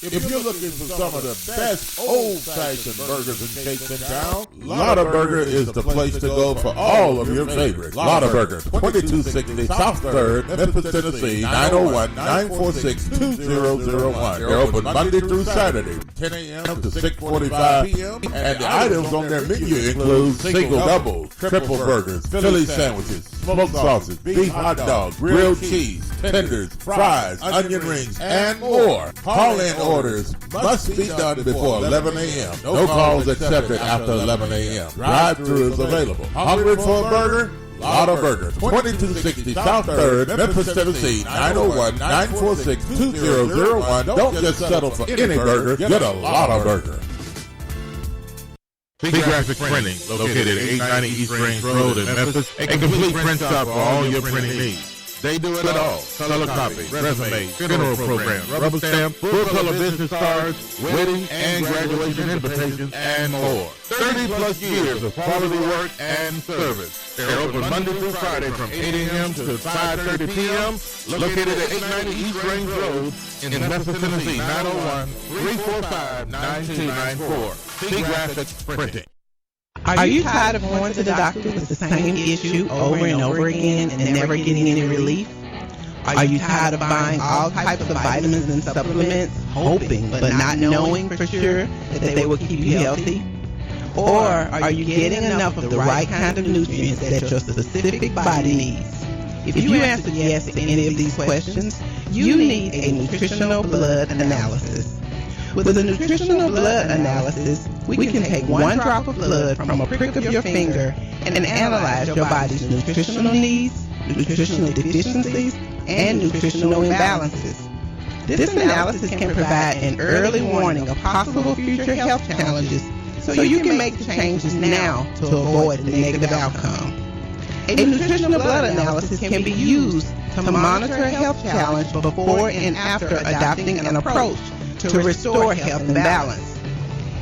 If you're looking for some of the best old-fashioned burgers and cakes in town, Lotta Burger is the place to go for all of your favorites. Lotta Burger, 2260 South 3rd, Memphis, Tennessee, 901-946-2001. They're open Monday through Saturday, 10 a.m. to 6:45 p.m. And the items on their menu include single doubles, triple burgers, Philly sandwiches, smoked sausage, beef hot dogs, grilled cheese, tenders, fries, onion rings, and more. Call-in orders must be done before 11 a.m. No calls accepted after 11 a.m. Drive-thru is available. Hungry for a burger? Lotta Burger, 2260 South 3rd, Memphis, Tennessee, 901-946-2001. Don't just settle for any burger, get a Lotta Burger. Big Graphic Printing, located at 890 East Range Road in Memphis, a complete print shop for all your printing needs. They do it all: color copy, resume, funeral program, rubber stamp, full color business cards, wedding and graduation invitations, and more. 30 plus years of quality work and service. They're open Monday through Friday from 8 a.m. to 5:30 p.m. Located at 890 East Range Road in Memphis, Tennessee, 901-345-9294. Big Graphic Printing. Are you tired of going to the doctor with the same issue over and over again and never getting any relief? Are you tired of buying all types of vitamins and supplements, hoping but not knowing for sure that they will keep you healthy? Or are you getting enough of the right kind of nutrients that your specific body needs? If you answer yes to any of these questions, you need a nutritional blood analysis. With a nutritional blood analysis, we can take one drop of blood from a prick of your finger and analyze your body's nutritional needs, nutritional deficiencies, and nutritional imbalances. This analysis can provide an early warning of possible future health challenges so you can make the changes now to avoid the negative outcome. A nutritional blood analysis can be used to monitor a health challenge before and after adopting an approach to restore health and balance.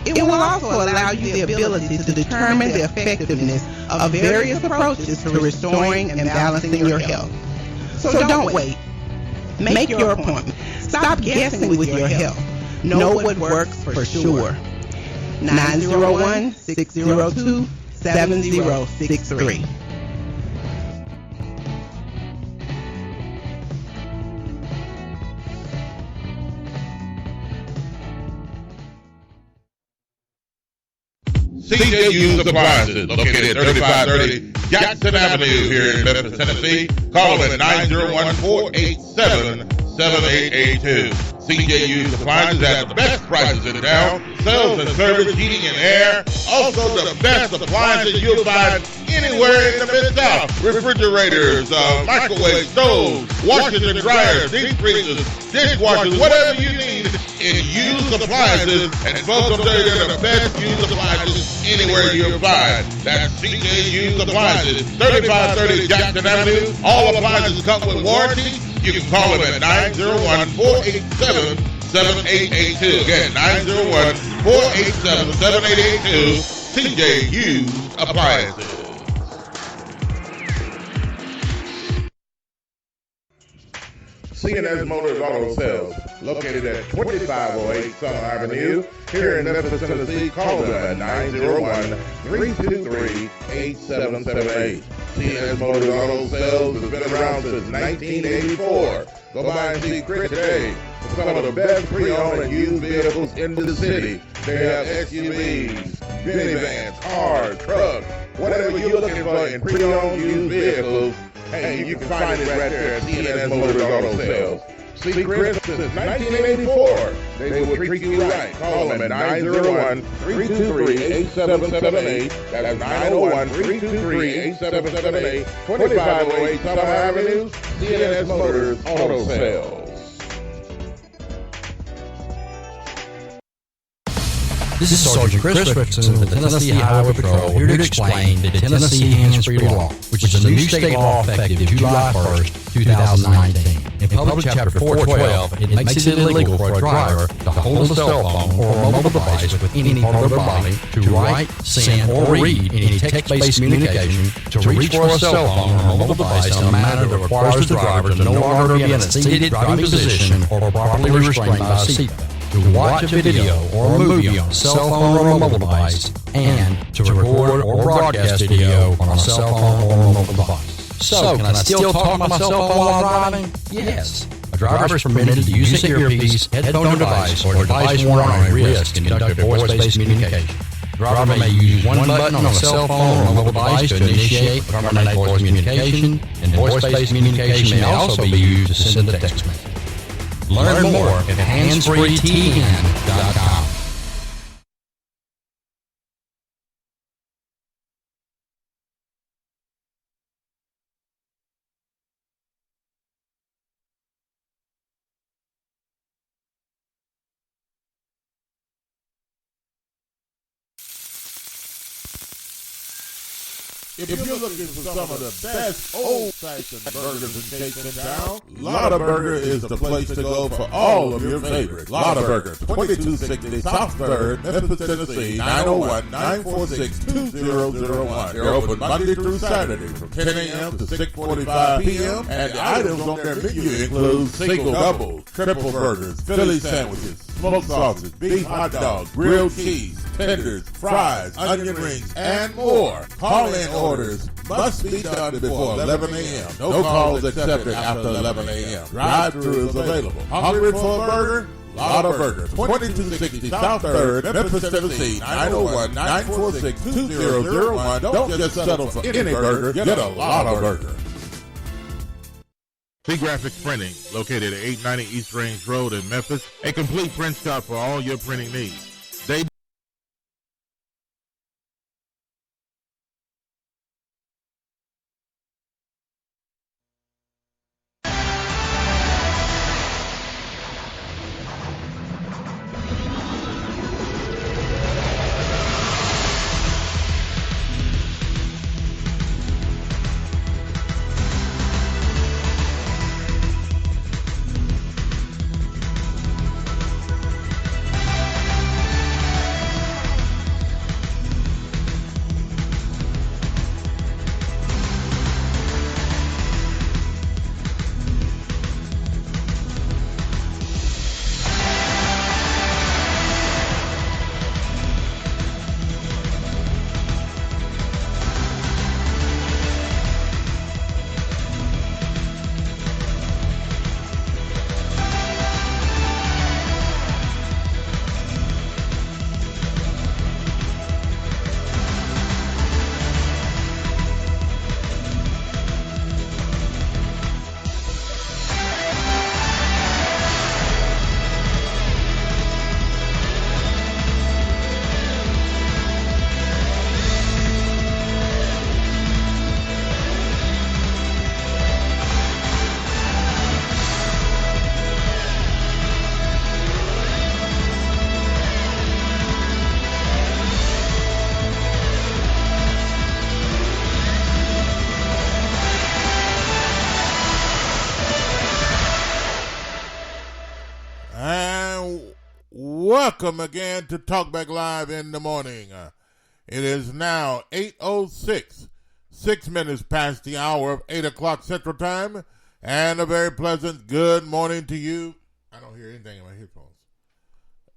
It will also allow you the ability to determine the effectiveness of various approaches to restoring and balancing your health. So don't wait. Make your appointment. Stop guessing with your health. Know what works for sure. 901-602-7063. CJU Appliances, located at 3530 Jackson Avenue here in Memphis, Tennessee. Call them at 901-487-7882. CJU Appliances has the best prices in town, sales and service, heating and air. Also the best appliances you'll find anywhere in the Mid-South. Refrigerators, microwave stoves, washers and dryers, deep freezers, dishwashers, whatever you need in used appliances. And folks, I'm telling you, they're the best used appliances anywhere you'll find. That's CJU Appliances, 3530 Jackson Avenue. All appliances come with warranty. You can call them at 901-487-7882. Again, 901-487-7882. CJU Appliances. C&S Motors Auto Sales, located at 2508 Summer Avenue, here in Memphis, Tennessee. Call them at 901-323-8778. C&S Motors Auto Sales has been around since 1984. Go by and see Chris today for some of the best pre-owned and used vehicles in the city. They have SUVs, minivans, cars, trucks, whatever you're looking for in pre-owned used vehicles. Hey, you can find it right there at C&S Motors Auto Sales. See Chris since 1984. They will treat you right. Call them at 901-323-8778. That's 901-323-8778. 2508 Summer Avenue, C&S Motors Auto Sales. This is Sergeant Chris Richardson of the Tennessee Highway Patrol, here to explain the Tennessee Hands-Free Law, which is a new state law effective July 1st, 2019. In Public Chapter 412, it makes it illegal for a driver to hold a cell phone or a mobile device with any part of their body, to write, send, or read any text-based communication, to reach for a cell phone or a mobile device in a manner that requires the driver to no longer be in a seated driving position or properly restrained by a seatbelt. to watch a video or a movie on a cell phone or a mobile device, and to record or broadcast video on a cell phone or a mobile device. So, can I still talk on my cell phone while driving? Yes. A driver is permitted to use an earpiece, headphone device, or a device worn on a wrist to conduct a voice-based communication. The driver may use one button on a cell phone or a mobile device to initiate or terminate voice communication, and voice-based communication may also be used to send a text message. Learn more at handsfreetn.com. If you're looking for some of the best old-fashioned burgers and cakes in town, Lotta Burger is the place to go for all of your favorites. Lotta Burger, 2260 South 3rd, Memphis, Tennessee, 901-946-2001. They're open Monday through Saturday from 10 a.m. to 6:45 p.m. And the items on their menu include single, double, triple burgers, Philly sandwiches, smoked sausage, beef hot dogs, grilled cheese, tenders, fries, onion rings, and more. Call-in orders must be done before 11 a.m. No calls accepted after 11 a.m. Drive-thru is available. Hungry for a burger? Lotta Burger, 2260 South 3rd, Memphis, Tennessee, 901-946-2001. Don't just settle for any burger. Get a Lotta Burger. Graphics Printing, located at 890 East Range Road in Memphis, a complete print shop for all your printing needs. They welcome again to Talkback Live in the morning. It is now 8:06, 6 minutes past the hour of 8 o'clock Central Time, and a very pleasant good morning to you. I don't hear anything in my headphones.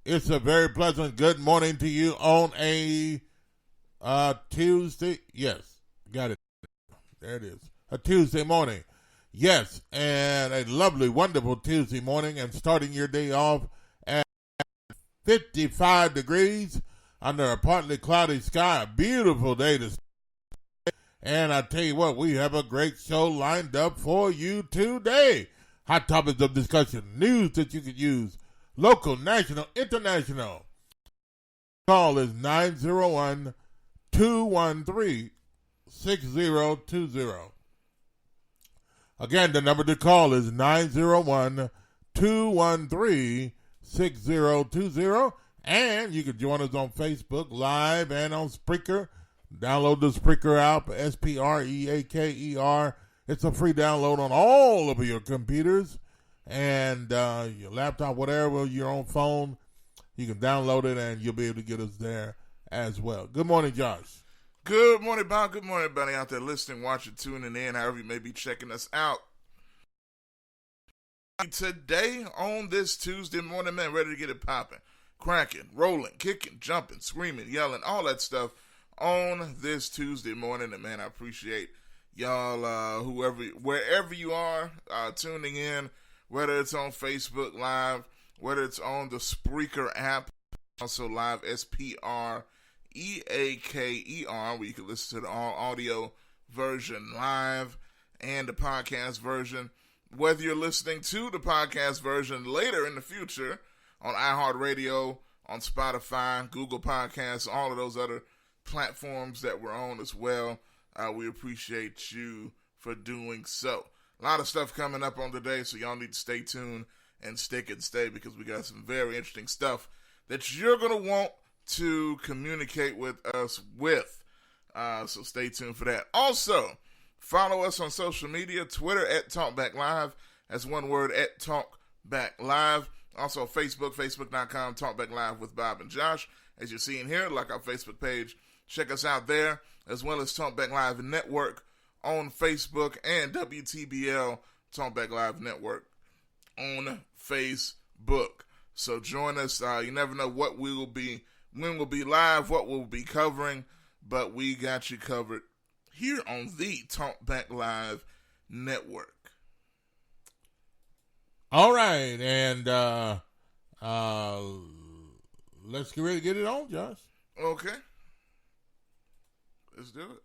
It's a very pleasant good morning to you on a Tuesday. Yes, got it. There it is. A Tuesday morning. Yes, and a lovely, wonderful Tuesday morning, and starting your day off at 55 degrees under a partly cloudy sky. A beautiful day to start. And I tell you what, we have a great show lined up for you today. Hot topics of discussion, news that you could use, local, national, international. Call is 901-213-6020. Again, the number to call is 901-213-6020. And you can join us on Facebook Live and on Spreaker. Download the Spreaker app, Spreaker. It's a free download on all of your computers and your laptop, whatever, your own phone. You can download it and you'll be able to get us there as well. Good morning, Josh. Good morning, Bob. Good morning, everybody out there listening, watching, tuning in, however you may be checking us out. Today, on this Tuesday morning, man, ready to get it popping, cracking, rolling, kicking, jumping, screaming, yelling, all that stuff on this Tuesday morning. And man, I appreciate y'all, wherever you are, tuning in, whether it's on Facebook Live, whether it's on the Spreaker app, also live, SPREAKER, where you can listen to the all audio version live and the podcast version. Whether you're listening to the podcast version later in the future on iHeartRadio, on Spotify, Google Podcasts, all of those other platforms that we're on as well, we appreciate you for doing so. A lot of stuff coming up on today, so y'all need to stay tuned and stick and stay, because we got some very interesting stuff that you're going to want to communicate with us with. So stay tuned for that. Also, follow us on social media, Twitter at TalkBackLive. That's one word, at TalkBackLive. Also Facebook, Facebook.com, TalkBackLive with Bob and Josh. As you're seeing here, like our Facebook page. Check us out there, as well as TalkBackLive Network on Facebook and WTBL TalkBackLive Network on Facebook. So join us. You never know what we will be, when we'll be live, what we'll be covering, but we got you covered here on the TalkBackLive Network. All right, and let's get ready to get it on, Josh. Okay. Let's do it.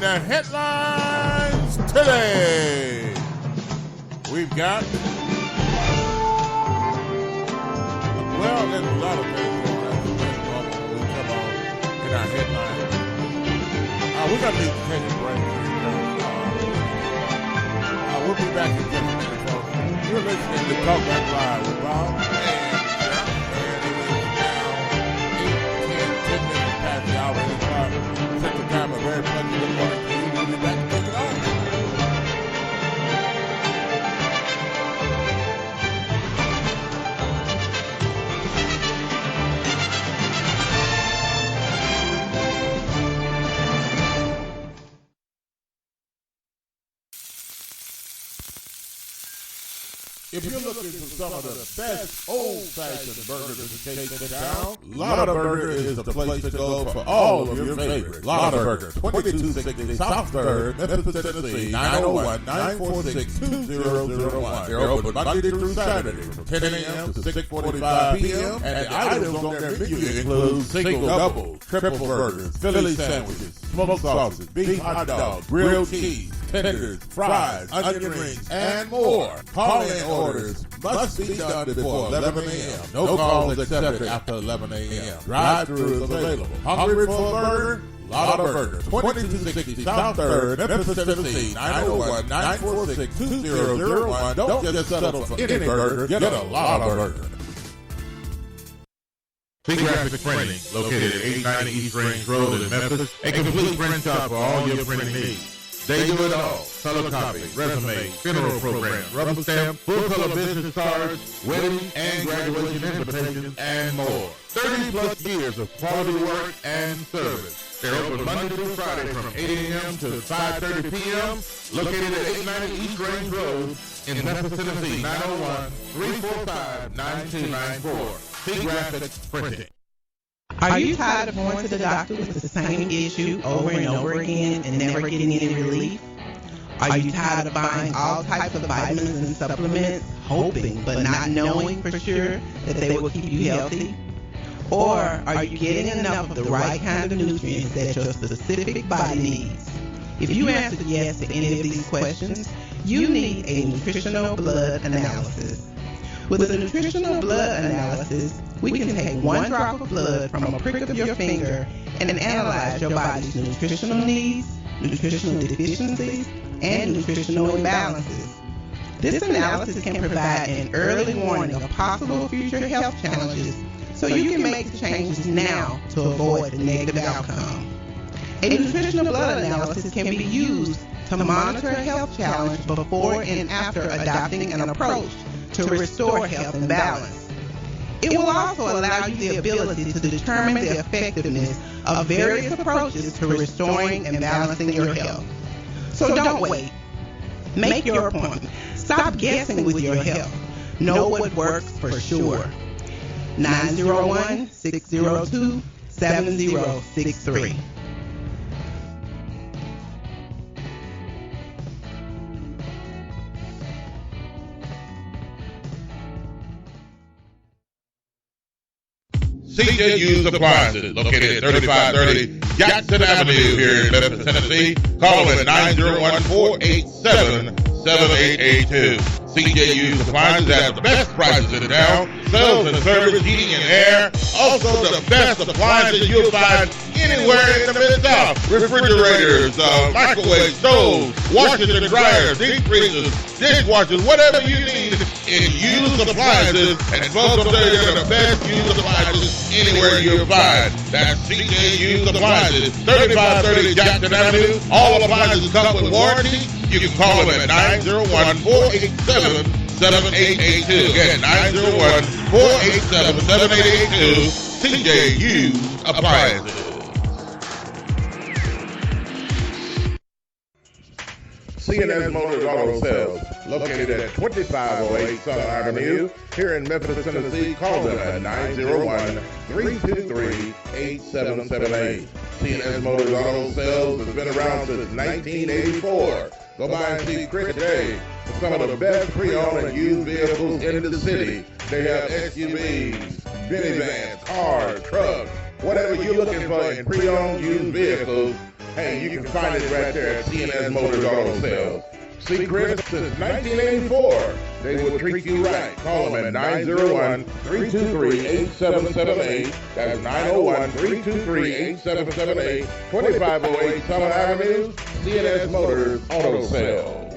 The headlines today. We've got, well, there's a lot of things going on when we come on in our headlines. We're going to need to take a break here. We'll be back in just a minute, folks. You're listening to Talk Back Live with Bob and Jeff, and it is now 10 minutes past the hour. Central Time, a very pleasant good morning to you. We'll be back to take it on. If you're looking for some of the best old-fashioned burgers in town, Lotta Burger is the place to go for all of your favorites. Lotta Burger, 2260 South 3rd, Memphis, Tennessee, 901-946-2001. They're open Monday through Saturday from 10 a.m. to 6:45 p.m. And the items on their menu include single, double, triple burgers, Philly sandwiches, smoked sausages, beef hot dogs, grilled cheese, tenders, fries, onion rings, and more. Call in orders must be done before 11 a.m. No calls accepted after 11 a.m. Drive-thru is available. Hungry for a burger? Lotta Burger, 2260 South 3rd, Memphis, Tennessee, 901-946-2001. Don't just settle for any burger. Get a Lotta Burger. Big Graphic Printing, located at 890 East Range Road in Memphis, a complete print shop for all your printing needs. They do it all. Color copy, resume, funeral program, rubber stamp, full color business cards, wedding and graduation invitations, and more. 30 plus years of quality work and service. They're open Monday through Friday from 8 a.m. to 5:30 p.m. Located at 890 East Range Road in Memphis, Tennessee, 901-345-9294. Big Graphic Printing. Are you tired of going to the doctor with the same issue over and over again and never getting any relief? Are you tired of buying all types of vitamins and supplements, hoping but not knowing for sure that they will keep you healthy? Or are you getting enough of the right kind of nutrients that your specific body needs? If you answered yes to any of these questions, you need a nutritional blood analysis. With a nutritional blood analysis, we can take one drop of blood from a prick of your finger and analyze your body's nutritional needs, nutritional deficiencies, and nutritional imbalances. This analysis can provide an early warning of possible future health challenges so you can make the changes now to avoid the negative outcome. A nutritional blood analysis can be used to monitor a health challenge before and after adopting an approach to restore health and balance. It will also allow you the ability to determine the effectiveness of various approaches to restoring and balancing your health. So don't wait. Make your appointment. Stop guessing with your health. Know what works for sure. 901-602-7063. CJU's Appliances, located at 3530 Jackson Avenue here in Memphis, Tennessee. Call them at 901-487-7882. CJU's Appliances have the best prices in town, sales and service, heating and air. Also the best appliances you'll find anywhere in the Mid-South. Refrigerators, microwave stoves, washers and dryers, deep freezers, dishwashers, whatever you need in used appliances. And folks will tell you they're the best used appliances anywhere you'll find. That's CJU's Appliances, 3530 Jackson Avenue. All appliances come with warranty. You can call them at 901-487-7882. Again, 901-487-7882. CJU's Appliances. C&S Motors Auto Sales, located at 2508 Southern Avenue, here in Memphis, Tennessee. Call them at 901-323-8778. C&S Motors Auto Sales has been around since 1984. Go by and see Chris Day for some of the best pre-owned and used vehicles in the city. They have SUVs, minivans, cars, trucks, whatever you're looking for in pre-owned used vehicles. Hey, you can find it right there at C&S Motors Auto Sales. See Chris since 1984. They will treat you right. Call them at 901-323-8778. That's 901-323-8778. 2508 Summer Avenue, C&S Motors Auto Sales.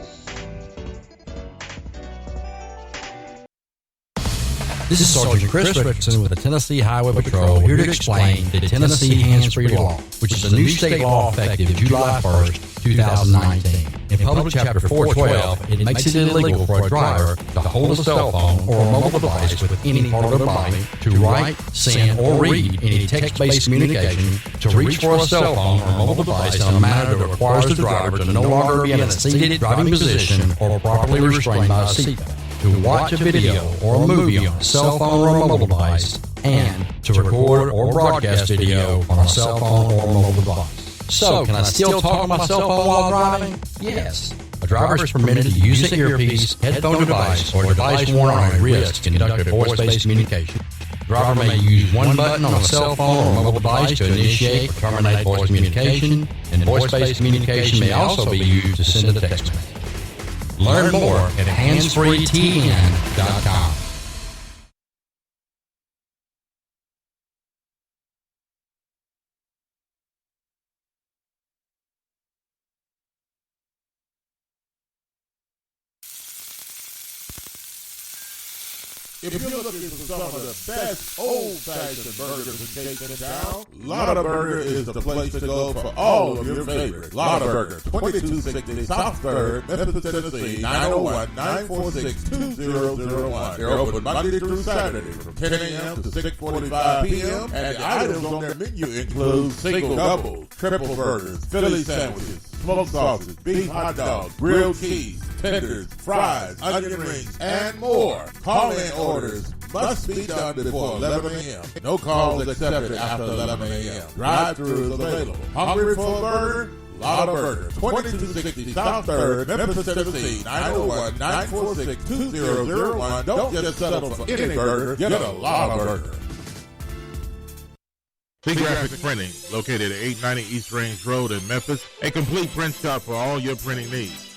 This is Sergeant Chris Richardson with the Tennessee Highway Patrol, here to explain the Tennessee Hands-Free Law, which is a new state law effective July 1st, 2019. In Public Chapter 412, it makes it illegal for a driver to hold a cell phone or a mobile device with any part of their body, to write, send, or read any text-based communication, to reach for a cell phone or mobile device in a manner that requires the driver to no longer be in a seated driving position or properly restrained by a seatbelt, to watch a video or a movie on a cell phone or a mobile device, and to record or broadcast video on a cell phone or a mobile device. So, can I still talk on my cell phone while driving? Yes. A driver is permitted to use an earpiece, headphone device, or device worn on a wrist to conduct a voice-based communication. The driver may use one button on a cell phone or mobile device to initiate or terminate voice communication, and voice-based communication may also be used to send a text message. Learn more at handsfreetn.com. If you're looking for some of the best old-fashioned burgers and cakes in town, Lotta Burger is the place to go for all of your favorites. Lotta Burger, 2260 South 3rd, Memphis, Tennessee, 901-946-2001. They're open Monday through Saturday from 10 a.m. to 6:45 p.m. And the items on their menu include single, double, triple burgers, Philly sandwiches, smoked sausages, beef hot dogs, grilled cheese, tenders, fries, onion rings, and more. Call-in orders must be done before 11 a.m. No calls accepted after 11 a.m. Drive-thru is available. Hungry for a burger? Lotta Burger, 2260 South 3rd, Memphis, Tennessee, 901-946-2001. Don't just settle for any burger. Get a Lotta Burger. Graphic Printing, located at 890 East Range Road in Memphis. A complete print shop for all your printing needs.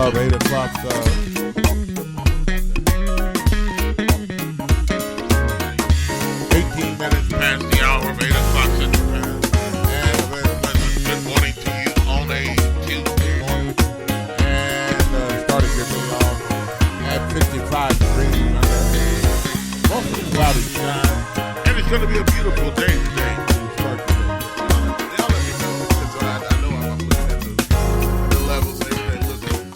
of 8 o'clock. 18 minutes past the hour of 8 o'clock Central Time. And a very pleasant good morning to you on a Tuesday morning. And starting your day off at 55 degrees under mostly cloudy skies. And it's going to be a beautiful day today. Y'all let me know, because I know I'm looking at the levels and everything.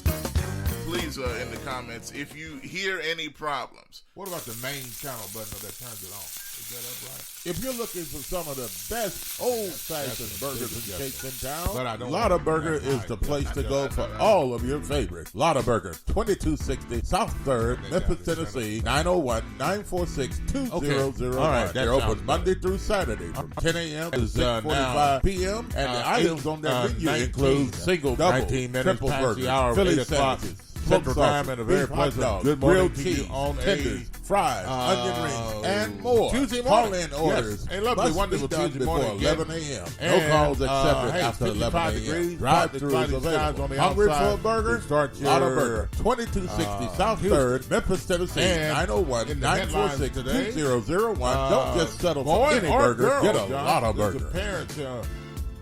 Please, in the comments, if you hear any problems. What about the main channel button that turns it on? Is that upright? If you're looking for some of the best old-fashioned burgers and cakes in town, Lotta Burger is the place to go for all of your favorites. Lotta Burger, 2260 South 3rd, Memphis, Tennessee, 901-946-2001. All right, They're open Monday through Saturday from 10 a.m. to 6:45 p.m. And the items on their menu include single, double, triple burgers, Philly sandwiches, Central Time, and a very pleasant good morning to you on tenders, fries, onion rings, and more. Tuesday morning. Call-in orders. A lovely, wonderful Tuesday morning before 11 a.m. No calls accepted after 11 a.m. Drive-throughs available. Hungry for a burger? Start your Lotta Burger. 2260 South 3rd, Memphis, Tennessee. 901-946-2001. Don't just settle for any burger. Get a Lotta Burger. The parents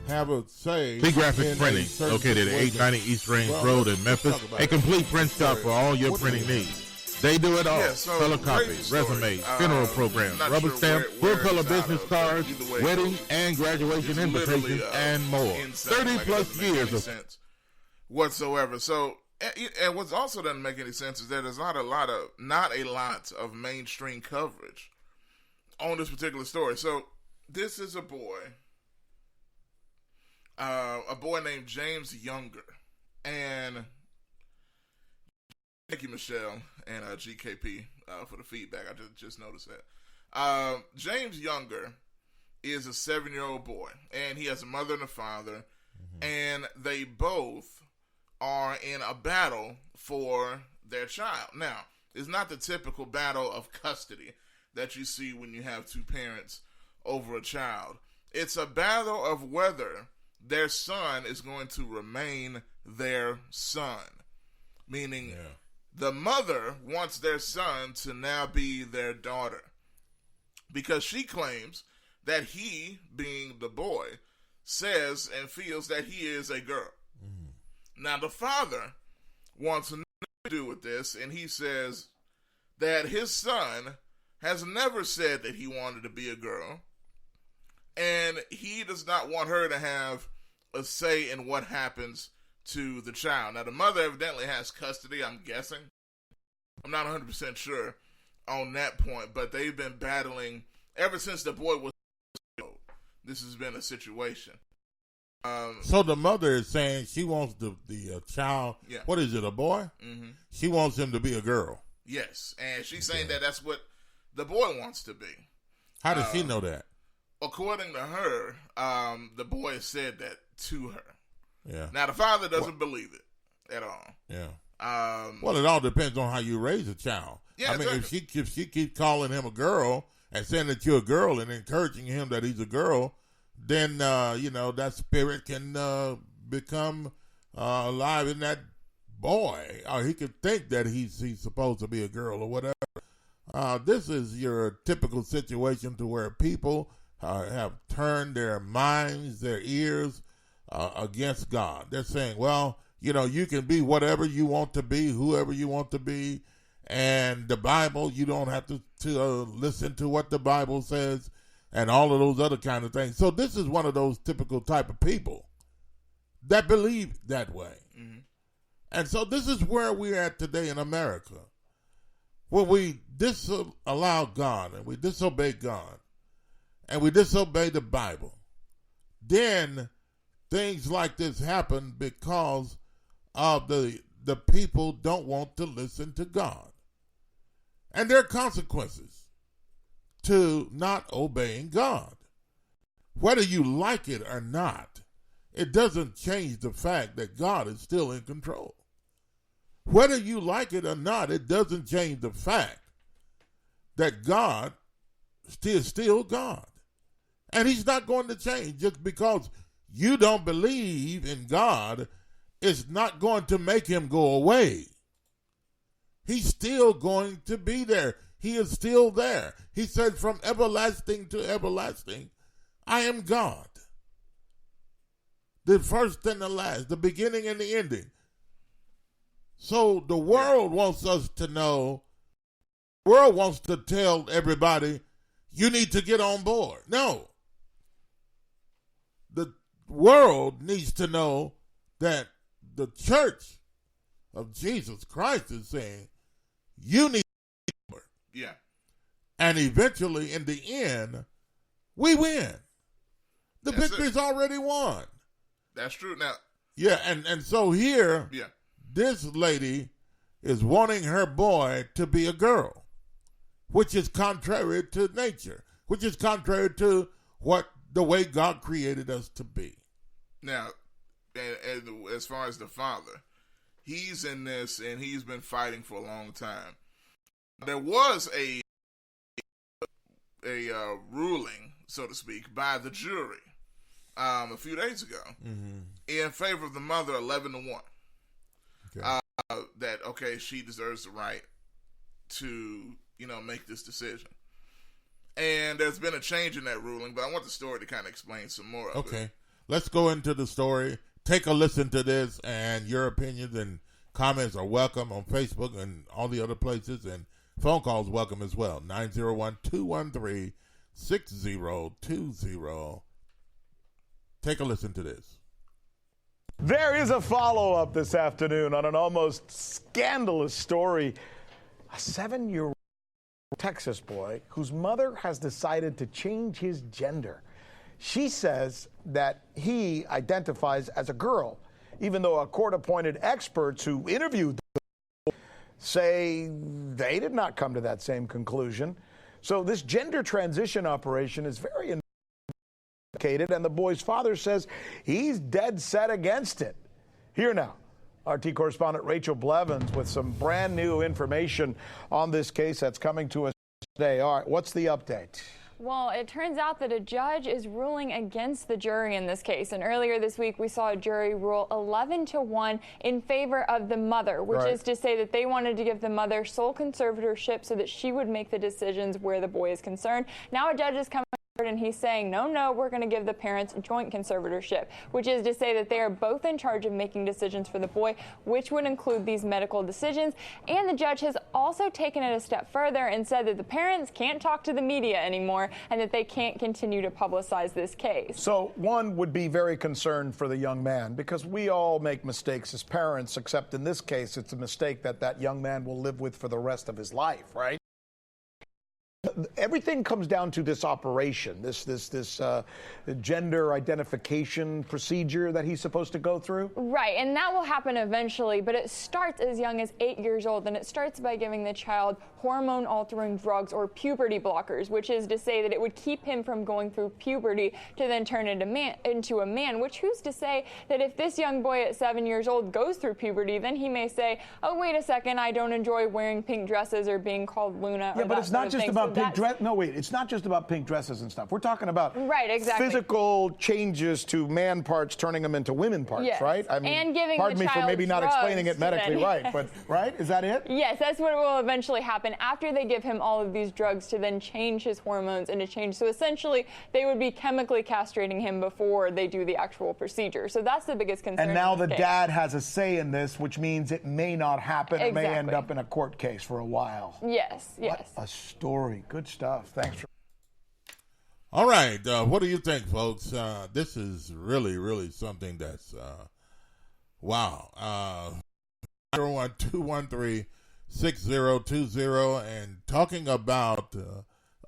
have a say. Big Graphics Printing, located at 890 East Range Road in Memphis. A complete print shop for all your printing needs. They do it all. Color copies, resumes, funeral programs, rubber stamp, full-color business cards, wedding and graduation invitations, and more. 30-plus years of whatsoever. So, and what's also doesn't make any sense is that there's not a lot of mainstream coverage on this particular story. So, this is a boy named James Younger, and thank you, Michelle and GKP for the feedback. I just noticed that. James Younger is a 7-year-old boy, and he has a mother and a father, and they both are in a battle for their child. Now, it's not the typical battle of custody that you see when you have two parents over a child. It's a battle of whether their son is going to remain their son, meaning the mother wants their son to now be their daughter because she claims that he, being the boy, says and feels that he is a girl. Now, the father wants nothing to do with this, and he says that his son has never said that he wanted to be a girl, and he does not want her to have a say in what happens to the child. Now, the mother evidently has custody, I'm guessing. I'm not 100% sure on that point, but they've been battling ever since the boy was killed. This has been a situation. So the mother is saying she wants the child, what is it, a boy? Mm-hmm. She wants him to be a girl. Yes, and she's saying that that's what the boy wants to be. How does she know that? According to her, the boy has said that to her. Yeah. Now, the father doesn't believe it at all. Yeah. Well, it all depends on how you raise a child. Yeah, I mean, exactly. if she keeps calling him a girl and saying that you're a girl and encouraging him that he's a girl, then, that spirit can become alive in that boy. Or he could think that he's supposed to be a girl or whatever. This is your typical situation to where people have turned their minds, their ears against God. They're saying, well, you can be whatever you want to be, whoever you want to be, and the Bible, you don't have to listen to what the Bible says, and all of those other kind of things. So this is one of those typical type of people that believe that way. Mm-hmm. And so this is where we're at today in America. When we disallow God and we disobey God and we disobey the Bible, then things like this happen because of the people don't want to listen to God. And there are consequences to not obeying God. Whether you like it or not, it doesn't change the fact that God is still in control. Whether you like it or not, it doesn't change the fact that God is still God. And he's not going to change just because you don't believe in God is not going to make him go away. He's still going to be there. He is still there. He said, from everlasting to everlasting, I am God. The first and the last, the beginning and the ending. So the world wants us to know, the world wants to tell everybody, you need to get on board. No. The world needs to know that the church of Jesus Christ is saying, you need to get on board. Yeah. And eventually, in the end, we win. The victory's already won. That's true. Now. Yeah, and so here, this lady is wanting her boy to be a girl, which is contrary to nature, which is contrary to the way God created us to be. Now, as far as the father, he's in this and he's been fighting for a long time. There was a ruling, so to speak, by the jury a few days ago in favor of the mother, 11-1. Okay. That she deserves the right to make this decision. And there's been a change in that ruling, but I want the story to kind of explain some more of it. Okay, let's go into the story. Take a listen to this, and your opinions and comments are welcome on Facebook and all the other places, and phone calls welcome as well. 901-213-6020. Take a listen to this. There is a follow-up this afternoon on an almost scandalous story. A 7-year-old Texas boy whose mother has decided to change his gender. She says that he identifies as a girl, even though a court-appointed experts who interviewed the say they did not come to that same conclusion. So this gender transition operation is very complicated, and the boy's father says he's dead set against it. Here now, RT correspondent Rachel Blevins with some brand new information on this case that's coming to us today. All right, what's the update? Well, it turns out that a judge is ruling against the jury in this case. And earlier this week, we saw a jury rule 11-1 in favor of the mother, which is to say that they wanted to give the mother sole conservatorship so that she would make the decisions where the boy is concerned. Now a judge is coming and he's saying, no, we're going to give the parents joint conservatorship, which is to say that they are both in charge of making decisions for the boy, which would include these medical decisions. And the judge has also taken it a step further and said that the parents can't talk to the media anymore and that they can't continue to publicize this case. So one would be very concerned for the young man, because we all make mistakes as parents, except in this case, it's a mistake that young man will live with for the rest of his life, right? Everything comes down to this operation, this gender identification procedure that he's supposed to go through? Right, and that will happen eventually, but it starts as young as 8 years old, and it starts by giving the child hormone-altering drugs or puberty blockers, which is to say that it would keep him from going through puberty to then turn into a man, which who's to say that if this young boy at 7 years old goes through puberty, then he may say, oh, wait a second, I don't enjoy wearing pink dresses or being called Luna. Yeah, but it's not just about pink dress. No, wait, it's not just about pink dresses and stuff. We're talking about physical changes to man parts, turning them into women parts, right? I mean, and giving pardon me for maybe not explaining it medically right, but right? Is that it? Yes, that's what will eventually happen after they give him all of these drugs to then change his hormones and to change. So essentially, they would be chemically castrating him before they do the actual procedure. So that's the biggest concern. And now the dad has a say in this, which means it may not happen. It may end up in a court case for a while. Yes, What a story. Good stuff. Thanks. All right. What do you think, folks? This is really, really something that's, wow. 01213-6020, and talking about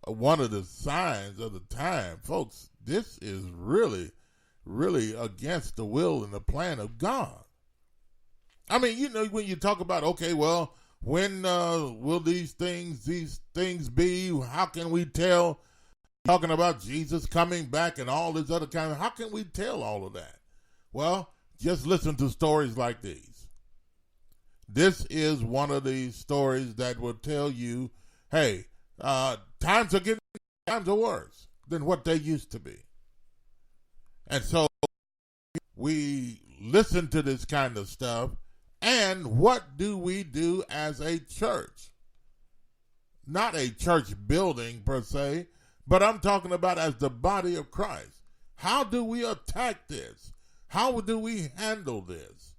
one of the signs of the time. Folks, this is really, really against the will and the plan of God. I mean, when you talk about, okay, well, when will these things be? How can we tell? Talking about Jesus coming back and all this other kind of, how can we tell all of that? Well, just listen to stories like these. This is one of the stories that will tell you, hey, times are worse than what they used to be. And so we listen to this kind of stuff? And what do we do as a church? Not a church building per se, but I'm talking about as the body of Christ. How do we attack this? How do we handle this?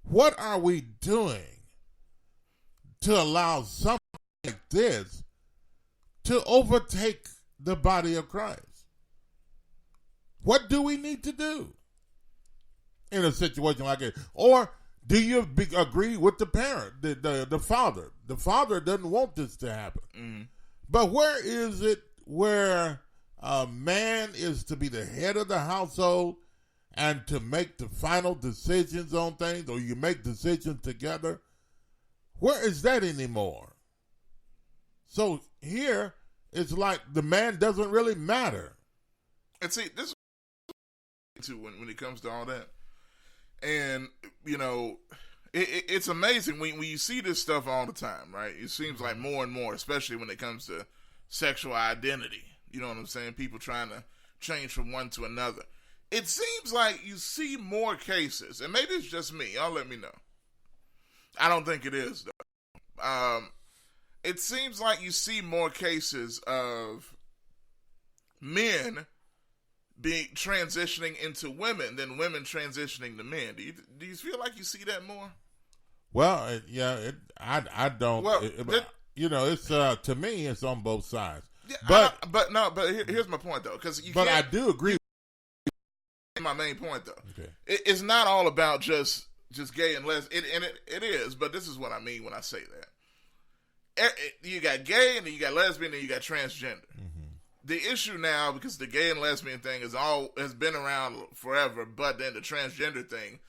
What are we doing to allow something like this to overtake the body of Christ? What do we need to do in a situation like it? Or do you agree with the parent, the father? The father doesn't want this to happen. Mm-hmm. But where is it where a man is to be the head of the household and to make the final decisions on things, or you make decisions together? Where is that anymore? So here, it's like the man doesn't really matter. And see, this is when it comes to all that. And, you know, it's amazing when you see this stuff all the time, right? It seems like more and more, especially when it comes to sexual identity. You know what I'm saying? People trying to change from one to another. It seems like you see more cases, and maybe it's just me. Y'all let me know. I don't think it is, though. It seems like you see more cases of men being transitioning into women than women transitioning to men. Do you feel like you see that more? Well, I don't. Well, it's to me, it's on both sides. Yeah, but here's my point though, because I do agree. My main point though, okay. It's not all about just gay and lesbian. It is, but this is what I mean when I say that. You got gay, and then you got lesbian, and you got transgender. Mm-hmm. The issue now, because the gay and lesbian thing has been around forever, but then the transgender thing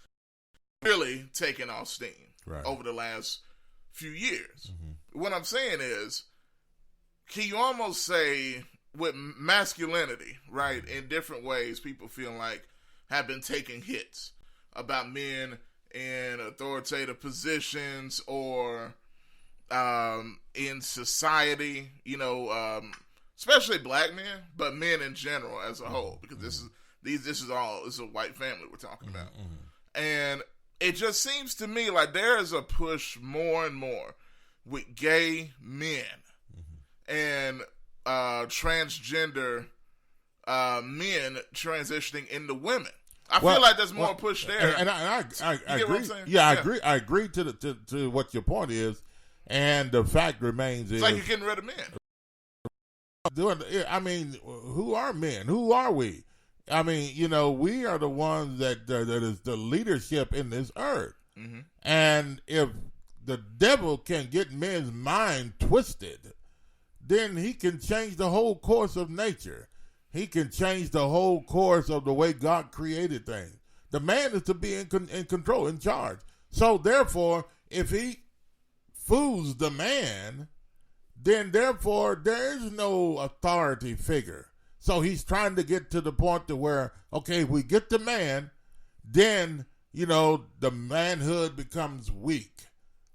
really taken off steam over the last few years. Mm-hmm. What I'm saying is, can you almost say with masculinity, right, in different ways, people feel like have been taking hits about men in authoritative positions or in society, especially black men, but men in general as a whole, because this is a white family we're talking about. Mm-hmm. And it just seems to me like there is a push more and more with gay men and transgender men transitioning into women. I feel like there's more push there. And I agree. I agree. I agree to what your point is, and the fact remains it's like you're getting rid of men. I mean, who are men? Who are we? I mean, we are the ones that is the leadership in this earth. Mm-hmm. And if the devil can get men's mind twisted, then he can change the whole course of nature. He can change the whole course of the way God created things. The man is to be in control, in charge. So therefore, if he fools the man, then therefore there is no authority figure. So he's trying to get to the point to where, okay, if we get the man, then, the manhood becomes weak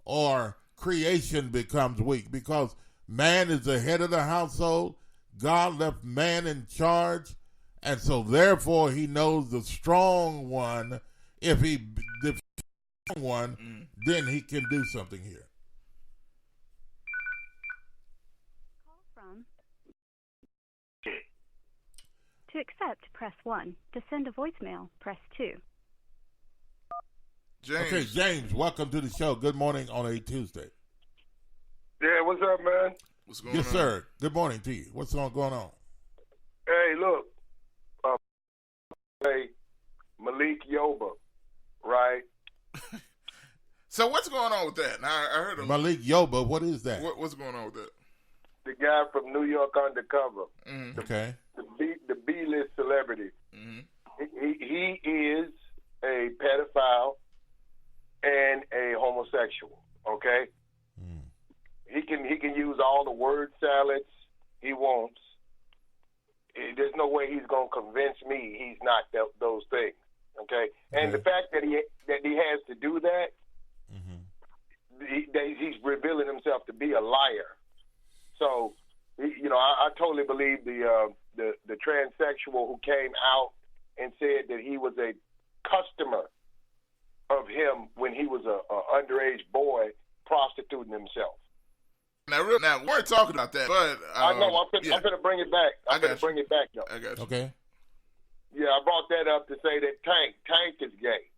or creation becomes weak, because man is the head of the household. God left man in charge, and so therefore he knows the strong one. If the strong one, then he can do something here. Call from. To accept, press 1. To send a voicemail, press 2. James. Okay, James, welcome to the show. Good morning on a Tuesday. Yeah, what's up, man? What's going on? Yes, sir. Good morning to you. What's going on? Hey, look. Malik Yoba, right? So what's going on with that? Now, I heard him. Malik Yoba, what is that? What's going on with that? The guy from New York Undercover. Mm-hmm. Okay. The B-list celebrity. Mm-hmm. He is a pedophile and a homosexual, okay? He can use all the word salads he wants. There's no way he's gonna convince me he's not those things. Okay, and the fact that he has to do that, he's revealing himself to be a liar. So, I totally believe the transsexual who came out and said that he was a customer of him when he was a underage boy prostituting himself. Now we're talking about that, but I know I'm gonna bring it back. I'm gonna bring it back though. I got you. Okay. Yeah, I brought that up to say that Tank is gay.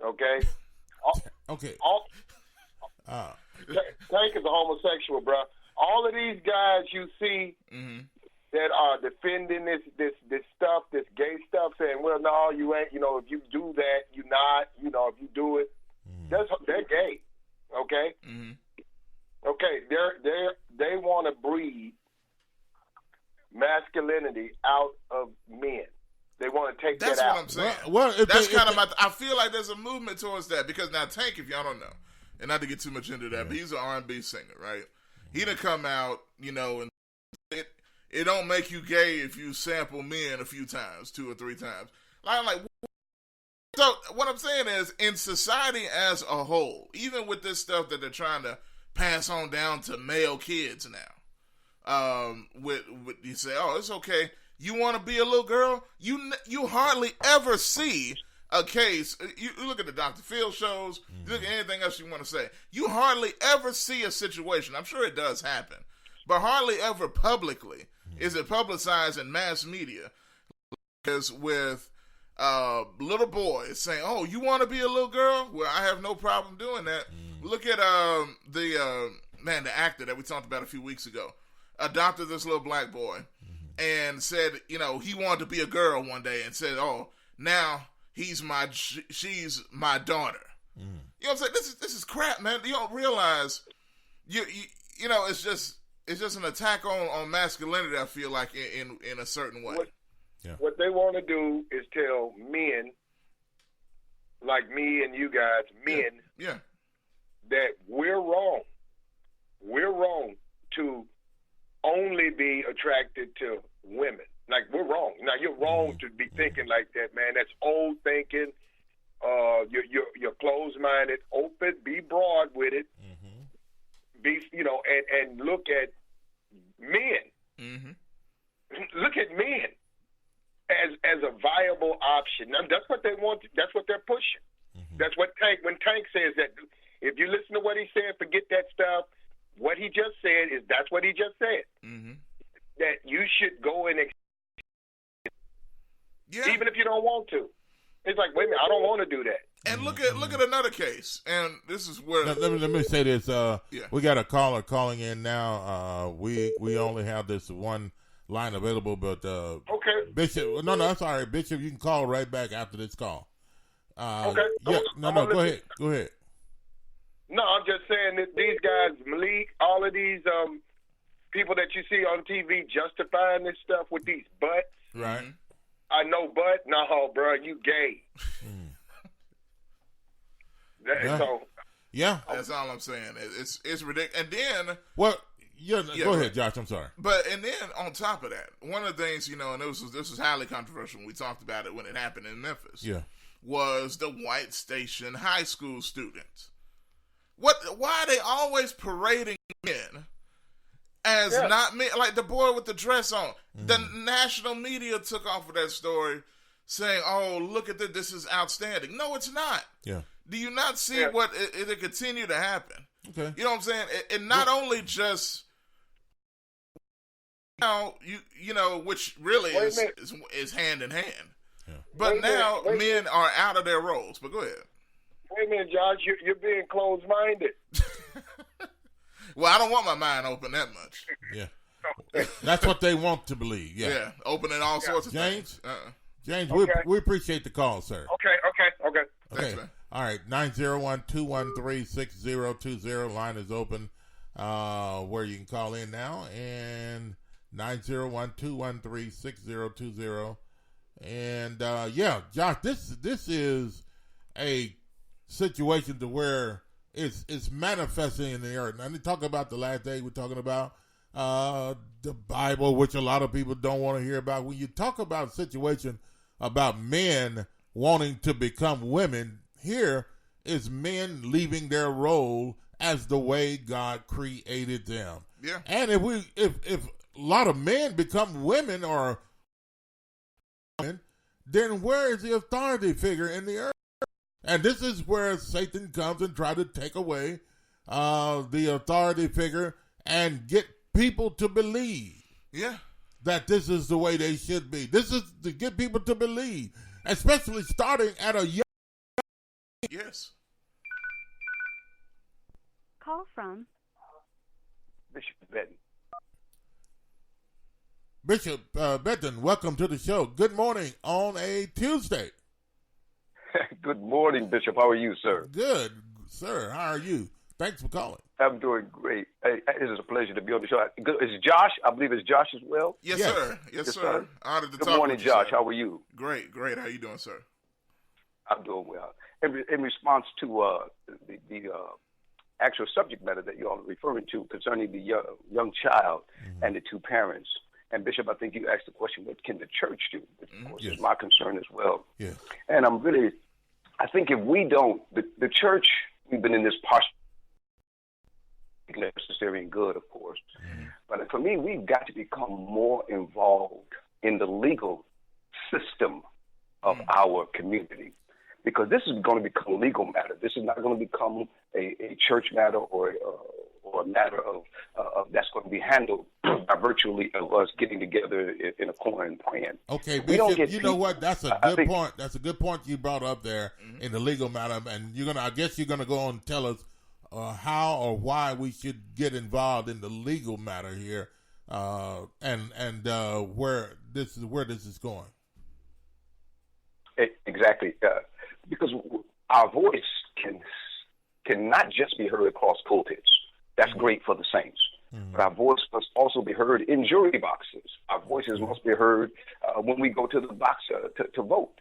Okay. Okay. Tank is a homosexual, bro. All of these guys you see that are defending this stuff, this gay stuff, saying, "Well, no, you ain't. You know, if you do that, you're not. You know, if you do it, they're gay." Okay. Okay. They want to breed masculinity out of men. They want to take that out. That's what I'm saying. Well, that's kind of I feel like there's a movement towards that because now Tank, if y'all don't know, and not to get too much into that, but he's an R&B singer, right? He done come out, you know, and it don't make you gay if you sample men a few times, 2 or 3 times. So what I'm saying is, in society as a whole, even with this stuff that they're trying to pass on down to male kids now, with you say, oh, it's okay. You want to be a little girl? You hardly ever see a case. You look at the Dr. Phil shows. You look at anything else you want to say. You hardly ever see a situation. I'm sure it does happen, but hardly ever publicly is it publicized in mass media. Because with little boys saying, "Oh, you want to be a little girl? Well, I have no problem doing that." Look at the actor that we talked about a few weeks ago, adopted this little black boy. And said, you know, he wanted to be a girl one day, and said, "Oh, now she's my daughter." You know what I'm saying? This is crap, man. You don't realize, you know, it's just an attack on masculinity. I feel like in a certain way. What they want to do is tell men, like me and you guys, that we're wrong. We're wrong to only be attracted to women. Like, we're wrong. Now, you're wrong to be thinking like that, man. That's old thinking. You're closed-minded. Open, be broad with it. Be, you know, and look at men. Look at men as a viable option. Now, that's what they want. That's what they're pushing. That's what when Tank says that, if you listen to what he said, forget that stuff. What he just said that's what he just said. That you should go and even if you don't want to. It's like, wait a minute, I don't want to do that. And look at another case, and this is where let me say this. We got a caller calling in now. We only have this one line available, but okay, Bishop. No, I'm sorry, Bishop. You can call right back after this call. Okay. Yeah, go ahead. Go ahead. No, I'm just saying that these guys, Malik, all of these people that you see on TV justifying this stuff with these butts. Right. I know butt. No, bro, you gay. That's all I'm saying. It's ridiculous. And then, go ahead, Josh. I'm sorry. And then on top of that, one of the things, you know, and this was highly controversial when we talked about it when it happened in Memphis. Yeah. Was the White Station high school students. Why are they always parading men as not men? Like the boy with the dress on. The national media took off of that story saying, "Oh, look at this. This is outstanding." No, it's not. Yeah. Do you not see what it'll continue to happen? Okay. You know what I'm saying? And not only just, you know, which really is hand in hand. Yeah. But now men are out of their roles. But go ahead. Wait a minute, Josh. You're being closed-minded. Well, I don't want my mind open that much. Yeah. That's what they want to believe. Yeah. Yeah. Opening all sorts of things. James, we appreciate the call, sir. Okay. Thanks, man. All right. 901-213-6020. Line is open where you can call in now. And 901-213-6020. And, Josh, this is a situation to where it's manifesting in the earth. Now, they talk about the last day. We're talking about the Bible, which a lot of people don't want to hear about. When you talk about a situation about men wanting to become women, here is men leaving their role as the way God created them. Yeah. And if a lot of men become women or women, then where is the authority figure in the earth? And this is where Satan comes and tries to take away the authority figure and get people to believe that this is the way they should be. This is to get people to believe, especially starting at a young age. Yes. Call from Bishop Benton. Bishop Benton, welcome to the show. Good morning on a Tuesday. Good morning, Bishop. How are you, sir? Good, sir. How are you? Thanks for calling. I'm doing great. Hey, it is a pleasure to be on the show. Is Josh? I believe it's Josh as well. Yes, sir. Yes, sir. Honored to talk with you. Good morning, Josh. Sir. How are you? Great. How you doing, sir? I'm doing well. In response to the actual subject matter that you all are referring to concerning the young child and the two parents, and Bishop, I think you asked the question, what can the church do? Which, of course, is my concern as well. Yeah. And I think if we don't, the church, we've been in this posture, necessary and good, of course. But for me, we've got to become more involved in the legal system of our community, because this is going to become a legal matter. This is not going to become a church matter or a matter of that's going to be handled by virtually of us getting together in a corner and praying. Okay, Bishop, you know what? That's a good point. That's a good point you brought up there in the legal matter, and I guess you're gonna go on and tell us how or why we should get involved in the legal matter here, and where this is going. Exactly, because our voice can not just be heard across pulpits. That's great for the saints. But our voice must also be heard in jury boxes. Our voices must be heard when we go to the box to vote.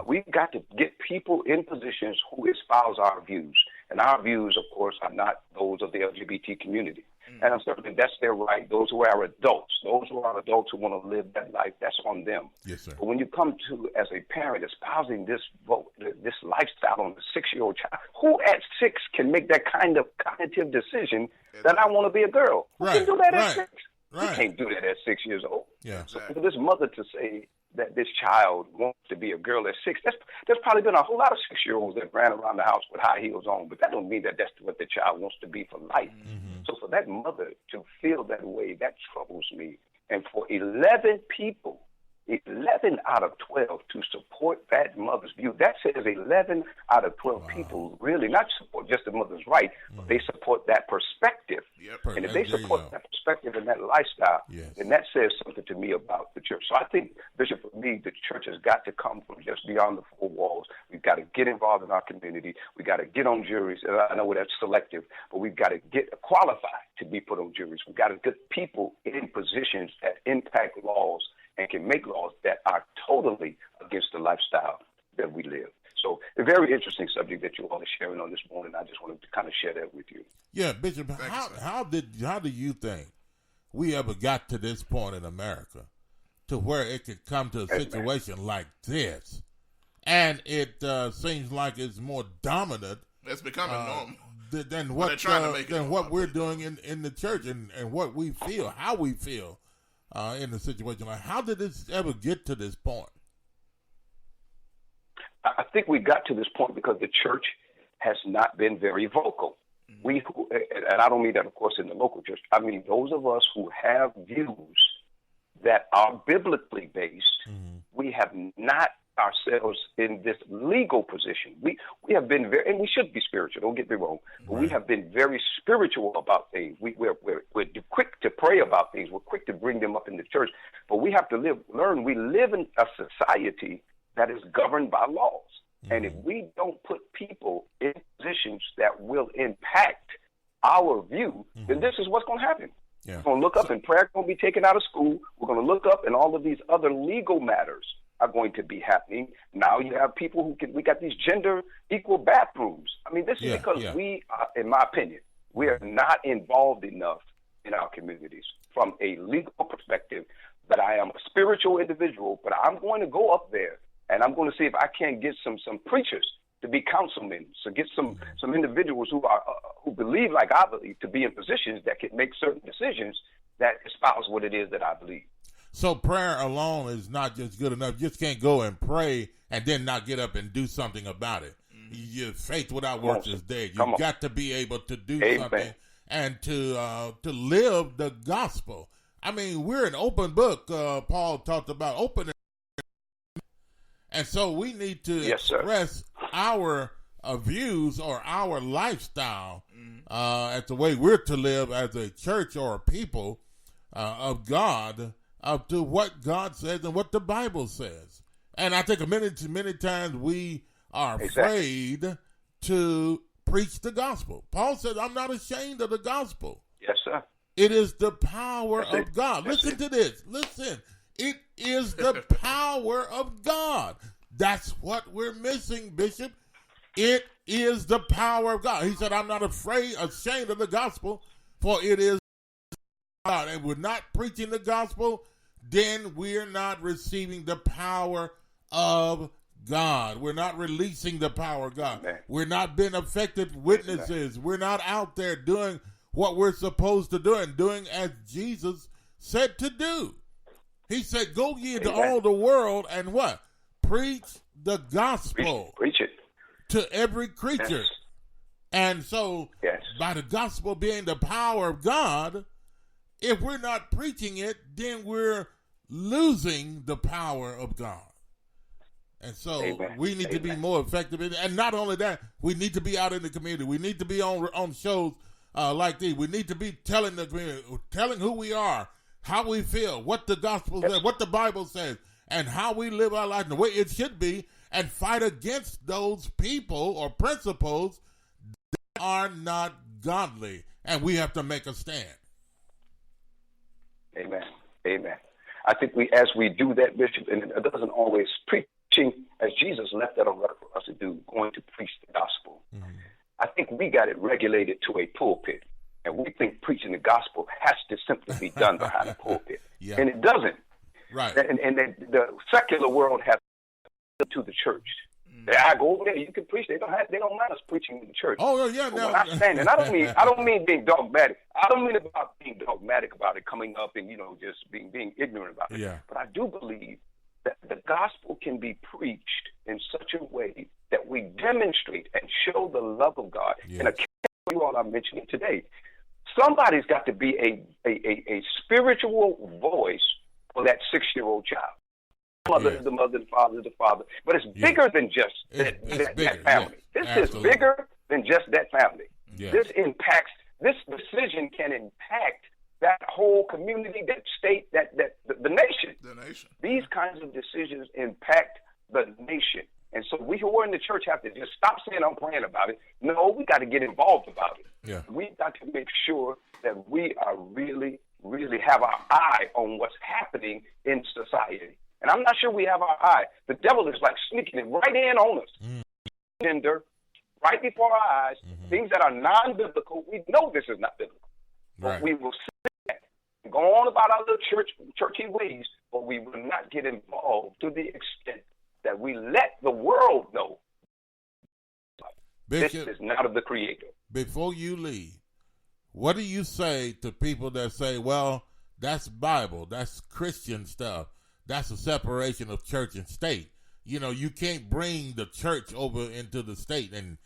We've got to get people in positions who espouse our views. And our views, of course, are not those of the LGBT community. And certainly that's their right. Those who are adults, who want to live that life, that's on them. Yes, sir. But when you come to, as a parent, espousing this lifestyle on a 6-year-old child, who at 6 can make that kind of cognitive decision that I want to be a girl? Who can do that at 6? You can't do that at 6 years old. Yeah. So for this mother to say that this child wants to be a girl at 6, there's probably been a whole lot of 6-year-olds that ran around the house with high heels on, but that don't mean that that's what the child wants to be for life. So for that mother to feel that way, that troubles me. And for 11 people, 11 out of 12 to support that mother's view, that says 11 out of 12 people really not support just the mother's right, but they support that perspective. And if they support that perspective and that lifestyle, then that says something to me about the church. So I think, Bishop, for me, the church has got to come from just beyond the four walls. We've got to get involved in our community. We've got to get on juries. I know that's selective, but we've got to get qualified to be put on juries. We've got to get people in positions that impact laws and can make laws that are totally against the lifestyle that we live. So a very interesting subject that you all are sharing on this morning. I just wanted to kind of share that with you. Yeah, Bishop, how do you think we ever got to this point in America to where it could come to a situation like this? And it seems like it's more dominant. It's becoming normal. Than what we're doing in the church and what we feel, how we feel. In a situation like, how did this ever get to this point? I think we got to this point because the church has not been very vocal. And I don't mean that, of course, in the local church. I mean those of us who have views that are biblically based. We have not ourselves in this legal position. We have been very, and we should be spiritual, don't get me wrong, but we have been very spiritual about things. We're quick to pray about things. We're quick to bring them up in the church, but we have to learn we live in a society that is governed by laws. And if we don't put people in positions that will impact our view, then this is what's going to happen. We're going to look up and prayer going to be taken out of school. We're going to look up and all of these other legal matters are going to be happening. Now you have people we got these gender equal bathrooms. I mean, this is because we are, in my opinion, we are not involved enough in our communities from a legal perspective. But I am a spiritual individual, but I'm going to go up there and I'm going to see if I can't get some preachers to be councilmen, so get some individuals who believe like I believe to be in positions that can make certain decisions that espouse what it is that I believe. So prayer alone is not just good enough. You just can't go and pray and then not get up and do something about it. Your faith without works is dead. You've got to be able to do something and to live the gospel. I mean, we're an open book. Paul talked about open, and so we need to express our views or our lifestyle as the way we're to live as a church or a people of God, to what God says and what the Bible says. And I think many times we are afraid to preach the gospel. Paul said, I'm not ashamed of the gospel. Yes, sir. It is the power of God. Listen to this. Listen. It is the power of God. That's what we're missing, Bishop. It is the power of God. He said, I'm not ashamed of the gospel, for it is God. And we're not preaching the gospel, then we're not receiving the power of God. We're not releasing the power of God. Amen. We're not being effective witnesses. Amen. We're not out there doing what we're supposed to do and doing as Jesus said to do. He said, go ye into all the world and what? Preach the gospel. Preach it. To every creature. Yes. And so, by the gospel being the power of God, if we're not preaching it, then we're losing the power of God. And so we need to be more effective. And not only that, we need to be out in the community. We need to be on shows like these. We need to be telling the community, telling who we are, how we feel, what the gospel says, what the Bible says, and how we live our life the way it should be, and fight against those people or principles that are not godly. And we have to make a stand. Amen. Amen. I think as we do that, Bishop, and it doesn't always preaching, as Jesus left that on record for us to do, going to preach the gospel. Mm-hmm. I think we got it regulated to a pulpit, and we think preaching the gospel has to simply be done behind a pulpit, and it doesn't. Right. And the secular world has to the church. I go over there, you can preach. They don't mind us preaching in the church. Oh yeah, no. When I stand, and I don't mean being dogmatic. I don't mean about being dogmatic about it, coming up and just being ignorant about it. Yeah. But I do believe that the gospel can be preached in such a way that we demonstrate and show the love of God. Yes. And you all I'm mentioning today, somebody's got to be a spiritual voice for that 6-year-old child. Mother is the mother, the father is the father. But it's bigger than just that family. Yes. This is bigger than just that family. Yes. This decision can impact that whole community, that state, the nation. The nation. These kinds of decisions impact the nation. And so we who are in the church have to just stop saying I'm praying about it. No, we got to get involved about it. Yeah. We've got to make sure that we are really, really have our eye on what's happening in society. And I'm not sure we have our eye. The devil is like sneaking it right in on us. Gender, right before our eyes, things that are non-biblical. We know this is not biblical. Right. But we will sit back and go on about our little churchy ways, but we will not get involved to the extent that we let the world know Bishop, this is not of the Creator. Before you leave, what do you say to people that say, well, that's Bible, that's Christian stuff, that's a separation of church and state? You can't bring the church over into the state and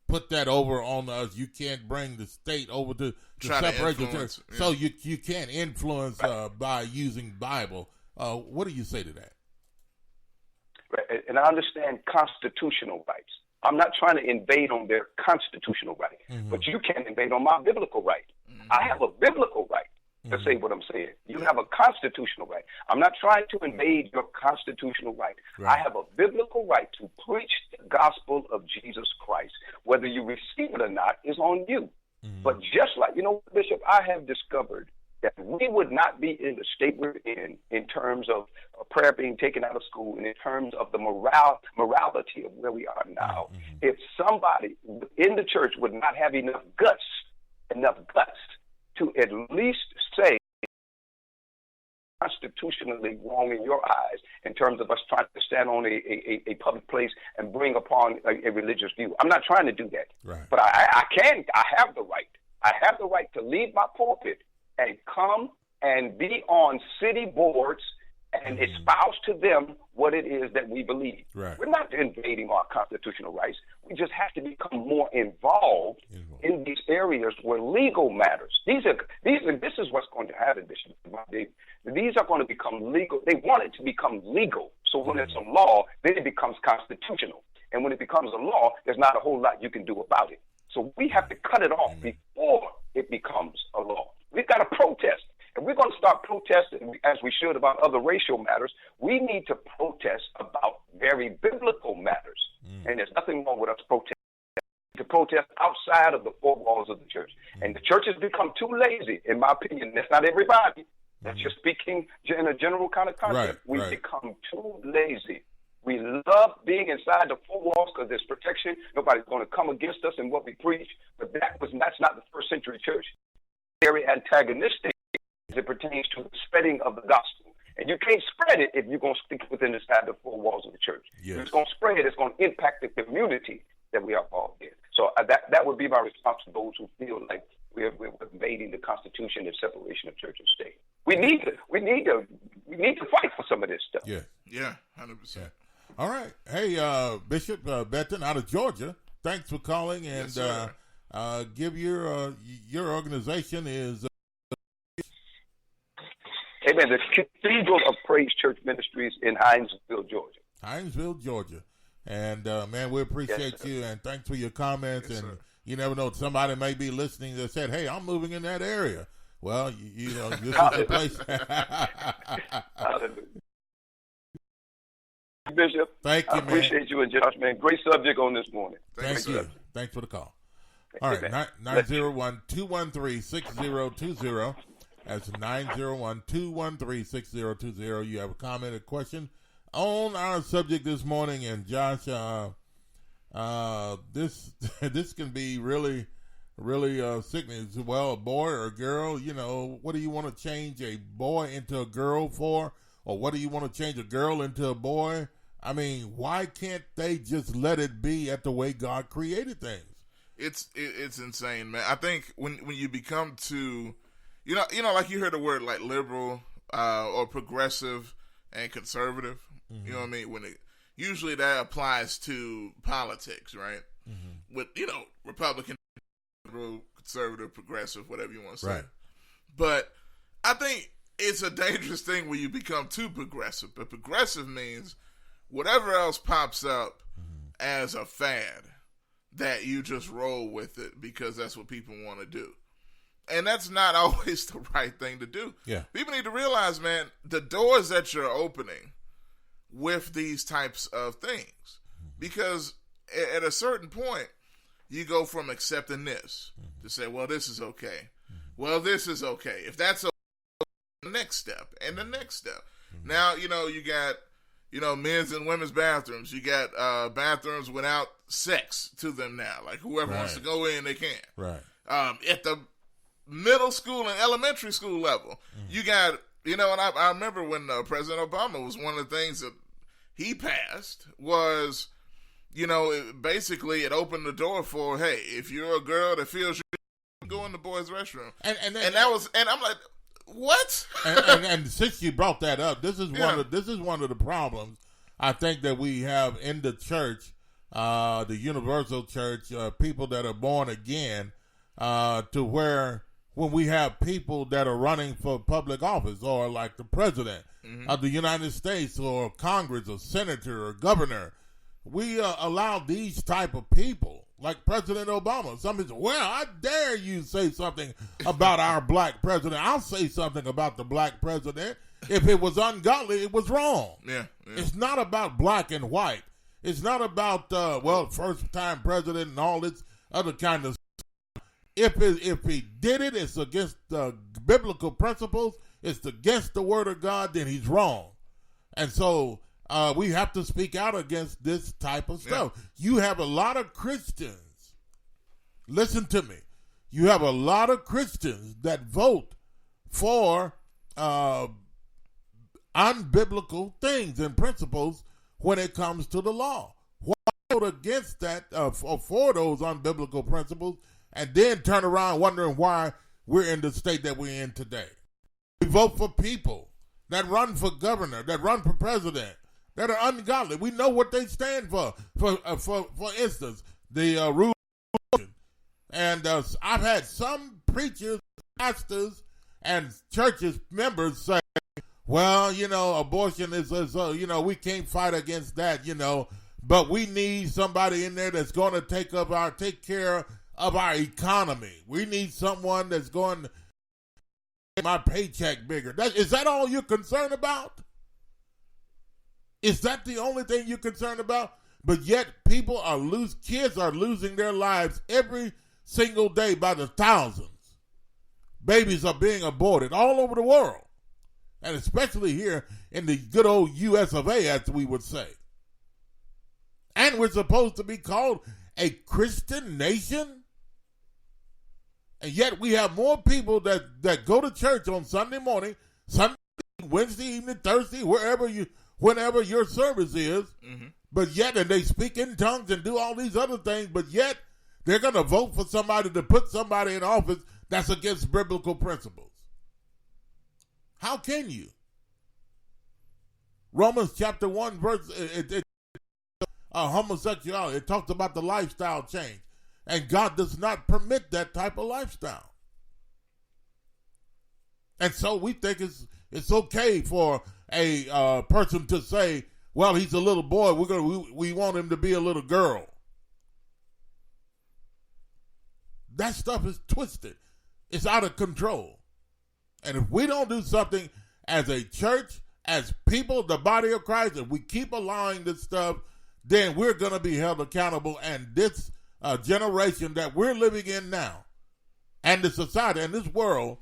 put that over on us. You can't bring the state over to separate the church. Yeah. So you can't influence by using Bible. What do you say to that? Right. And I understand constitutional rights. I'm not trying to invade on their constitutional right, but you can't invade on my biblical right. I have a biblical right to say what I'm saying. You have a constitutional right. I'm not trying to invade your constitutional right. I have a biblical right to preach the gospel of Jesus Christ. Whether you receive it or not is on you. But just like, Bishop, I have discovered that we would not be in the state we're in terms of prayer being taken out of school and in terms of the morality of where we are now, if somebody in the church would not have enough guts to at least say constitutionally wrong in your eyes in terms of us trying to stand on a public place and bring upon a religious view. I'm not trying to do that. Right. But I have the right. I have the right to leave my pulpit and come and be on city boards and espouse to them what it is that we believe. Right. We're not invading our constitutional rights. We just have to become more involved in these areas where legal matters. This is what's going to happen, Bishop. These are going to become legal. They want it to become legal. So when it's a law, then it becomes constitutional. And when it becomes a law, there's not a whole lot you can do about it. So we have to cut it off before it becomes a law. We've got to protest. If we're going to start protesting, as we should, about other racial matters, we need to protest about very biblical matters. And there's nothing wrong with us protesting. To protest outside of the four walls of the church. And the church has become too lazy, in my opinion. That's not everybody. That's just speaking in a general kind of concept. We've become too lazy. We love being inside the four walls because there's protection. Nobody's going to come against us in what we preach. But that's not the first century church. Very antagonistic as it pertains to the spreading of the gospel. And you can't spread it if you're going to stick within inside the four walls of the church. Yes. If it's going to spread it, it's going to impact the community that we are involved in. So that would be my response to those who feel like we're invading the Constitution and separation of church and state. We need to fight for some of this stuff. Yeah, 100%. Yeah. All right. Hey, Bishop Benton out of Georgia, thanks for calling, and give your organization is. Amen. The Cathedral of Praise Church Ministries in Hinesville, Georgia. Hinesville, Georgia. And, man, we appreciate you, and thanks for your comments. And you never know, somebody may be listening that said, hey, I'm moving in that area. Well, you know, this is the place. Bishop, thank you, I appreciate you and Josh, man. Great subject on this morning. Thank you. Thanks for the call. All right, 901-213-6020. That's 901-213-6020. You have a comment or question on our subject this morning, and Josh, this can be really sickening. Well, a boy or a girl, you know, what do you want to change a boy into a girl for? Or what do you want to change a girl into a boy? I mean, why can't they just let it be at the way God created things? It's insane, man. I think when you become too, you know, like you heard the word like liberal or progressive and conservative. Mm-hmm. You know what I mean? Usually that applies to politics, right? Mm-hmm. With, you know, Republican, liberal, conservative, progressive, whatever you want to say. Right. But I think it's a dangerous thing when you become too progressive. But progressive means whatever else pops up as a fad, that you just roll with it because that's what people want to do. And that's not always the right thing to do. Yeah. People need to realize, man, the doors that you're opening with these types of things. Because at a certain point, you go from accepting this to say, well, this is okay. Well, this is okay. If that's okay, the next step and the next step. Now, you know, you got, you know, men's and women's bathrooms. You got bathrooms without sex to them now. Like whoever wants to go in, they can. Right. At the middle school and elementary school level, you got, you know, and I remember when President Obama was one of the things that he passed was, you know, it opened the door for, hey, if you're a girl that feels you go in the boys' restroom. And I'm like, what? and since you brought that up, this is one of the problems I think that we have in the church, the universal church, people that are born again, to where when we have people that are running for public office, or like the president of the United States, or Congress, or senator, or governor, we allow these type of people, like President Obama. Somebody says, well, I dare you say something about our black president. I'll say something about the black president. If it was ungodly, it was wrong. Yeah. It's not about black and white. It's not about, first-time president and all this other kind of stuff. If he did it, it's against the biblical principles, it's against the word of God, then he's wrong. And so we have to speak out against this type of stuff. Yeah. You have a lot of Christians, listen to me, you have a lot of Christians that vote for unbiblical things and principles when it comes to the law. Why vote against that for those unbiblical principles and then turn around wondering why we're in the state that we're in today? We vote for people that run for governor, that run for president, that are ungodly. We know what they stand for. For instance, the rule. And I've had some preachers, pastors, and churches members say, well, abortion is, we can't fight against that, but we need somebody in there that's going to take care of our economy. We need someone that's going to make my paycheck bigger. Is that all you're concerned about? Is that the only thing you're concerned about? But yet kids are losing their lives every single day by the thousands. Babies are being aborted all over the world. And especially here in the good old U.S. of A., as we would say. And we're supposed to be called a Christian nation? And yet we have more people that go to church on Sunday morning, Sunday, Wednesday evening, Thursday, whenever your service is, but yet, and they speak in tongues and do all these other things, but yet they're going to vote for somebody to put somebody in office that's against biblical principles. How can you? Romans chapter 1 verse, homosexuality, it talks about the lifestyle change. And God does not permit that type of lifestyle. And so we think it's okay for a person to say, well, he's a little boy, we want him to be a little girl. That stuff is twisted. It's out of control. And if we don't do something as a church, as people, the body of Christ, if we keep allowing this stuff, then we're going to be held accountable. And this generation that we're living in now, and the society and this world,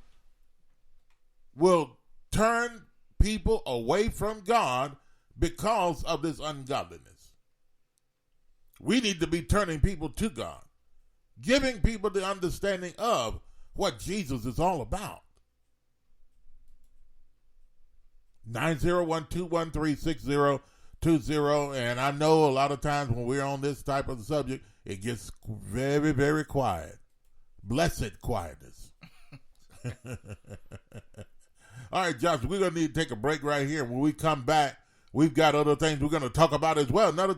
will turn people away from God because of this ungodliness. We need to be turning people to God, giving people the understanding of what Jesus is all about. 901-213-6020. And I know a lot of times when we're on this type of subject, it gets very, very quiet. Blessed quietness. All right, Josh, we're going to need to take a break right here. When we come back, we've got other things we're going to talk about as well. A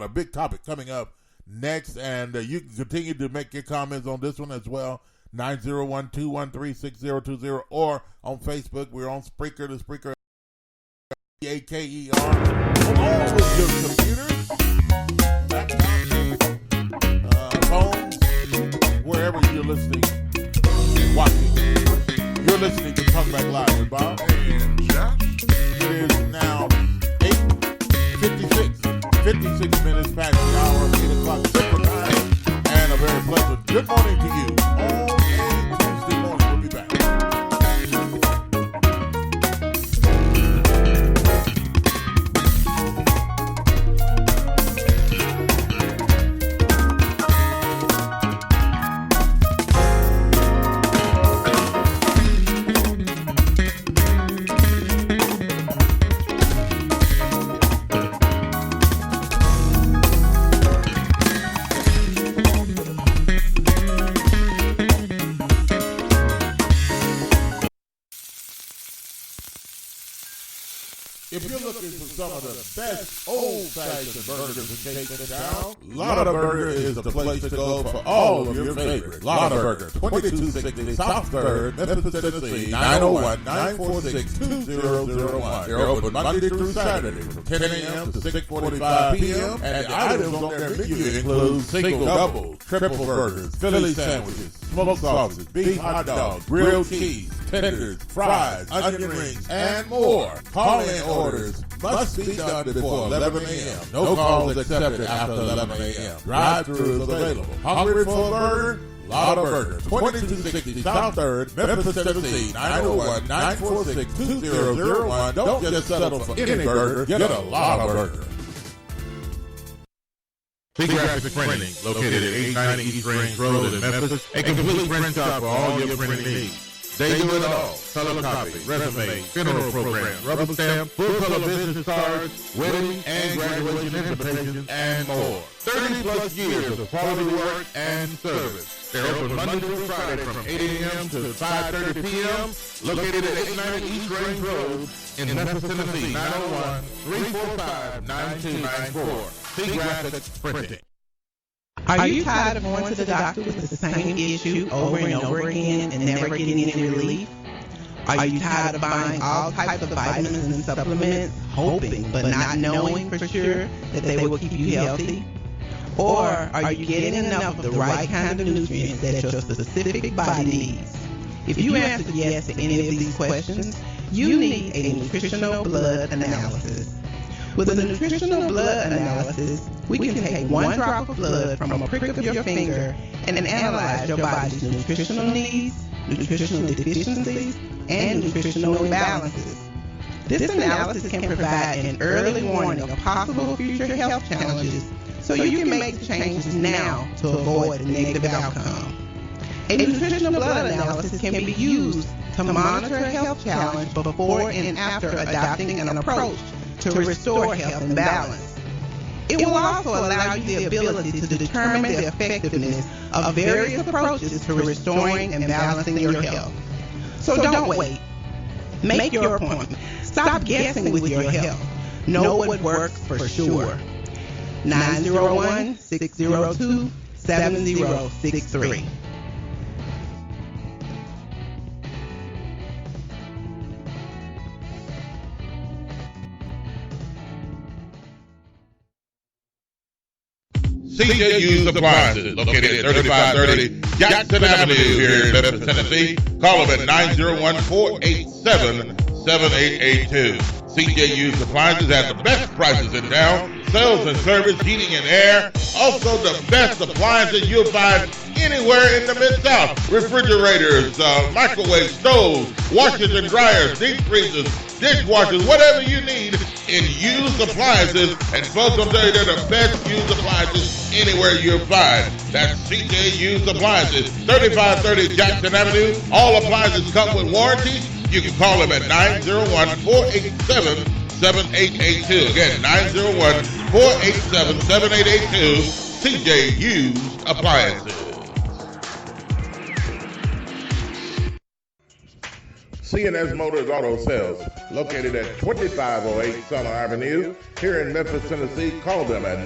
big topic coming up next. And you can continue to make your comments on this one as well. 901-213-6020, or on Facebook. We're on Spreaker, the Spreaker, AKER, on all of your computers, laptops, phones, wherever you're listening, watching. You're listening to TalkBack Live with Bob and Josh. It is now 56 minutes past the hour, 8 o'clock Central Time, and a very pleasant good morning to you. Tuesday morning, we'll be back. If you're looking for some of the best old-fashioned burgers and cakes in town, Lotta Burger is the place to go for all of your favorites. Lotta Burger, 2260 South 3rd, Memphis, Tennessee, 901-946-2001. They're open Monday through Saturday from 10 a.m. to 6:45 p.m. And the items on their menu include single, double, triple burgers, Philly sandwiches, smoked sausages, beef hot dogs, grilled cheese, tenders, fries, onion rings, and more. Call-in orders must be done before 11 a.m. No calls accepted after 11 a.m. Drive-thru is available. Hungry for a burger? Lotta Burger, 2260 South 3rd, Memphis, Tennessee, 901-946-2001. Don't just settle for any burger. Get a Lotta Burger. Big Graphic Printing, located at 890 East Range Road in Memphis, a complete print shop for all your printing needs. They do it all. Color copy, resume, funeral program, rubber stamp, full color business cards, wedding and graduation invitations, and more. 30 plus years of quality work and service. They're open Monday through Friday from 8 a.m. to 5:30 p.m. Located at 890 East Range Road in Memphis, Tennessee, 901-345-9294. See Graphics Printing. Are you tired of going to the doctor with the same issue over and over again and never getting any relief? Are you tired of buying all types of vitamins and supplements, hoping but not knowing for sure that they will keep you healthy? Or are you getting enough of the right kind of nutrients that your specific body needs? If you answer yes to any of these questions, you need a nutritional blood analysis. With a nutritional blood analysis, we can take one drop of blood from a prick of your finger and analyze your body's nutritional needs, nutritional deficiencies, and nutritional imbalances. This analysis can provide an early warning of possible future health challenges so you can make the changes now to avoid a negative outcome. A nutritional blood analysis can be used to monitor a health challenge before and after adopting an approach to restore health and balance. It will also allow you the ability to determine the effectiveness of various approaches to restoring and balancing your health. So don't wait. Make your appointment. Stop guessing with your health. Know what works for sure. 901-602-7063. CJU's Appliances, located at 3530 Jackson Avenue here in Memphis, Tennessee. Call them at 901-487-7882. CJU's Appliances has the best prices in town. Sales and service, heating and air. Also the best appliances you'll find anywhere in the Mid-South. Refrigerators, microwave stoves, washers and dryers, deep freezers, dishwashers, whatever you need in used appliances. And folks, I'll tell you, they're the best used appliances anywhere you'll find. That's CJ Used Appliances, 3530 Jackson Avenue. All appliances come with warranties. You can call them at 901-487-7882. Again, 901-487-7882. CJ Used Appliances. C&S Motors Auto Sales, located at 2508 Summer Avenue, here in Memphis, Tennessee. Call them at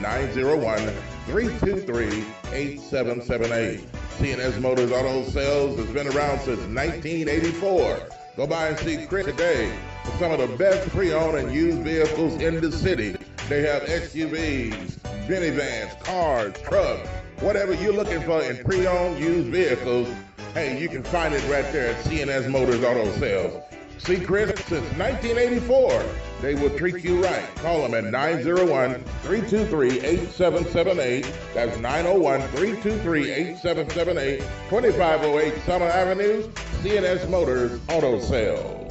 901-323-8778. C&S Motors Auto Sales has been around since 1984. Go by and see Chris today for some of the best pre-owned and used vehicles in the city. They have SUVs, minivans, cars, trucks, whatever you're looking for in pre-owned used vehicles. Hey, you can find it right there at C&S Motors Auto Sales. See Chris since 1984. They will treat you right. Call them at 901-323-8778. That's 901-323-8778. 2508 Summer Avenue, C&S Motors Auto Sales.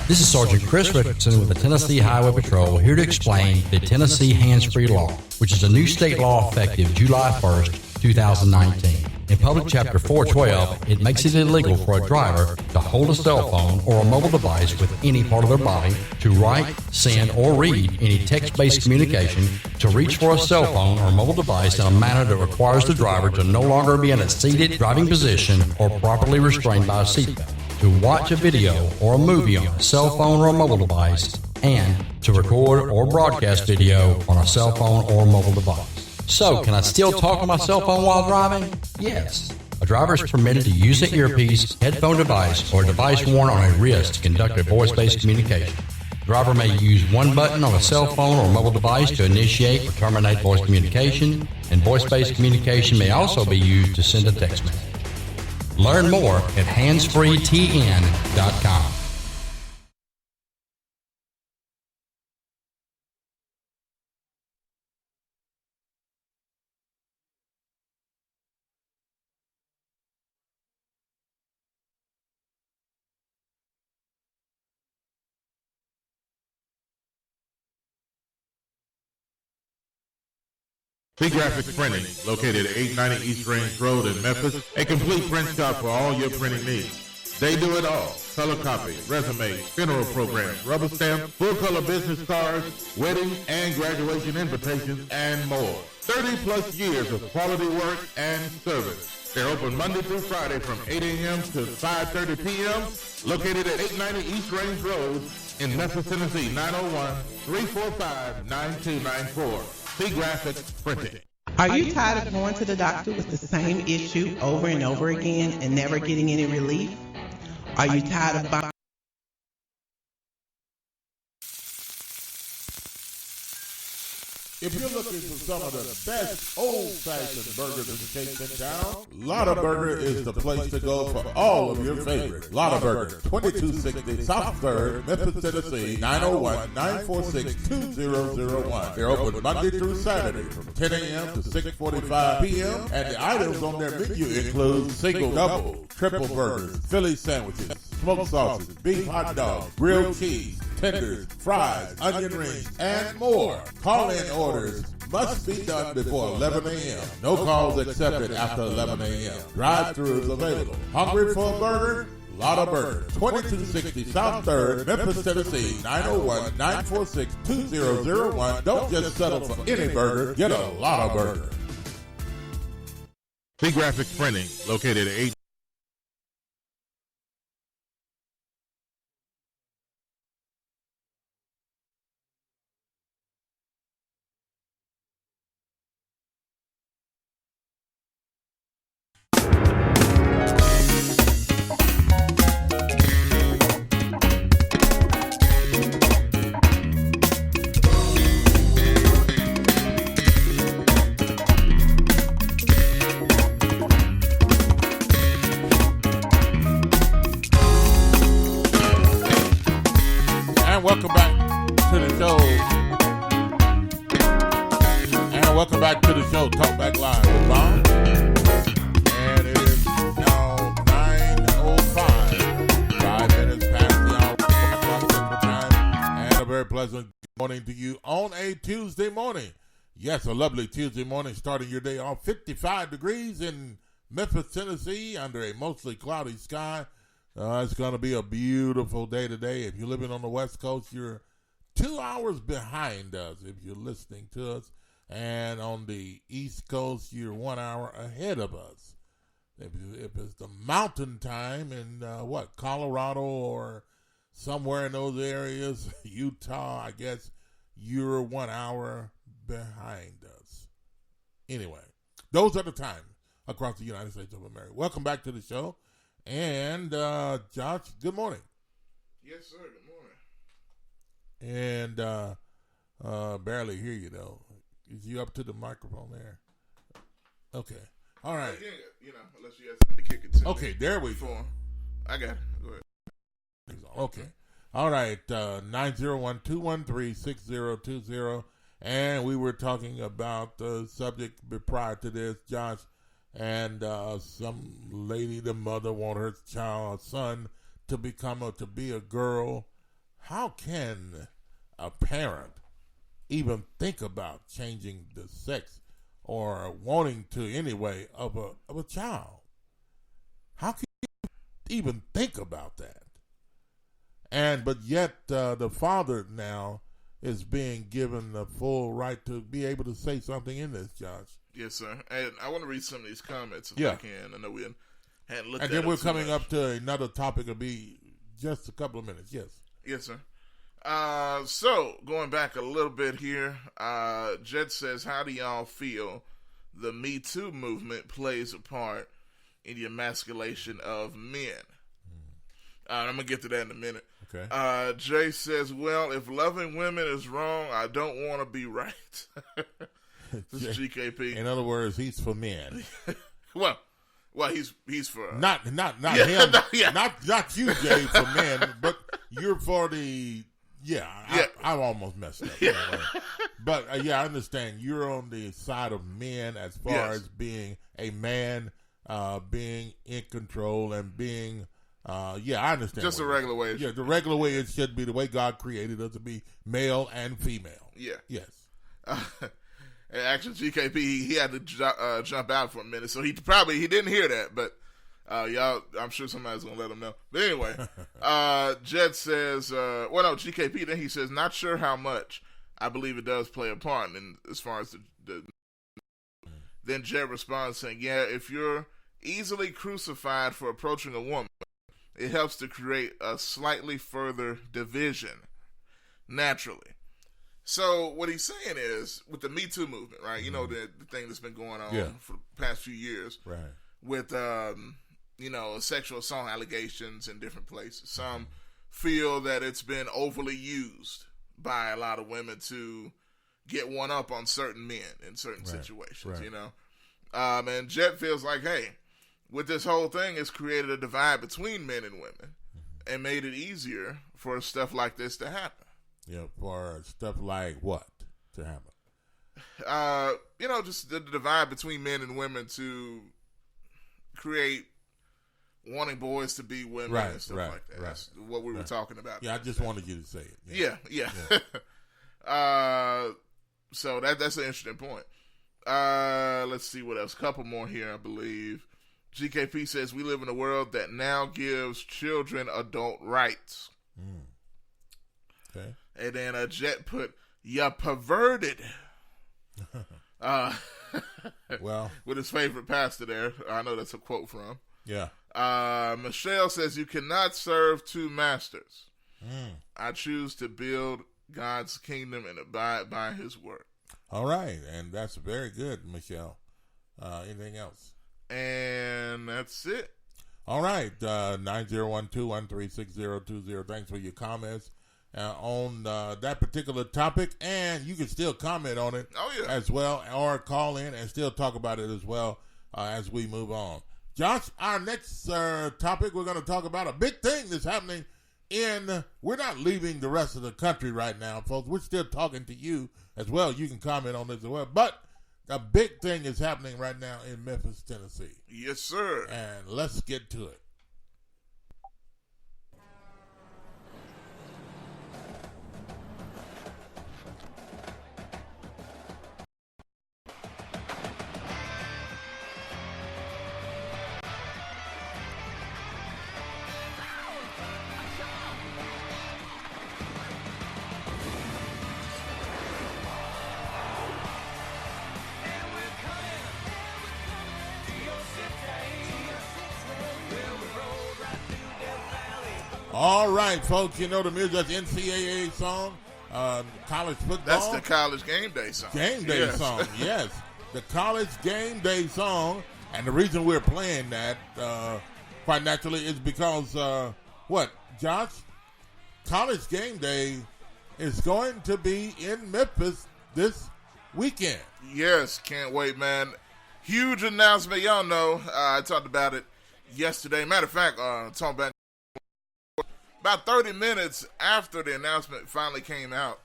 This is Sergeant Chris Richardson with the Tennessee Highway Patrol, here to explain the Tennessee Hands-Free Law, which is a new state law effective July 1st, 2019. In Public Chapter 412, it makes it illegal for a driver to hold a cell phone or a mobile device with any part of their body, to write, send, or read any text-based communication, to reach for a cell phone or mobile device in a manner that requires the driver to no longer be in a seated driving position or properly restrained by a seatbelt, to watch a video or a movie on a cell phone or a mobile device, and to record or broadcast video on a cell phone or mobile device. So, can I still talk on my cell phone while driving? Yes. A driver is permitted to use an earpiece, headphone device, or a device worn on a wrist to conduct a voice-based communication. The driver may use one button on a cell phone or mobile device to initiate or terminate voice communication, and voice-based communication may also be used to send a text message. Learn more at handsfreetn.com. Graphics Printing, located at 890 East Range Road in Memphis, a complete print shop for all your printing needs. They do it all: color copy, resumes, funeral programs, rubber stamp, full color business cards, wedding and graduation invitations, and more. 30-plus years of quality work and service. They're open Monday through Friday from 8 a.m. to 5:30 p.m., located at 890 East Range Road in Memphis, Tennessee, 901-345-9294. C Graphics Printing. Are you tired of going to the doctor with the same issue over and over again and never getting any relief? Are you tired of buying? If you're looking for some of the best old-fashioned burgers and cakes in town, Lotta Burger is the place to go for all of your favorites. Lotta Burger, 2260 South 3rd, Memphis, Tennessee, 901-946-2001. They're open Monday through Saturday from 10 a.m. to 6:45 p.m. And the items on their menu include single, double, triple burgers, Philly sandwiches, smoked sausage, beef hot dogs, grilled cheese, tenders, fries, onion rings, and more. Call-in orders must be done before 11 a.m. No calls accepted after 11 a.m. Drive-thru is available. Hungry for a burger? Lotta Burger, 2260 South 3rd, Memphis, Tennessee, 901-946-2001. Don't just settle for any burger. Get a Lotta Burger. C Graphics Printing, located at 8. Welcome back to the show. And welcome back to the show, Talk Back Live with Bob. And it is now 9:05. 5 minutes past the hour Central Time. And a very pleasant morning to you on a Tuesday morning. Yes, a lovely Tuesday morning, starting your day off 55 degrees in Memphis, Tennessee, under a mostly cloudy sky. It's going to be a beautiful day today. If you're living on the West Coast, you're 2 hours behind us if you're listening to us. And on the East Coast, you're 1 hour ahead of us. If it's the mountain time in, Colorado or somewhere in those areas, Utah, I guess, you're 1 hour behind us. Anyway, those are the times across the United States of America. Welcome back to the show. And, Josh, good morning. Yes, sir. Good morning. And, barely hear you, though. Is you up to the microphone there? Okay. All right. Unless you have something to kick it to. Okay, there we go. I got it. Go ahead. Okay. All right. 901-213-6020. And we were talking about the subject prior to this, Josh. And some lady, the mother, want her child, son, to be a girl. How can a parent even think about changing the sex or wanting to anyway of a child? How can you even think about that? But yet the father now is being given the full right to be able to say something in this, Josh. Yes, sir. And I want to read some of these comments if I can. I know we hadn't looked at it. And then we're coming up to another topic. It'll be just a couple of minutes. Yes. Yes, sir. So, going back a little bit here, Jet says, how do y'all feel the Me Too movement plays a part in the emasculation of men? I'm going to get to that in a minute. Okay. Jay says, well, if loving women is wrong, I don't want to be right. This is GKP. In other words, he's for men. well, he's for not him. Not you, Jay, for men, but you're for the. I almost messed up. Anyway. But I understand you're on the side of men as far as being a man, being in control and being. I understand. Just the regular way. Yeah, the regular way it should be, the way God created us to be male and female. Yeah. Yes. Actually, GKP, he had to jump out for a minute, so he didn't hear that, but y'all, I'm sure somebody's gonna let him know. But anyway, Jed says, GKP. Then he says, not sure how much. I believe it does play a part in as far as the then Jet responds saying, yeah, if you're easily crucified for approaching a woman, it helps to create a slightly further division naturally. So what he's saying is, with the Me Too movement, right? You know, the thing that's been going on for the past few years, right? With sexual assault allegations in different places. Some feel that it's been overly used by a lot of women to get one up on certain men in certain situations. You know, and Jet feels like, hey, with this whole thing, it's created a divide between men and women, and made it easier for stuff like this to happen. Yeah, for stuff like what to happen? Just the divide between men and women to create wanting boys to be women and stuff like that. That's what we were talking about. Yeah, I just wanted you to say it. Yeah. So that's an interesting point. Let's see what else. A couple more here, I believe. GKP says, we live in a world that now gives children adult rights. Okay. And then Jet put, "Ya perverted." Well, with his favorite pastor there. I know that's a quote from. Yeah. Michelle says, you cannot serve two masters. I choose to build God's kingdom and abide by his word. All right. And that's very good, Michelle. Anything else? And that's it. All right. 9012136020. Thanks for your comments on that particular topic, and you can still comment on it as well, or call in and still talk about it as well as we move on. Josh, our next topic, we're going to talk about a big thing that's happening we're not leaving the rest of the country right now, folks. We're still talking to you as well. You can comment on this as well, but a big thing is happening right now in Memphis, Tennessee. Yes, sir. And let's get to it. All right, folks, you know the music, that's NCAA song, college football. That's the college game day song. Game day song, yes. The college game day song. And the reason we're playing that, quite naturally, is because, Josh? College game day is going to be in Memphis this weekend. Yes, can't wait, man. Huge announcement. Y'all know, I talked about it yesterday. Matter of fact, talking about 30 minutes after the announcement finally came out.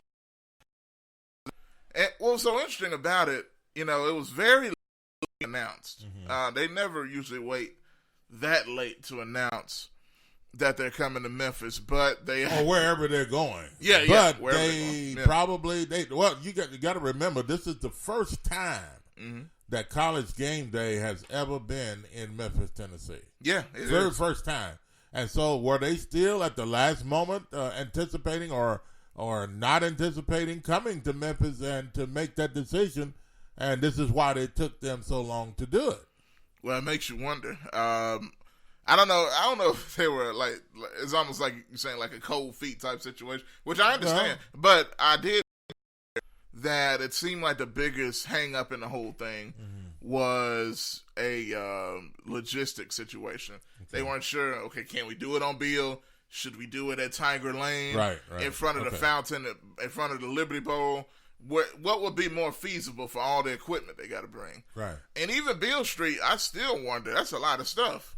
And what was so interesting about it, it was very late announced. They never usually wait that late to announce that they're coming to Memphis, but they... Or wherever they're going. But they probably... you got to remember, this is the first time that college game day has ever been in Memphis, Tennessee. Yeah, Very first time. And so were they still at the last moment anticipating or not anticipating coming to Memphis and to make that decision? And this is why it took them so long to do it. Well, it makes you wonder. I don't know. I don't know if they were like, it's almost like you're saying like a cold feet type situation, which I understand. But I did hear that it seemed like the biggest hang up in the whole thing was a logistics situation. They weren't sure, can we do it on Beale? Should we do it at Tiger Lane? Right. In front of the fountain, in front of the Liberty Bowl? What would be more feasible for all the equipment they got to bring? Right. And even Beale Street, I still wonder, that's a lot of stuff.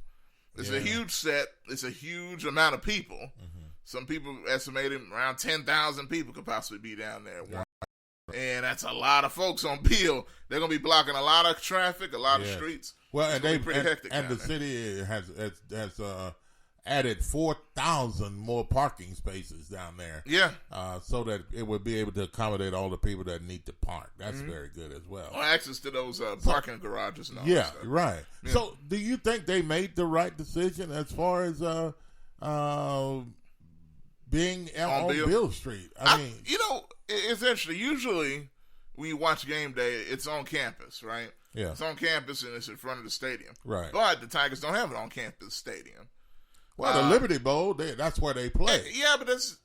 It's a huge set. It's a huge amount of people. Some people estimated around 10,000 people could possibly be down there. And that's a lot of folks on Beale. They're going to be blocking a lot of traffic, a lot of streets. Well, and they pretty hectic. And the city has added 4,000 more parking spaces down there. Yeah. So that it would be able to accommodate all the people that need to park. That's very good as well. Access to those parking garages and all that stuff. Right. Yeah. So do you think they made the right decision as far as being on Beale Street? I mean, it's interesting. Usually when you watch game day, it's on campus, right? Yeah. It's on campus and it's in front of the stadium. Right. But the Tigers don't have an on-campus stadium. Well, the Liberty Bowl, that's where they play. Yeah, but it's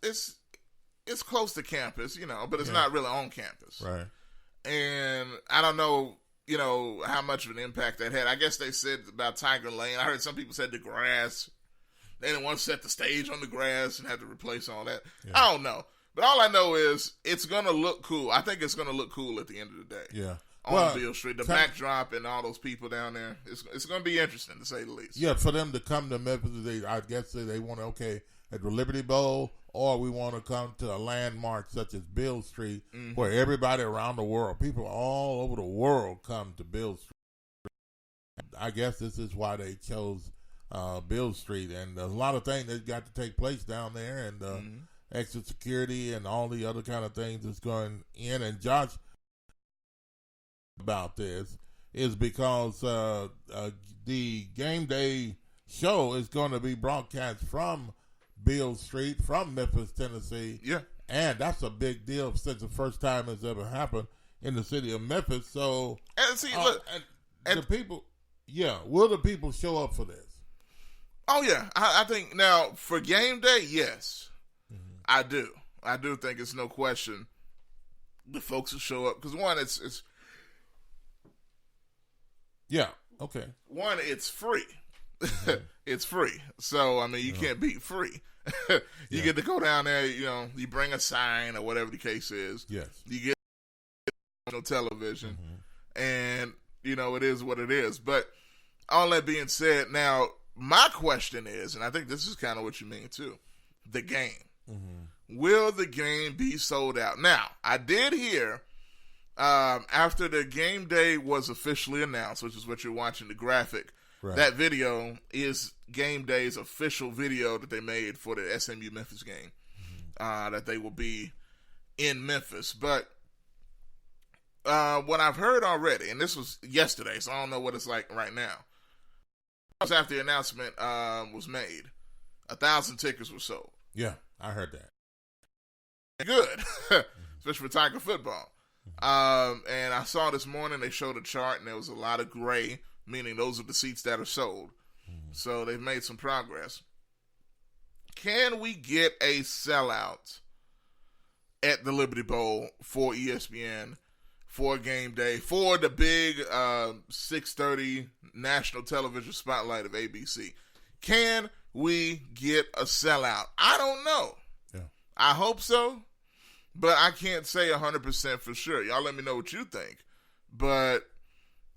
close to campus, but it's not really on campus. Right. And I don't know, how much of an impact that had. I guess they said about Tiger Lane. I heard some people said the grass. They didn't want to set the stage on the grass and have to replace all that. Yeah. I don't know. But all I know is it's going to look cool. I think it's going to look cool at the end of the day. Yeah. On Beale Street. The backdrop and all those people down there. It's going to be interesting, to say the least. Yeah, for them to come to Memphis, I guess they want to, at the Liberty Bowl, or we want to come to a landmark such as Beale Street, where everybody around the world, people all over the world come to Beale Street. I guess this is why they chose Beale Street. And there's a lot of things that got to take place down there, and extra security and all the other kind of things that's going in. And Josh, about this is because the game day show is going to be broadcast from Beale Street, from Memphis, Tennessee. Yeah. And that's a big deal since the first time it's ever happened in the city of Memphis. So, and see, look, the people, will the people show up for this? Oh, yeah. I think now for game day, yes. I do. I do think it's no question the folks will show up. Because one, it's yeah, okay. One, it's free. It's free. So, I mean, you can't beat free. You get to go down there, you bring a sign or whatever the case is. Yes. You get on television. And, it is what it is. But all that being said, now, my question is, and I think this is kind of what you mean too, the game. Will the game be sold out? Now, I did hear after the game day was officially announced, which is what you're watching, the graphic, that video is game day's official video that they made for the SMU Memphis game, that they will be in Memphis. But what I've heard already, and this was yesterday, so I don't know what it's like right now, after the announcement was made, 1,000 tickets were sold. Yeah, I heard that. Good, especially for Tiger football. And I saw this morning they showed a chart, and there was a lot of gray, meaning those are the seats that are sold. So they've made some progress. Can we get a sellout at the Liberty Bowl for ESPN for game day, for the big 6:30 national television spotlight of ABC? Can we get a sellout? I don't know. Yeah. I hope so, but I can't say 100% for sure. Y'all let me know what you think. But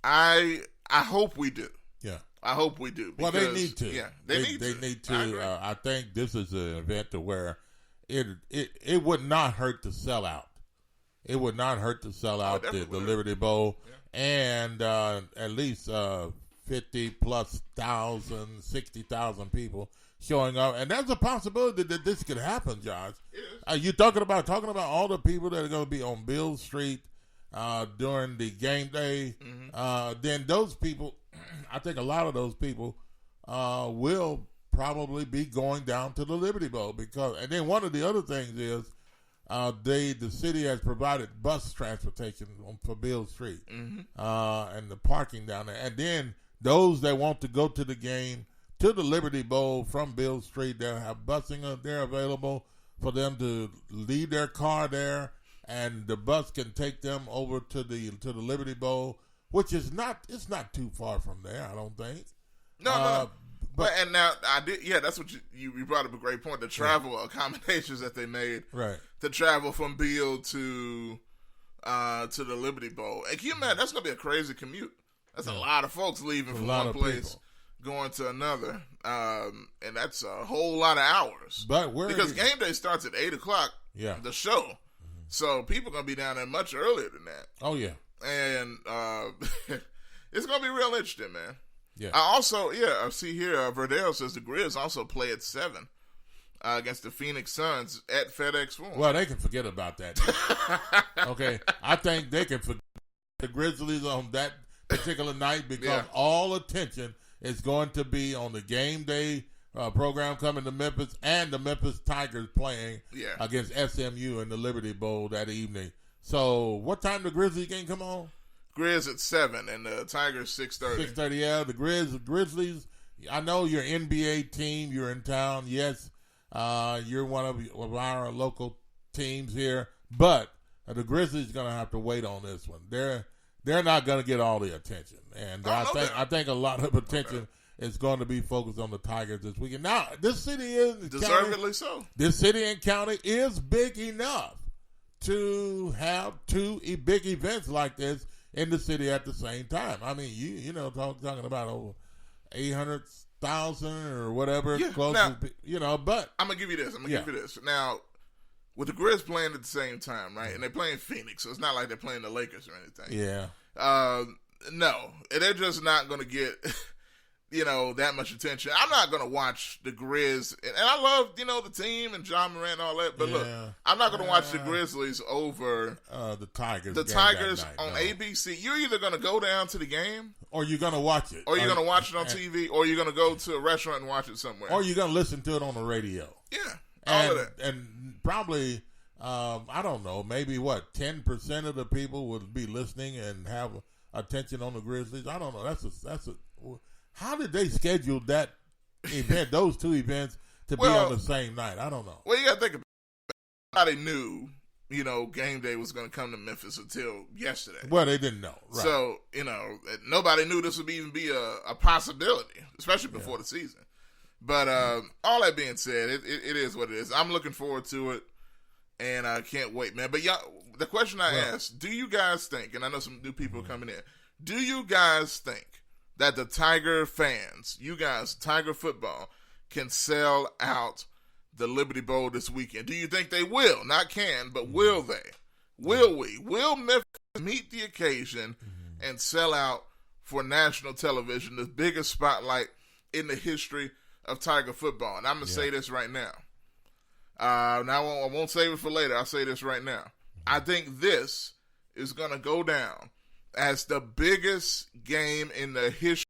I hope we do. Yeah. I hope we do. Well, they need to. Yeah, they need to. I think this is an event to where it would not hurt to sell out. It would not hurt to sell out the Liberty Bowl, and at least 50,000+, 60,000 people showing up, and there's a possibility that this could happen, Josh. You talking about all the people that are going to be on Beale Street during the game day? Then those people, I think a lot of those people will probably be going down to the Liberty Bowl and then one of the other things is the city has provided bus transportation for Beale Street and the parking down there, and then those that want to go to the game, to the Liberty Bowl from Beale Street, they'll have busing there available for them to leave their car there, and the bus can take them over to the Liberty Bowl, which is not too far from there, I don't think. No. But and now I did. Yeah, that's what you brought up a great point. The travel accommodations that they made, to travel from Beale to the Liberty Bowl. And can you imagine, that's gonna be a crazy commute. That's a lot of folks leaving from one place going to another, and that's a whole lot of hours. But because game day starts at 8:00. Yeah, the show. So people are gonna be down there much earlier than that. Oh yeah, and it's gonna be real interesting, man. Yeah. I see here, Verdell says the Grizz also play at 7 against the Phoenix Suns at FedEx Forum. Well, they can forget about that. Okay, I think they can forget the Grizzlies on that particular night because all attention is going to be on the game day program coming to Memphis and the Memphis Tigers playing against SMU in the Liberty Bowl that evening. So, what time the Grizzlies game come on? Grizz at 7 and the Tigers 6:30. 6:30. Yeah, the Grizzlies. I know you're an NBA team. You're in town. Yes, you're one of our local teams here, but the Grizzlies going to have to wait on this one. They're not going to get all the attention, and I think a lot of attention is going to be focused on the Tigers this weekend. Now, this city is deservedly so. This city and county is big enough to have two big events like this in the city at the same time. I mean, you know, talking about over 800,000 or whatever. Yeah, close now, to, but I'm gonna give you this. Now, with the Grizz playing at the same time, right? And they're playing Phoenix, so it's not like they're playing the Lakers or anything. Yeah. No, they're just not gonna get that much attention. I'm not going to watch the Grizz. And I love, the team and John Morant and all that. But look, I'm not going to watch the Grizzlies over the Tigers. The Tigers on ABC. You're either going to go down to the game. Or you're going to watch it. Or you're going to watch it on TV. Or you're going to go to a restaurant and watch it somewhere. Or you're going to listen to it on the radio. Yeah, all of that. And probably, I don't know, maybe 10% of the people would be listening and have attention on the Grizzlies. I don't know. That's a how did they schedule that event, those two events, to be on the same night? I don't know. Well, you got to think about it. Nobody knew, game day was going to come to Memphis until yesterday. Well, they didn't know. Right. So, nobody knew this would even be a possibility, especially before the season. But all that being said, it is what it is. I'm looking forward to it, and I can't wait, man. But the question I asked, do you guys think, and I know some new people are coming in, do you guys think that the Tiger fans, you guys, Tiger football, can sell out the Liberty Bowl this weekend? Do you think they will? Not can, but will they? Will we? Will Memphis meet the occasion and sell out for national television, the biggest spotlight in the history of Tiger football? And I'm going to say this right now. Now, I won't save it for later. I'll say this right now. I think this is going to go down as the biggest game in the history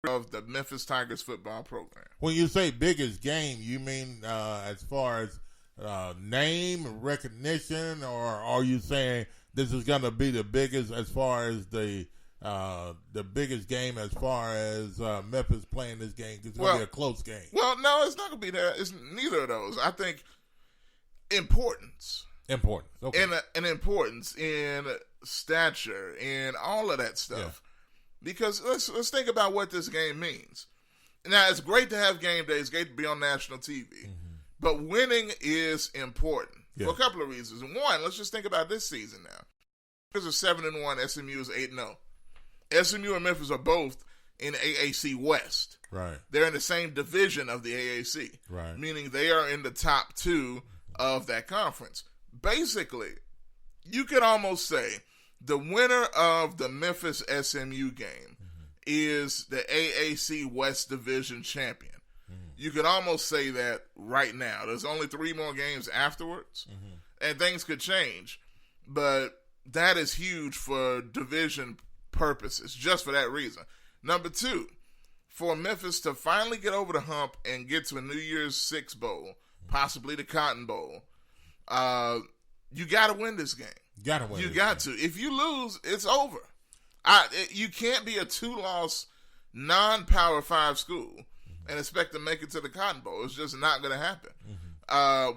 of the Memphis Tigers football program. When you say biggest game, you mean as far as name recognition, or are you saying this is going to be the biggest as far as the biggest game as far as Memphis playing this game? It's going to be a close game. Well, no, it's not going to be that. It's neither of those. I think importance. Okay. And importance in stature and all of that stuff. Because let's think about what this game means. Now, it's great to have game day. It's great to be on national TV. But winning is important for a couple of reasons. One, let's just think about this season now. Memphis is 7-1. SMU is 8-0. SMU and Memphis are both in AAC West. Right. They're in the same division of the AAC. Right. Meaning they are in the top two of that conference. Basically, you could almost say the winner of the Memphis SMU game is the AAC West Division champion. You could almost say that right now. There's only 3 more games afterwards, and things could change. But that is huge for division purposes, just for that reason. Number 2, for Memphis to finally get over the hump and get to a New Year's Six Bowl, possibly the Cotton Bowl, you got to win this game. You got to. If you lose, it's over. You can't be a 2-loss non-Power 5 school and expect to make it to the Cotton Bowl. It's just not going to happen.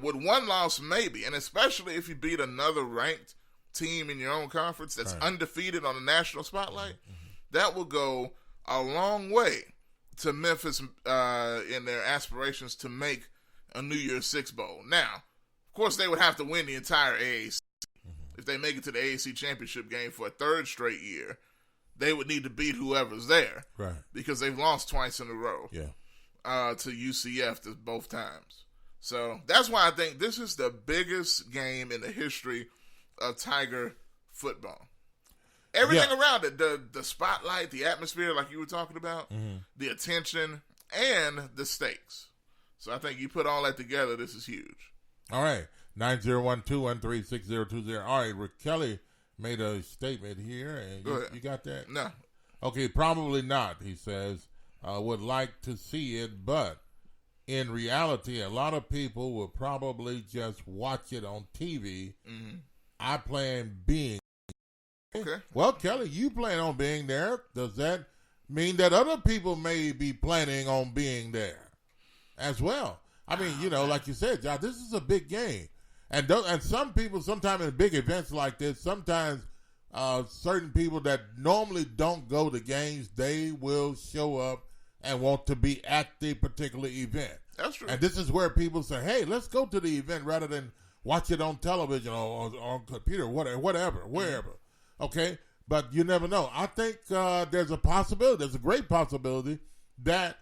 With 1 loss, maybe, and especially if you beat another ranked team in your own conference that's undefeated on the national spotlight, that will go a long way to Memphis in their aspirations to make a New Year's Six Bowl. Now, of course, they would have to win the entire AAC. If they make it to the AAC championship game for a 3rd straight year, they would need to beat whoever's there. Right. Because they've lost twice in a row. Yeah. To UCF both times. So that's why I think this is the biggest game in the history of Tiger football. Everything around it, the spotlight, the atmosphere, like you were talking about, the attention, and the stakes. So I think you put all that together, this is huge. All right. 901-213-6020. All right, Rick Kelly made a statement here, and you got that? No. Okay, probably not, he says. Would like to see it, but in reality, a lot of people will probably just watch it on TV. I plan being Okay. Well, Kelly, you plan on being there. Does that mean that other people may be planning on being there as well? I mean, like you said, John, this is a big game. And some people, sometimes in big events like this, sometimes certain people that normally don't go to games, they will show up and want to be at the particular event. That's true. And this is where people say, hey, let's go to the event rather than watch it on television or on computer, whatever, wherever. Okay? But you never know. I think there's a possibility, there's a great possibility that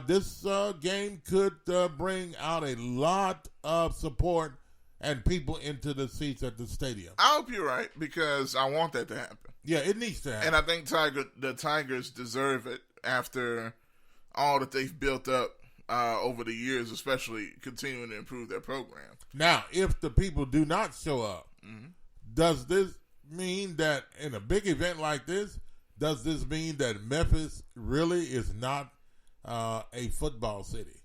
this game could bring out a lot of support and people into the seats at the stadium. I hope you're right, because I want that to happen. Yeah, it needs to happen. And I think the Tigers deserve it after all that they've built up over the years, especially continuing to improve their program. Now, if the people do not show up, does this mean that in a big event like this, does this mean that Memphis really is not a football city?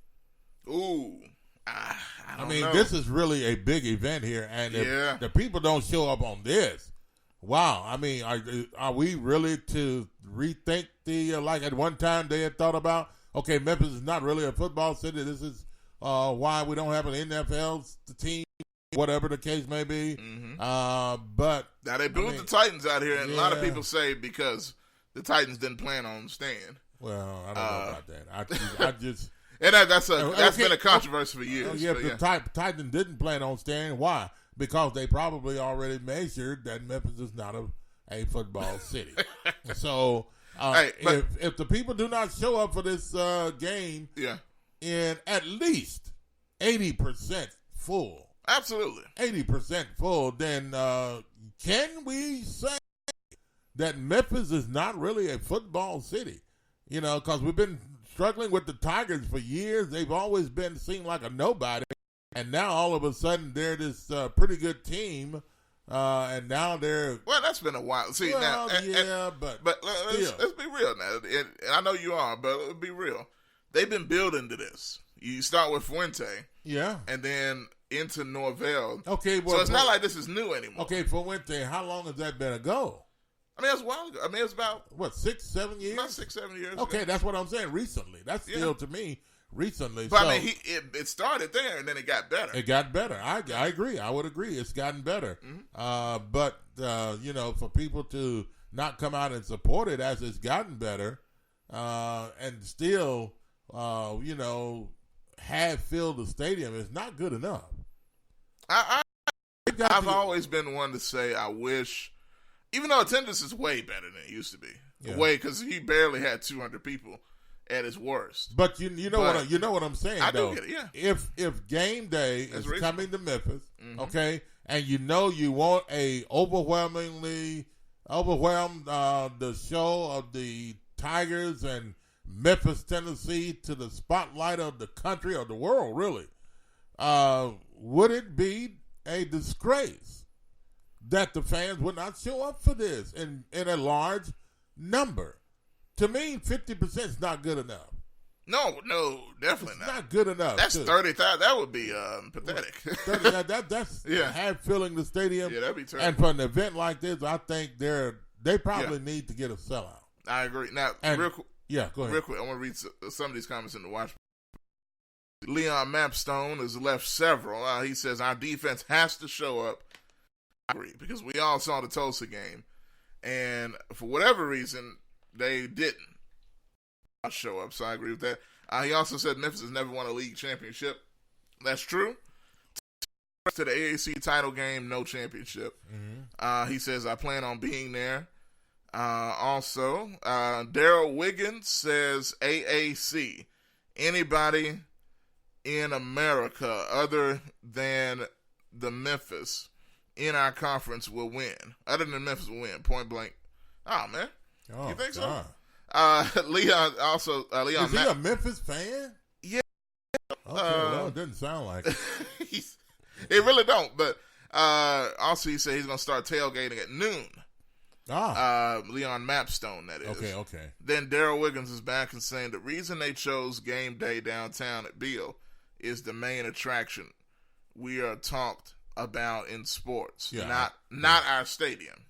Ooh. I mean, this is really a big event here, and if the people don't show up on this, wow. I mean, are we really to rethink the like at one time they had thought about? Okay, Memphis is not really a football city. This is why we don't have an NFL team, whatever the case may be. But now they booed the Titans out here, and a lot of people say because the Titans didn't plan on staying. Well, I don't know about that. I just. And that's been a controversy for years. The Titans didn't plan on staying. Why? Because they probably already measured that Memphis is not a football city. So if the people do not show up for this game in at least 80% full, absolutely 80% full, then can we say that Memphis is not really a football city? Because we've been struggling with the Tigers for years. They've always seemed like a nobody, and now all of a sudden they're this pretty good team, and now they're that's been a while. See, but let's be real now. And I know you are, but let's be real. They've been building to this. You start with Fuente, and then into Norvell. Okay, so it's not like this is new anymore. Okay, Fuente, how long has that been ago? I mean, that's a while ago. I mean, it's about 6, 7 years. About 6, 7 years. Okay, that's what I'm saying. Recently, that's still to me recently. But I mean, it started there and then it got better. It got better. I agree. I would agree. It's gotten better. But for people to not come out and support it as it's gotten better, and still, have filled the stadium is not good enough. I've always been one to say I wish. Even though attendance is way better than it used to be, because he barely had 200 people at his worst. But you know what I'm saying. I though. do get it. Yeah. If game day is coming to Memphis, okay, and you want a overwhelmed the show of the Tigers and Memphis, Tennessee to the spotlight of the country or the world, really, would it be a disgrace that the fans would not show up for this in a large number? To me, 50% is not good enough. No, definitely it's not good enough. That's 30,000. That would be pathetic. 30, that's half filling the stadium. Yeah, that'd be terrible. And for an event like this, I think they probably need to get a sellout. I agree. Now, real quick. Yeah, go ahead. Real quick, I want to read some of these comments in the watch. Leon Mapstone has left several. He says our defense has to show up. I agree, because we all saw the Tulsa game, and for whatever reason, they didn't show up. So I agree with that. He also said Memphis has never won a league championship. That's true. To the AAC title game, no championship. He says I plan on being there. Also, Daryl Wiggins says AAC. Anybody in America other than the Memphis in our conference will win. Other than Memphis will win, point blank. Oh, man. Oh, you think God. so? Leon also. Leon is he a Memphis fan? Yeah. Okay, well, it doesn't sound like it. It really don't. But also he said he's going to start tailgating at noon. Leon Mapstone, that is. Okay. Then Daryl Wiggins is back and saying the reason they chose game day downtown at Beale is the main attraction we are talked about in sports, not our stadium.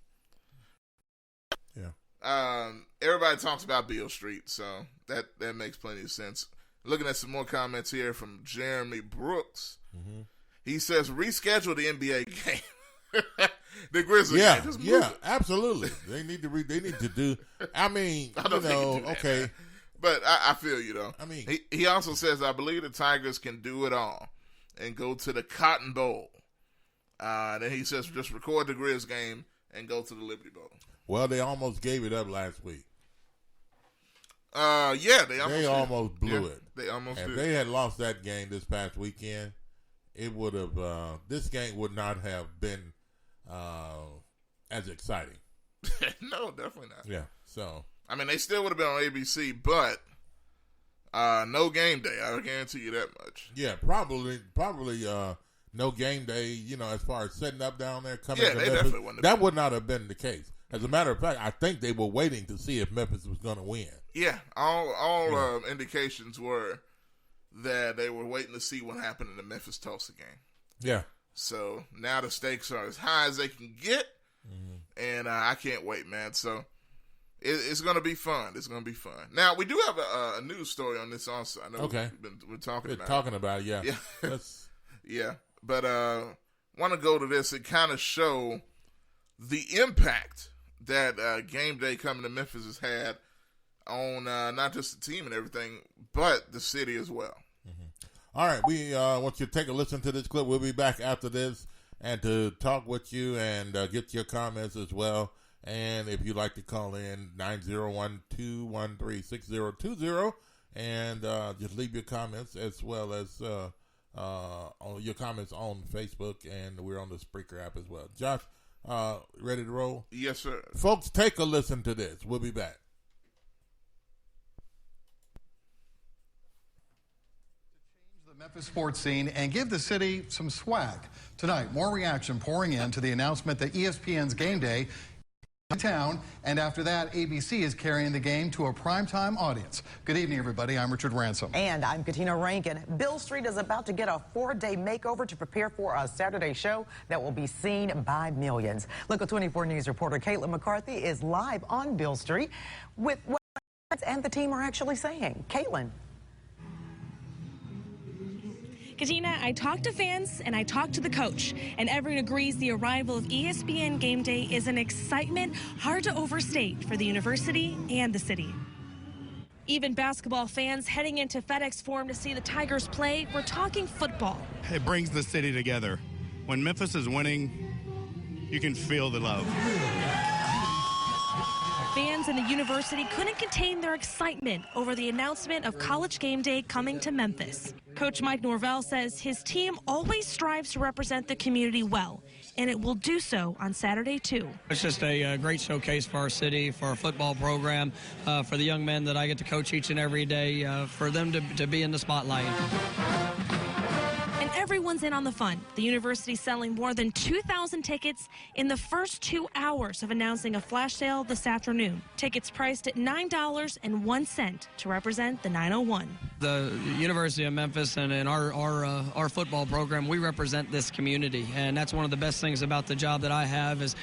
Everybody talks about Beale Street, so that makes plenty of sense. Looking at some more comments here from Jeremy Brooks. Mm-hmm. He says, reschedule the NBA game. The Grizzlies game. Just move it. Absolutely. They need to do. I mean, I don't think they can do that, okay. Man. But I feel you, though. I mean, he also says, I believe the Tigers can do it all and go to the Cotton Bowl. Then he says, just record the Grizz game and go to the Liberty Bowl. Well, they almost gave it up last week. Yeah, they almost blew it. They almost did. If they had lost that game this past weekend, it would have. This game would not have been as exciting. No, definitely not. Yeah. So I mean, they still would have been on ABC, but no game day. I guarantee you that much. Yeah, probably. No game day. You know, as far as setting up down there, coming to Memphis, that would not have been the case. As a matter of fact, I think they were waiting to see if Memphis was going to win. Yeah, all indications were that they were waiting to see what happened in the Memphis-Tulsa game. Yeah. So now the stakes are as high as they can get, and I can't wait, man. So it's going to be fun. It's going to be fun. Now, we do have a news story on this also. I know we're talking about it. Yeah. Yeah. But want to go to this and kind of show the impact that game day coming to Memphis has had on not just the team and everything, but the city as well. Mm-hmm. All right, we want you to take a listen to this clip. We'll be back after this and to talk with you and get your comments as well. And if you'd like to call in, 901-213-6020, and just leave your comments as well as your comments on Facebook, and we're on the Spreaker app as well. Josh, ready to roll? Yes, sir. Folks, take a listen to this. We'll be back. The Memphis sports scene and give the city some swag. Tonight, more reaction pouring in to the announcement that ESPN's Game Day in town, and after that, ABC is carrying the game to a primetime audience. Good evening, everybody. I'm Richard Ransom. And I'm Katina Rankin. Bill Street is about to get a 4-day makeover to prepare for a Saturday show that will be seen by millions. Local 24 News reporter Caitlin McCarthy is live on Bill Street with what and the team are actually saying. Caitlin. Katina, I talked to fans and I talked to the coach, and everyone agrees the arrival of ESPN Game Day is an excitement hard to overstate for the university and the city. Even basketball fans heading into FedEx Forum to see the Tigers play were talking football. It brings the city together. When Memphis is winning, you can feel the love. Fans in the university couldn't contain their excitement over the announcement of College Game Day coming to Memphis. Coach Mike Norvell says his team always strives to represent the community well, and it will do so on Saturday, too. It's just a great showcase for our city, for our football program, for the young men that I get to coach each and every day, for them to be in the spotlight. And everyone's in on the fun. The university selling more than 2,000 tickets in the first 2 hours of announcing a flash sale this afternoon. Tickets priced at $9.01 to represent the 901. The University of Memphis and in our football program, we represent this community, and that's one of the best things about the job that I have is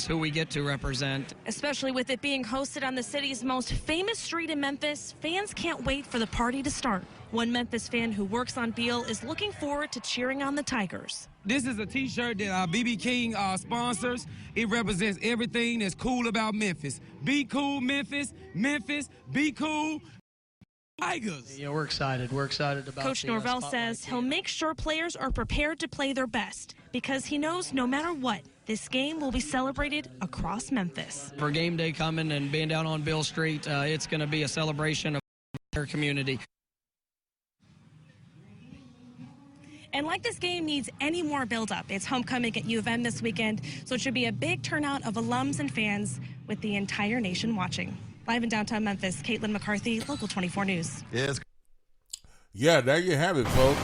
who we get to represent. Especially with it being hosted on the city's most famous street in Memphis, fans can't wait for the party to start. One Memphis fan who works on Beale is looking forward to cheering on the Tigers. This is a T-shirt that BB King sponsors. It represents everything that's cool about Memphis. Be cool, Memphis. Memphis, be cool. Tigers. Yeah, we're excited. We're excited about Coach Norvell says he'll make sure players are prepared to play their best because he knows no matter what, this game will be celebrated across Memphis. For game day coming and being down on Bill Street, it's going to be a celebration of our community. And like this game needs any more build-up, it's homecoming at U of M this weekend, so it should be a big turnout of alums and fans with the entire nation watching. Live in downtown Memphis, Caitlin McCarthy, Local 24 News. Yes. Yeah, there you have it, folks.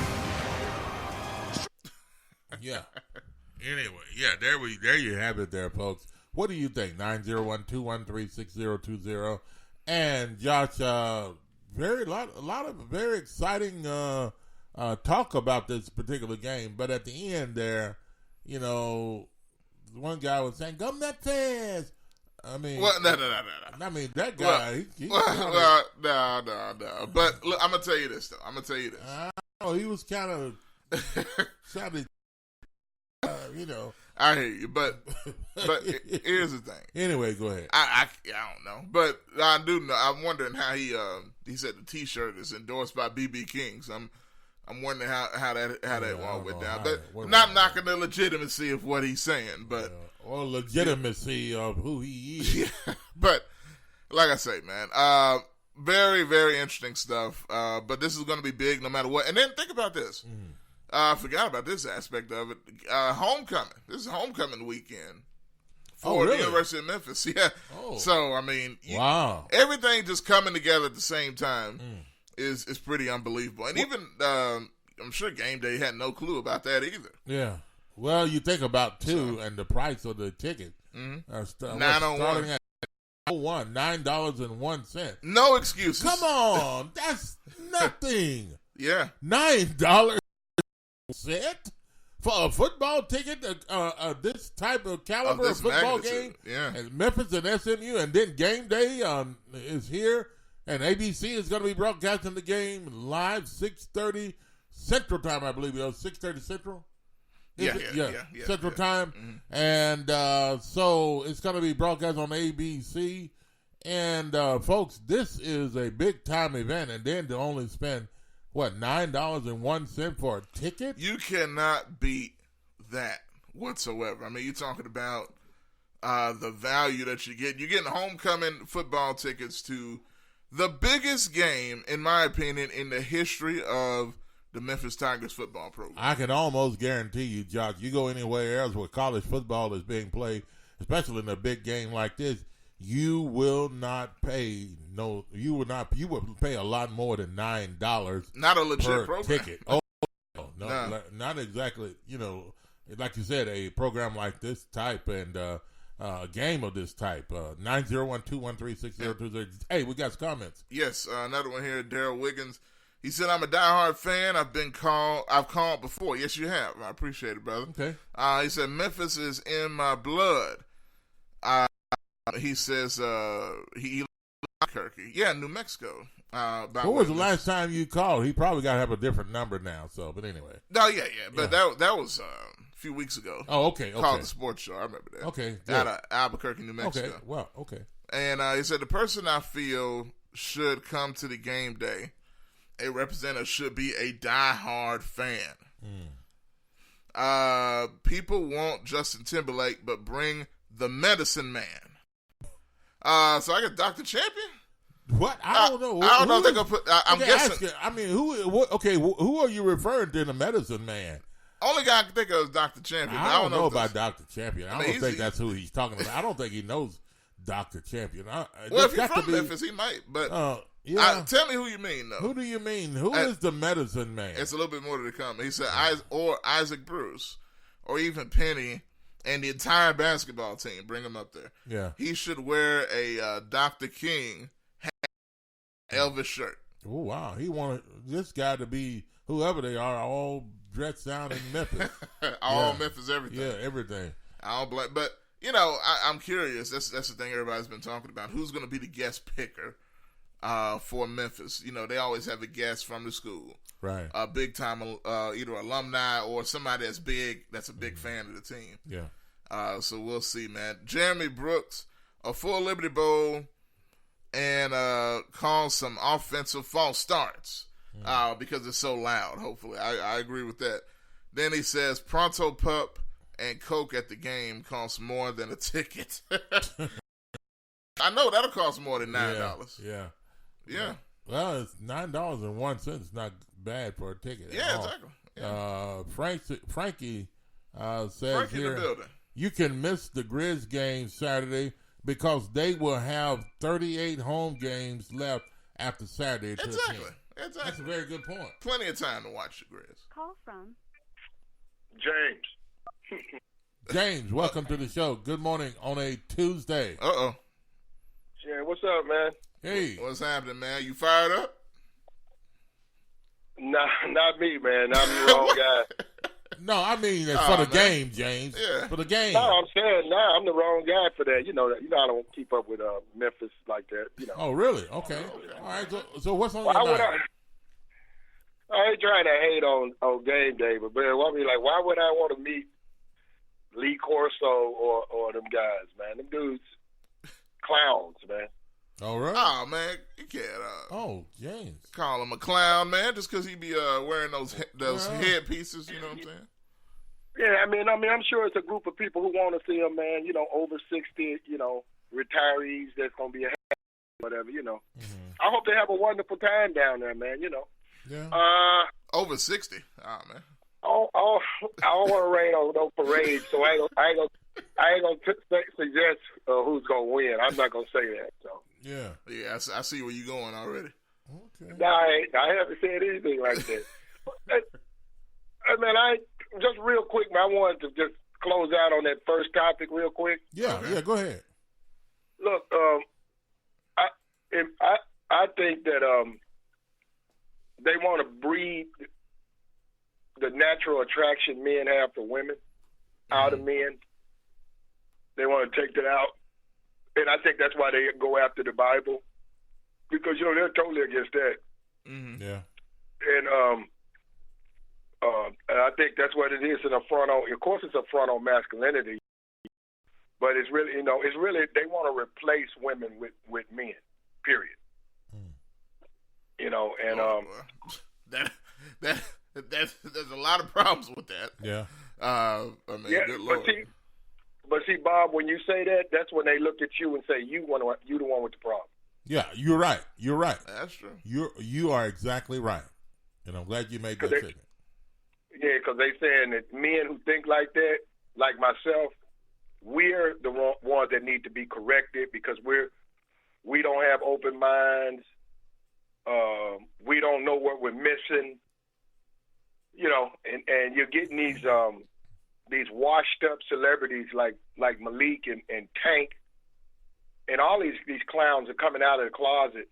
Yeah. Anyway, yeah, there you have it there, folks. What do you think? 901-213-6020. And Josh, a lot of very exciting talk about this particular game, but at the end there, you know, one guy was saying, "Go Memphis!" I mean, well, no. I mean, that guy. No. But look, I'm gonna tell you this though. He was kind of sounded, I hear you, but here's the thing. Anyway, go ahead. I don't know, but I do know. I'm wondering how he said the T-shirt is endorsed by BB King. So I'm wondering how that all went down. But I'm not knocking the legitimacy of what he's saying, but or legitimacy of who he is. Yeah, but like I say, man, very, very interesting stuff. But this is going to be big no matter what. And then think about this. I forgot about this aspect of it. Homecoming. This is homecoming weekend for the University of Memphis. Yeah. Oh. So I mean, wow. Everything just coming together at the same time is pretty unbelievable. And even I'm sure Game Day had no clue about that either. Yeah. Well, you think about too, and the price of the ticket. Starting at $9.01. No excuses. Come on, that's nothing. Yeah, $9 for a football ticket. This type of caliber of football game. Yeah, and Memphis and SMU, and then Game Day is here, and ABC is going to be broadcasting the game live 6:30 Central Time, I believe. 6:30 Central. Yeah, Central Time. Mm-hmm. And so it's going to be broadcast on ABC. And, folks, this is a big-time event. And then to only spend, $9.01 for a ticket? You cannot beat that whatsoever. I mean, you're talking about the value that you get. You're getting homecoming football tickets to the biggest game, in my opinion, in the history of the Memphis Tigers football program. I can almost guarantee you, Josh, you go anywhere else where college football is being played, especially in a big game like this, you will not pay you will pay a lot more than $9 not a legit per program. ticket. No, not exactly, like you said, a program like this type and a game of this type. 901-213-6020. Hey, we got some comments. Yes, another one here, Daryl Wiggins. He said, I'm a diehard fan. I've called before. Yes, you have. I appreciate it, brother. Okay. He said, Memphis is in my blood. He says, he lives in Albuquerque. Yeah, New Mexico. What was the last time you called? He probably got to have a different number now, but anyway. No, yeah. But that was a few weeks ago. Oh, okay. Called the sports show. I remember that. Okay. Out of Albuquerque, New Mexico. Okay, well, okay. And he said, the person I feel should come to the game day, a representative should be a diehard fan. People want Justin Timberlake, but bring the medicine man. So I got Dr. Champion. What? I don't know. I don't know if they're going to put... I'm guessing... who are you referring to, the medicine man? Only guy I can think of is Dr. Champion. I don't know about Dr. Champion. I don't think that's who he's talking about. I don't think he knows Dr. Champion. Well, if he's from Memphis, he might, but... yeah. Tell me who you mean, though. Who do you mean? Who is the medicine man? It's a little bit more to come. He said Isaac Bruce, or even Penny, and the entire basketball team. Bring him up there. Yeah. He should wear a Dr. King Elvis shirt. Oh, wow. He wanted this guy to be, whoever they are, all dressed down in Memphis. Memphis, everything. Yeah, everything. All black. But, I'm curious. That's the thing everybody's been talking about. Who's going to be the guest picker? For Memphis, they always have a guest from the school, right? A big time, either alumni or somebody that's big, that's a big fan of the team. Yeah. So we'll see, man. Jeremy Brooks, a full Liberty Bowl, and calls some offensive false starts because it's so loud. Hopefully, I agree with that. Then he says Pronto Pup and Coke at the game costs more than a ticket. I know that'll cost more than $9. Yeah. Well, it's $9.01. It's not bad for a ticket. Yeah, exactly. Yeah. Frankie says here, you can miss the Grizz game Saturday because they will have 38 home games left after Saturday. Exactly. That's a very good point. Plenty of time to watch the Grizz. Call from James. James, welcome to the show. Good morning on a Tuesday. Uh-oh. Yeah, what's up, man? Hey. What's happening, man? You fired up? Nah, not me, man. I'm the wrong guy. No, I mean for the game, James. Yeah. For the game. No, I'm saying I'm the wrong guy for that. You know I don't keep up with Memphis like that. You know. Oh, really? Okay. All right. So what's on Why your would mind? I ain't trying to hate on game day, but man, why would I want to meet Lee Corso or them guys, man? Them dudes, clowns, man. All right. Oh man, you can't. James. Call him a clown, man, just because he be wearing those headpieces. You know what I'm saying? Yeah, I mean, I'm sure it's a group of people who want to see him, man. You know, over 60, you know, retirees. That's gonna be a whatever, you know. Mm-hmm. I hope they have a wonderful time down there, man. You know. Yeah. Over 60. Oh man. I don't want to rain on no parade, so I ain't gonna suggest who's gonna win. I'm not gonna say that. So. Yeah. I see where you going already. Okay. No, I haven't said anything like that. I mean, just real quick, man. I wanted to just close out on that first topic real quick. Yeah. Go ahead. Look, I think that they want to breed the natural attraction men have for women out of men. They want to take that out. And I think that's why they go after the Bible. Because, you know, they're totally against that. Mm-hmm. Yeah. And I think that's what it is, an affront on, of course it's an affront on masculinity. But it's really, they want to replace women with men, period. You know, and there's a lot of problems with that. Yeah. I mean, good Lord. But see, Bob, when you say that, that's when they look at you and say you the one with the problem. Yeah, you're right. That's true. You are exactly right, and I'm glad you made that statement. Yeah, because they saying that men who think like that, like myself, we're the ones that need to be corrected because we don't have open minds. We don't know what we're missing. You know, and you're getting these washed up celebrities like Malik and Tank, and all these clowns are coming out of the closet,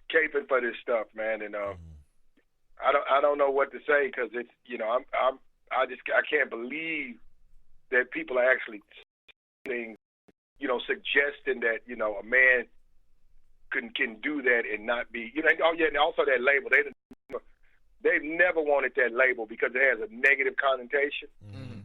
caping for this stuff, man. And I don't know what to say because it's, you know, I can't believe that people are actually saying, you know, suggesting that, you know, a man can do that and not be, you know. Oh yeah, and also that label, they've never wanted that label because it has a negative connotation. Mm-hmm.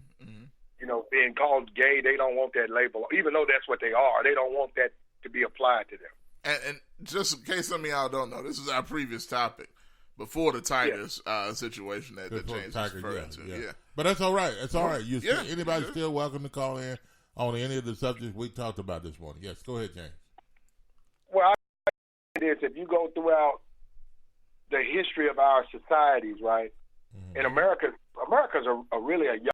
You know, being called gay, they don't want that label, even though that's what they are. They don't want that to be applied to them. And just in case some of y'all don't know, this is our previous topic before the Tigers situation that James is referring to. Yeah. But that's all right. It's all right. Anybody's still welcome to call in on any of the subjects we talked about this morning. Yes, go ahead, James. Well, if you go throughout the history of our societies, right? Mm-hmm. In America's a really a young,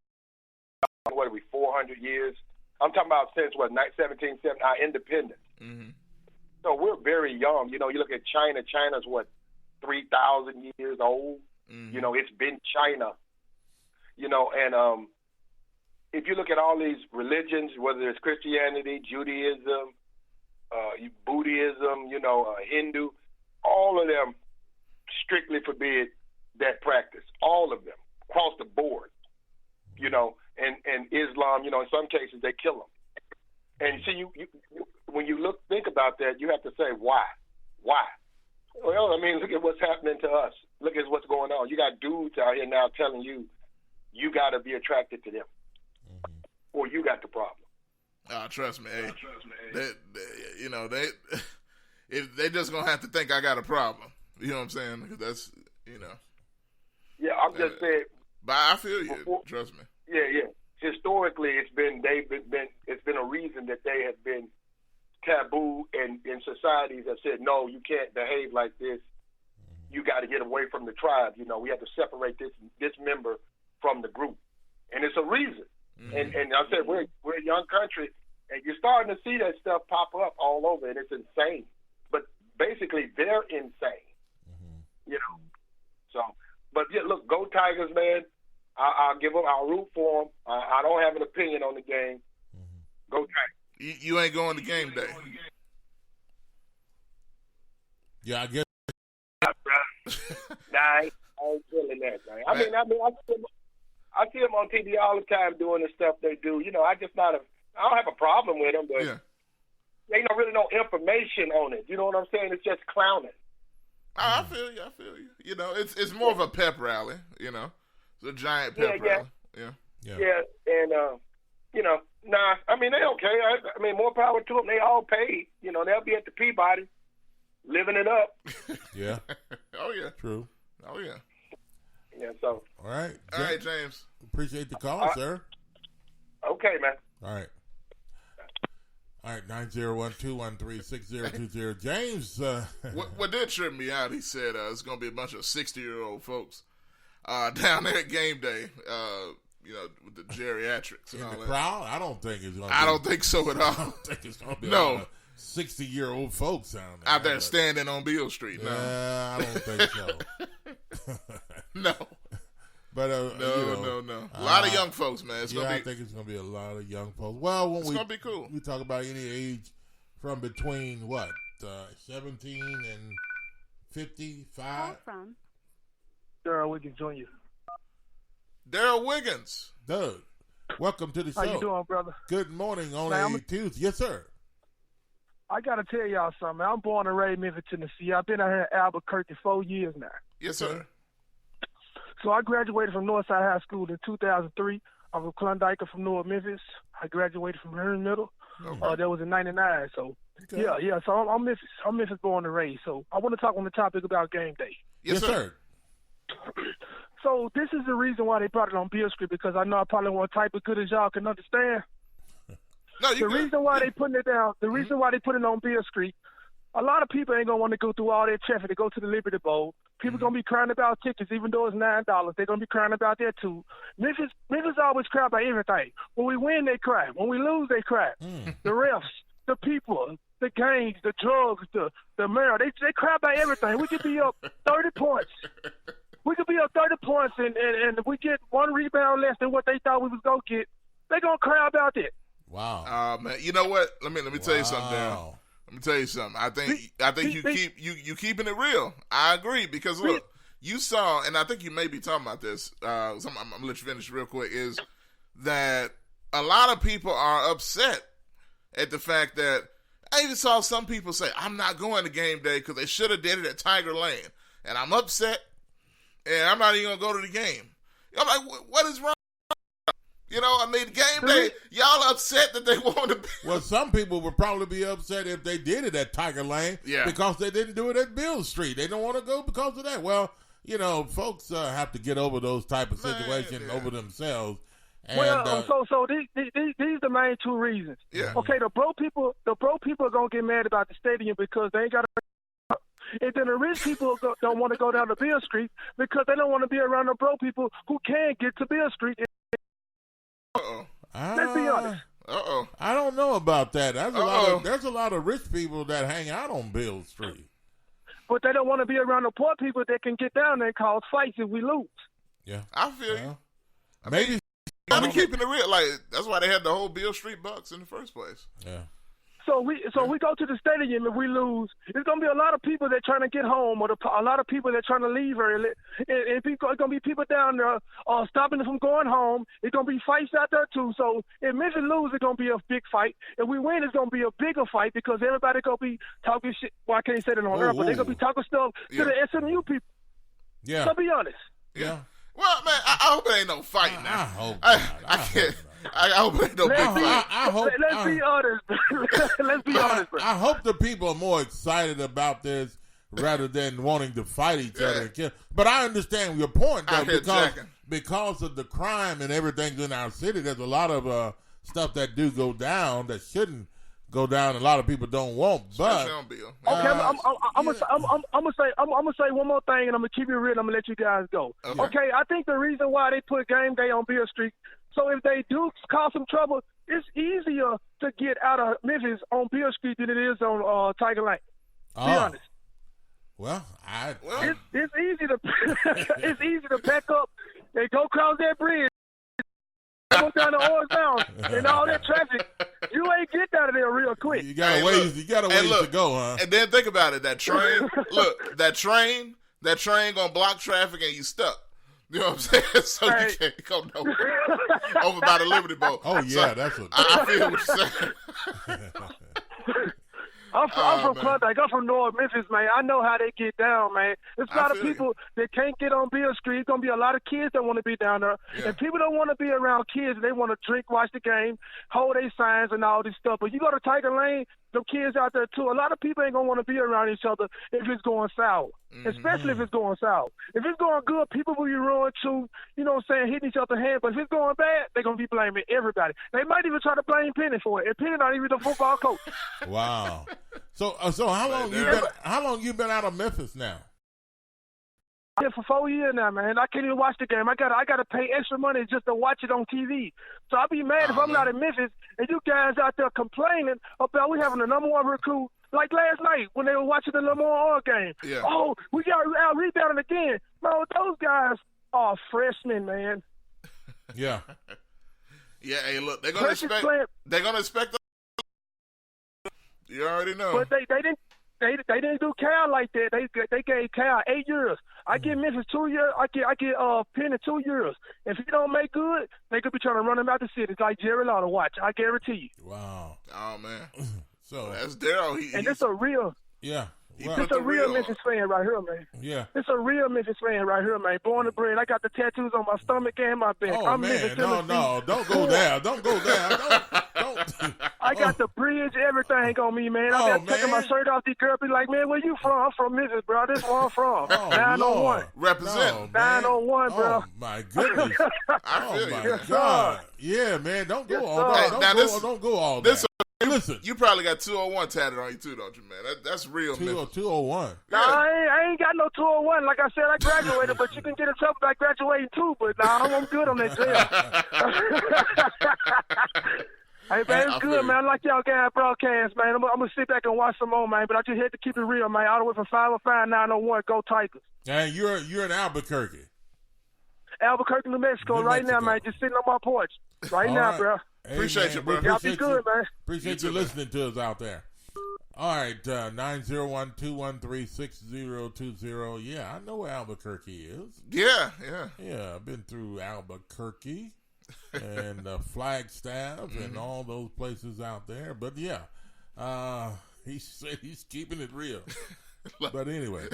what are we, 400 years? I'm talking about since, 1770, our independence. Mm-hmm. So we're very young. You know, you look at China. China's, 3,000 years old? Mm-hmm. You know, it's been China. You know, and if you look at all these religions, whether it's Christianity, Judaism, Buddhism, you know, Hindu, all of them strictly forbid that practice. All of them, across the board. You know, and Islam, you know, in some cases they kill them. And see, you when you think about that, you have to say why. Well, I mean, look at what's happening to us. Look at what's going on. You got dudes out here now telling you got to be attracted to them, or you got the problem. Trust me, they just gonna have to think I got a problem. You know what I'm saying? Because that's, you know. Yeah, I'm just saying. But I feel you. Trust me. Yeah. Historically, it's been a reason that they have been taboo, and societies have said, no, you can't behave like this. You got to get away from the tribe. You know, we have to separate this member from the group, and it's a reason. Mm-hmm. And I said we're a young country, and you're starting to see that stuff pop up all over, and it's insane. But basically, they're insane. Mm-hmm. You know, so. But yeah, look, go Tigers, man. I'll give them. I'll root for them. I don't have an opinion on the game. Mm-hmm. Go Tigers. You ain't going to game day. Yeah, I guess. Nah, I ain't feeling that, man. I I see them on TV all the time doing the stuff they do. You know, I don't have a problem with them, but they don't really no information on it. You know what I'm saying? It's just clowning. I feel you. You know, it's more of a pep rally. You know, it's a giant pep rally. Yeah. And you know, I mean, they okay. I mean, more power to them. They all paid. You know, they'll be at the Peabody, living it up. Yeah. Oh yeah. True. Oh yeah. Yeah. So. All right. All right, James. Appreciate the call, sir. Okay, man. All right. All right, 901-213-6020. James. What did trip me out, he said it's going to be a bunch of 60-year-old folks down there at game day, you know, with the geriatrics and in all the that. crowd? I don't think it's going to be. I don't think so at all. I don't think it's going to be no 60-year-old folks down there. Out there standing on Beale Street. No. I don't think so. No. But no. A lot of young folks, man. I think it's going to be a lot of young folks. Well, when it's going to be cool. We talk about any age from between 17 and 55. From Daryl Wiggins Jr. Daryl Wiggins. Doug, welcome to the show. How you doing, brother? Good morning on a Tuesday. Yes, sir. I got to tell y'all something. I'm born and raised in Memphis, Tennessee. I've been out here in Albuquerque 4 years now. Yes, sir. So I graduated from Northside High School in 2003. I'm from Klondike from North Memphis. I graduated from Hearn Middle. That was in '99. So yeah. So I'm Memphis born and raised. So I want to talk on the topic about game day. Yes, sir. So this is the reason why they brought it on Beale Street, because I know I probably won't type as good as y'all can understand. No, the reason why they putting it down, the reason why they put it on Beale Street, a lot of people ain't gonna want to go through all that traffic to go to the Liberty Bowl. People gonna be crying about tickets, even though it's $9. They're gonna be crying about that too. Memphis always cry about everything. When we win, they cry. When we lose, they cry. The refs, the people, the gangs, the drugs, the mayor, they cry about everything. We could be up 30 points. We could be up 30 points, and if we get one rebound less than what they thought we was gonna get, they gonna cry about that. Wow. Man, you know what? Let me tell you something, Darryl. Let me tell you something. I think you keeping it real. I agree, because look, you saw, and I think you may be talking about this. I'm gonna let you finish real quick. Is that a lot of people are upset at the fact that I even saw some people say, "I'm not going to game day because they should have did it at Tiger Lane," and I'm upset, and I'm not even gonna go to the game. I'm like, what is wrong? You know, I mean, game day, y'all upset that they want to be. Well, some people would probably be upset if they did it at Tiger Lane because they didn't do it at Beale Street. They don't want to go because of that. Well, you know, folks have to get over those type of situations over themselves. And, so these the main two reasons. Yeah. Okay, the broke people are gonna get mad about the stadium because they ain't got a. And then the rich people don't want to go down to Beale Street because they don't want to be around the broke people who can get to Beale Street. Let's be honest. I don't know about that. There's a lot of rich people that hang out on Beale Street. But they don't want to be around the poor people that can get down there and cause fights if we lose. Yeah. I feel you. Maybe. I'm keeping it real. Like, that's why they had the whole Beale Street Bucks in the first place. Yeah. So we go to the stadium, if we lose, there's gonna be a lot of people that trying to get home, or a lot of people that trying to leave early, and it's gonna be people down there stopping them from going home. It's gonna be fights out there too. So if Memphis lose, it's gonna be a big fight. If we win, it's gonna be a bigger fight because everybody gonna be talking shit. Well, I can't say that on air, but they're gonna be talking stuff to the SMU people. Yeah. So be honest. Yeah. Well, man, I hope it ain't no fight now. I hope. I can't. I hope it ain't no big fight. Let's be honest. Let's be honest, bro. I hope the people are more excited about this rather than wanting to fight each other and kill. But I understand your point, though, because of the crime and everything in our city. There's a lot of stuff that do go down that shouldn't go down. A lot of people don't want, but okay, I'm gonna say one more thing, and I'm gonna keep it real. I'm gonna let you guys go. Okay, I think the reason why they put game day on Beale Street, so if they do cause some trouble, it's easier to get out of Memphis on Beale Street than it is on Tiger Lane. Be honest. Well, it's easy to it's easy to back up and go across that bridge. Go down the Orange Mountain and all that traffic, you ain't get out of there real quick. You got a ways to go, huh? And then think about it. That train, that train gonna block traffic and you stuck. You know what I'm saying? So you can't go nowhere over by the Liberty Bowl. Oh, yeah, so that's what. I feel what you're saying. I'm from Klondike. I'm from North Memphis, man. I know how they get down, man. There's a lot of people that can't get on Beale Street. There's going to be a lot of kids that want to be down there. Yeah. And people don't want to be around kids. They want to drink, watch the game, hold their signs and all this stuff. But you go to Tiger Lane, them kids out there, too. A lot of people ain't going to want to be around each other if it's going south, especially if it's going south. If it's going good, people will be ruined, too, you know what I'm saying, hitting each other's hand. But if it's going bad, they're going to be blaming everybody. They might even try to blame Penny for it. And Penny not even the football coach. Wow. So how long you been out of Memphis now? I've been for 4 years now, man. I can't even watch the game. I gotta pay extra money just to watch it on TV. So I'll be mad if I'm not in Memphis and you guys out there complaining about we having the number one recruit like last night when they were watching the Lamar Orr game. Yeah. Oh, we got out rebounding again. Bro, those guys are freshmen, man. Yeah. Yeah. Hey, look, they're gonna expect. You already know. But they didn't do Cal like that. They gave Cal 8 years. I give Memphis 2 years. I get Penny 2 years. If he don't make good, they could be trying to run him out the city. It's like Jerry Law to watch. I guarantee you. Wow. Oh man. So that's Daryl. It's a real. Yeah. It's a real Memphis fan right here, man. Yeah. It's a real Memphis fan right here, man. Born and bred. I got the tattoos on my stomach and my back. Oh, I'm man. Memphis, No, don't go there. Don't go there. Don't. I got the bridge, everything on me, man. I got taking my shirt off. These girls be like, man, where you from? I'm from Memphis, bro. This is where I'm from. 901. Represent. 901, bro. Oh, my goodness. I feel you. God. Yeah, man. Don't go all that. Don't go all that. Listen. You probably got 201 tatted on you too, don't you, man? That's real. 201. Nah, I ain't got no 201. Like I said, I graduated, but you can get in trouble by graduating too. But nah, I'm good on that jail. Hey, man, it's good, man. I like y'all guys broadcast, man. I'm going to sit back and watch some more, man. But I just had to keep it real, man. All the way from 505, 901. Go Tigers. And you're in Albuquerque. Albuquerque, New Mexico, right now, man. Just sitting on my porch. Right now, bro. Hey, appreciate you, bro. Y'all be good, man. Appreciate you listening to us out there. All right, 901-213-6020. Yeah, I know where Albuquerque is. Yeah. Yeah, I've been through Albuquerque and Flagstaff and all those places out there. But yeah, he said he's keeping it real. But anyway,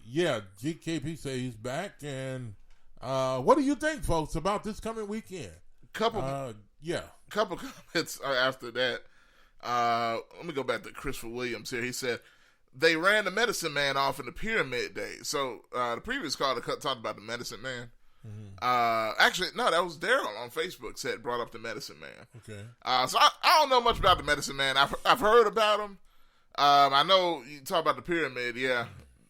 yeah, GKP said he's back. And what do you think, folks, about this coming weekend? Couple comments after that. Let me go back to Christopher Williams here. He said they ran the Medicine Man off in the Pyramid Days. So the previous caller talked about the Medicine Man. Mm-hmm. Actually, no, that was Daryl on Facebook brought up the Medicine Man. Okay. So I don't know much about the Medicine Man. I've heard about him. I know you talk about the Pyramid. Yeah,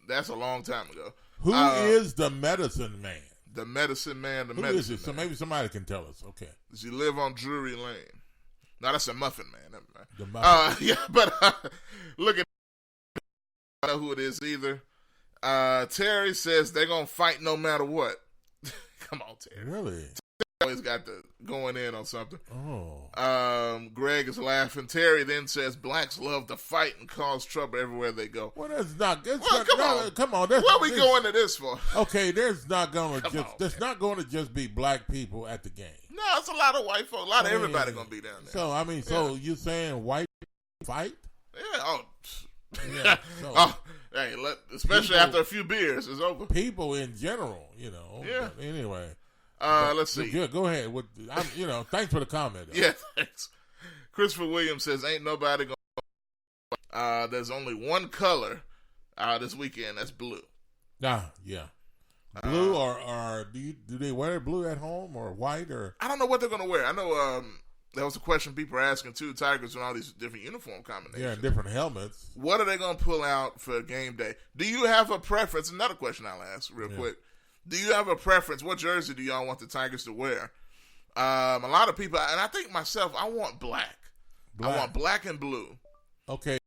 that's a long time ago. Who is the Medicine Man? The Medicine Man. Who is it? So maybe somebody can tell us. Okay. Does he live on Drury Lane? No, that's a Muffin Man. Never mind. The Muffin. Yeah, but look at. I don't know who it is either. Terry says they're gonna fight no matter what. Come on, Terry. Really? Always got the going in on something. Oh. Greg is laughing. Terry then says blacks love to fight and cause trouble everywhere they go. Well, that's not. Come on. What are we going to this for? Okay, there's not going to just be black people at the game. No, it's a lot of white folks. A lot of everybody going to be down there. So I mean, you saying white fight? Yeah. Yeah. So, hey, especially after a few beers, it's over. People in general, Yeah. But anyway. Let's see. Yeah, go ahead. Thanks for the comment. Yeah, thanks. Christopher Williams says, ain't nobody going to there's only one color this weekend. That's blue. Yeah. Blue or do they wear blue at home or white or? I don't know what they're going to wear. I know that was a question people were asking too. Tigers and all these different uniform combinations. Yeah, different helmets. What are they going to pull out for game day? Do you have a preference? Another question I'll ask real quick. Do you have a preference? What jersey do y'all want the Tigers to wear? A lot of people, and I think myself, I want black. I want black and blue. Okay.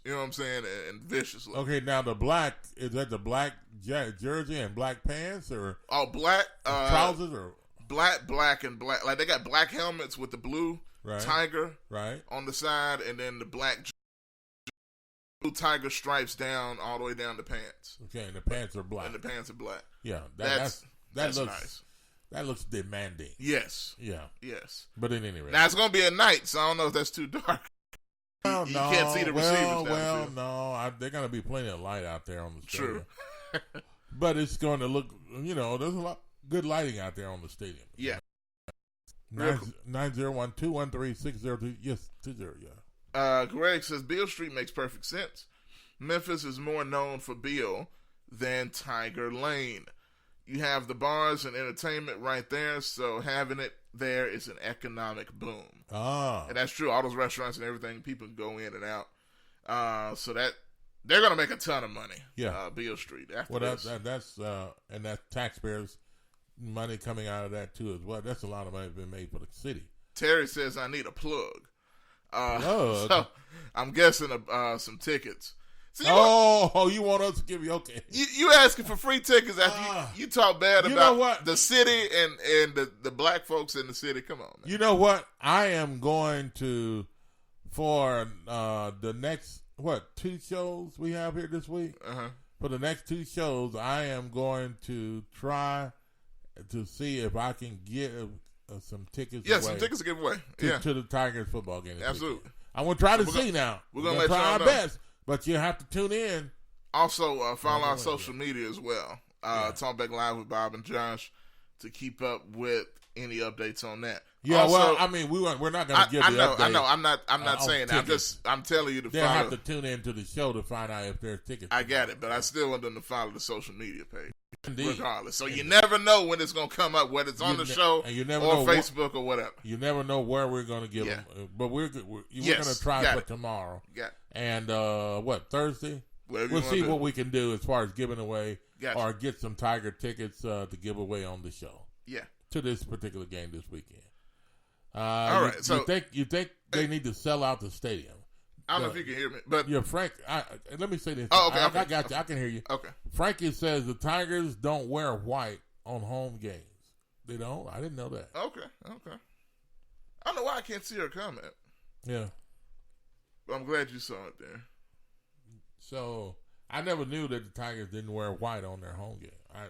You know what I'm saying? And viciously. Okay, now the black, is that the black jersey and black pants or? Oh, black. Trousers or? Black, and black. Like they got black helmets with the blue tiger right on the side and then the black blue tiger stripes down all the way down the pants. Okay, and the pants are black. And the pants are black. Yeah, that's looks nice. That looks demanding. Yes. Yeah. Yes. But at any rate. Now, it's going to be at night, so I don't know if that's too dark. Well, you can't see the receivers down the field. They're going to be plenty of light out there on the stadium. True. But it's going to look, there's a lot good lighting out there on the stadium. Yeah. 901-213-602. Yes, 20, yeah. Greg says, Beale Street makes perfect sense. Memphis is more known for Beale than Tiger Lane. You have the bars and entertainment right there, so having it there is an economic boom. Ah. And that's true. All those restaurants and everything, people go in and out. So that they're going to make a ton of money. Yeah. Beale Street. Well, that's and that taxpayers' money coming out of that too as well. That's a lot of money been made for the city. Terry says, I need a plug. Plug? So I'm guessing some tickets. So you want us to give you, okay. You asking for free tickets after you talk bad about the city and the black folks in the city. Come on, man. You know what? I am going to, for the next, 2 shows we have here this week? Uh-huh. For the next 2 shows, I am going to try to see if I can get some tickets away. Some tickets to give away. To the Tigers football game. Absolutely. I'm going to try to see now. We're going to let try y'all our know. best. But you have to tune in. Also, follow our social media as well. Talk Back Live with Bob and Josh to keep up with any updates on that. Yeah, also, we're not going to give the update. I know. I'm not saying that. I'm telling you to They'll follow. have to tune in to the show to find out if there's tickets. I got it, but I still want them to follow the social media page. Indeed. Regardless. So you never know when it's going to come up, whether it's on the show and you never or know Facebook or whatever. You never know where we're going to give them. But we're going to try for tomorrow. Got it. And Thursday? We'll see what we can do as far as giving away Gotcha. or get some Tiger tickets to give away on the show. Yeah. To this particular game this weekend. All right. So you think they need to sell out the stadium? I don't know if you can hear me, but Frank. Let me say this. Oh, okay. I got you. I can hear you. Okay. Frankie says the Tigers don't wear white on home games. They don't. I didn't know that. Okay. I don't know why I can't see her comment. Yeah. But I'm glad you saw it there. So I never knew that the Tigers didn't wear white on their home game. I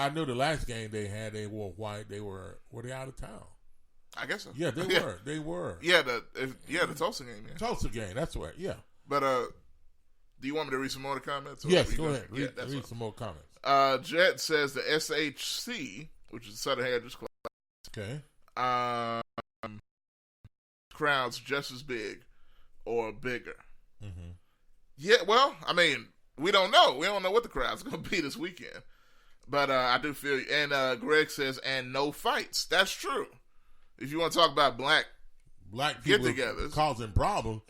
knew the last game they wore white. Were they out of town? I guess so. Yeah, they were. They were. Yeah, the Tulsa game. Yeah. Tulsa game. That's right. Yeah. But do you want me to read some more comments? Yes, go ahead. Read some more comments. Jet says the SHC, which is the Southern Heritage Club. Okay. Crowds just as big or bigger. Mm-hmm. Yeah. Well, I mean, we don't know. We don't know what the crowd's going to be this weekend. But I do feel you. And Greg says, and no fights. That's true. If you want to talk about black people get-togethers causing problems,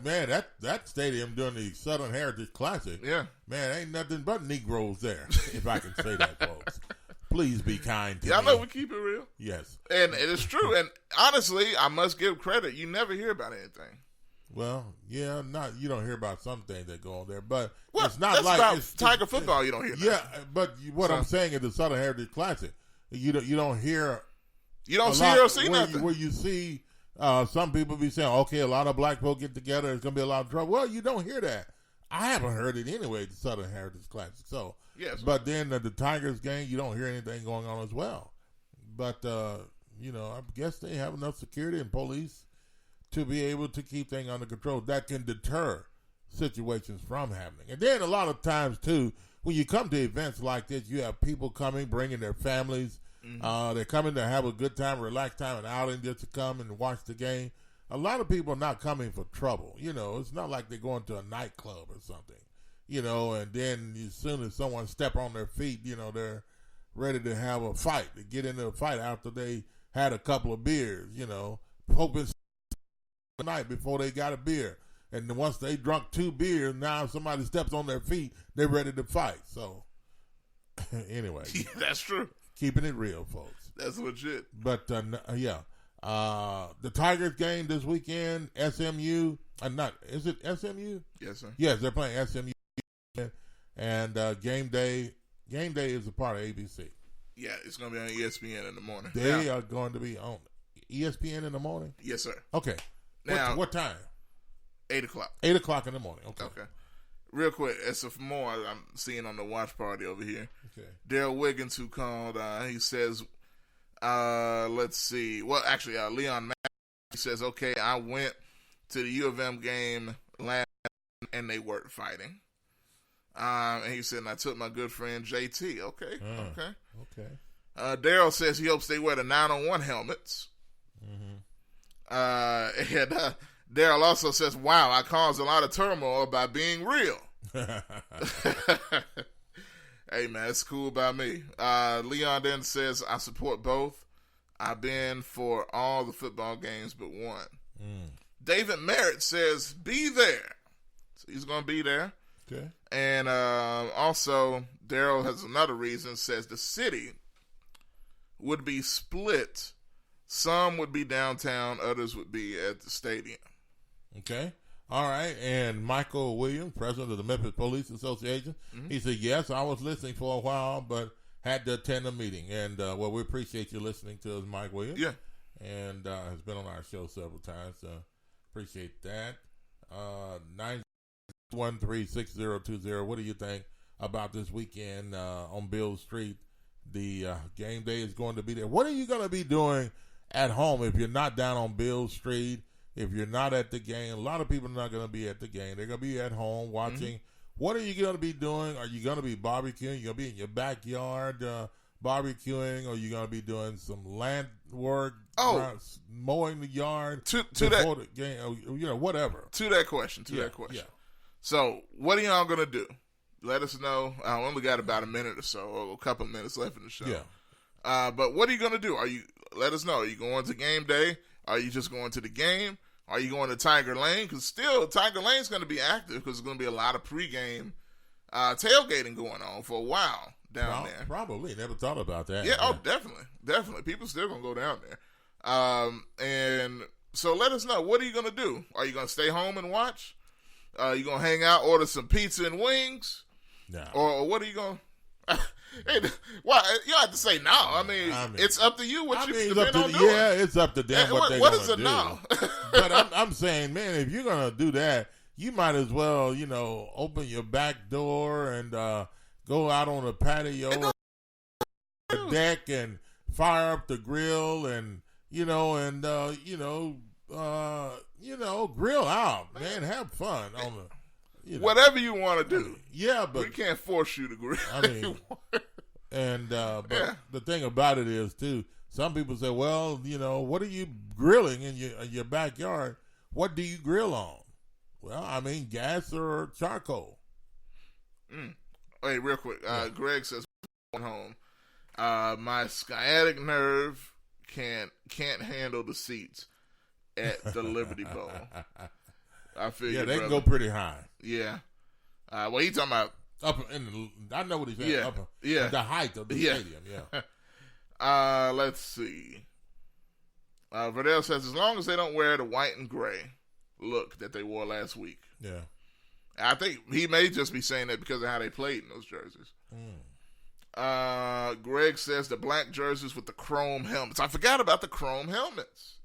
man, that stadium during the Southern Heritage Classic, man, ain't nothing but Negroes there. If I can say that, folks. Please be kind to me. I know we keep it real. Yes, and it is true. And honestly, I must give credit. You never hear about anything. Well, yeah, you don't hear about some things that go on there, but it's not like about Tiger football. You don't hear. Yeah, but what I'm saying is the Southern Heritage Classic. You don't hear. You don't see or see nothing. Where you see some people be saying, okay, a lot of black folk get together, it's going to be a lot of trouble. Well, you don't hear that. I haven't heard it anyway, the Southern Heritage Classic. So, yes. But then the Tigers game, you don't hear anything going on as well. But, I guess they have enough security and police to be able to keep things under control. That can deter situations from happening. And then a lot of times, too, when you come to events like this, you have people coming, bringing their families. Mm-hmm. They're coming to have a good time, relax time, and outing just to come and watch the game. A lot of people are not coming for trouble. It's not like they're going to a nightclub or something. And then as soon as someone step on their feet, they're ready to have a fight, to get into a fight after they had a couple of beers, hoping the night before they got a beer. And then once they drunk 2 beers, now if somebody steps on their feet, they're ready to fight. So, anyway. That's true. Keeping it real, folks. That's legit. But, the Tigers game this weekend, SMU, is it SMU? Yes, sir. Yes, they're playing SMU. And game day is a part of ABC. Yeah, it's going to be on ESPN in the morning. They are going to be on ESPN in the morning? Yes, sir. Okay. Now, what time? 8 o'clock. 8 o'clock in the morning. Okay. Real quick, as for more I'm seeing on the watch party over here. Okay. Daryl Wiggins, who called, he says, let's see. Well, actually, Leon Mack, he says, okay, I went to the U of M game last night and they weren't fighting. And he said, and I took my good friend JT. Okay. Daryl says he hopes they wear the 9-on-1 helmets. And Daryl also says, wow, I caused a lot of turmoil by being real. Hey, man, it's cool by me. Leon then says, I support both. I've been for all the football games but one. David Merritt says, be there. So he's going to be there. Okay. And also, Daryl has another reason, says the city would be split. Some would be downtown, others would be at the stadium. Okay. All right. And Michael Williams, president of the Memphis Police Association, he said, yes, I was listening for a while, but had to attend a meeting. And, well, we appreciate you listening to us, Mike Williams. Yeah. And has been on our show several times. Appreciate that. 913-6020. What do you think about this weekend on Bill Street? The game day is going to be there. What are you going to be doing at home if you're not down on Bill Street? If you're not at the game, a lot of people are not going to be at the game. They're going to be at home watching. What are you going to be doing? Are you going to be barbecuing? You're going to be in your backyard barbecuing? Or are you going to be doing some land work, mowing the yard before the game? Whatever. To that question. Yeah. So, what are y'all going to do? Let us know. I only got about a minute or so, or a couple of minutes left in the show. Yeah. But what are you going to do? Let us know. Are you going to game day? Are you just going to the game? Are you going to Tiger Lane? Because still, Tiger Lane's going to be active because there's going to be a lot of pregame tailgating going on for a while down there. Probably. Never thought about that. Yeah, definitely. People still going to go down there. And so let us know. What are you going to do? Are you going to stay home and watch? Are you going to hang out, order some pizza and wings? No. Or what are you going to... Well, you don't have to say no. I mean, it's up to you what you depend on doing. Yeah, it's up to them what they're what going is to a do. no? But I'm saying, man, if you're going to do that, you might as well, open your back door and go out on the patio or the deck and fire up the grill and grill out, man. Have fun on the. Whatever you want to do. Yeah, but we can't force you to grill. I mean, but the thing about it is too. Some people say, "Well, what are you grilling in your backyard? What do you grill on?" Well, I mean, gas or charcoal. Hey, real quick, Greg says, "Home, my sciatic nerve can't handle the seats at the Liberty Bowl." I feel yeah, you, they brother. can go pretty high. Yeah. Well, he talking about up in I know what he's saying. Yeah. Yeah. The height of the stadium. Yeah. Let's see. Verdell says as long as they don't wear the white and gray look that they wore last week. Yeah. I think he may just be saying that because of how they played in those jerseys. Greg says the black jerseys with the chrome helmets. I forgot about the chrome helmets.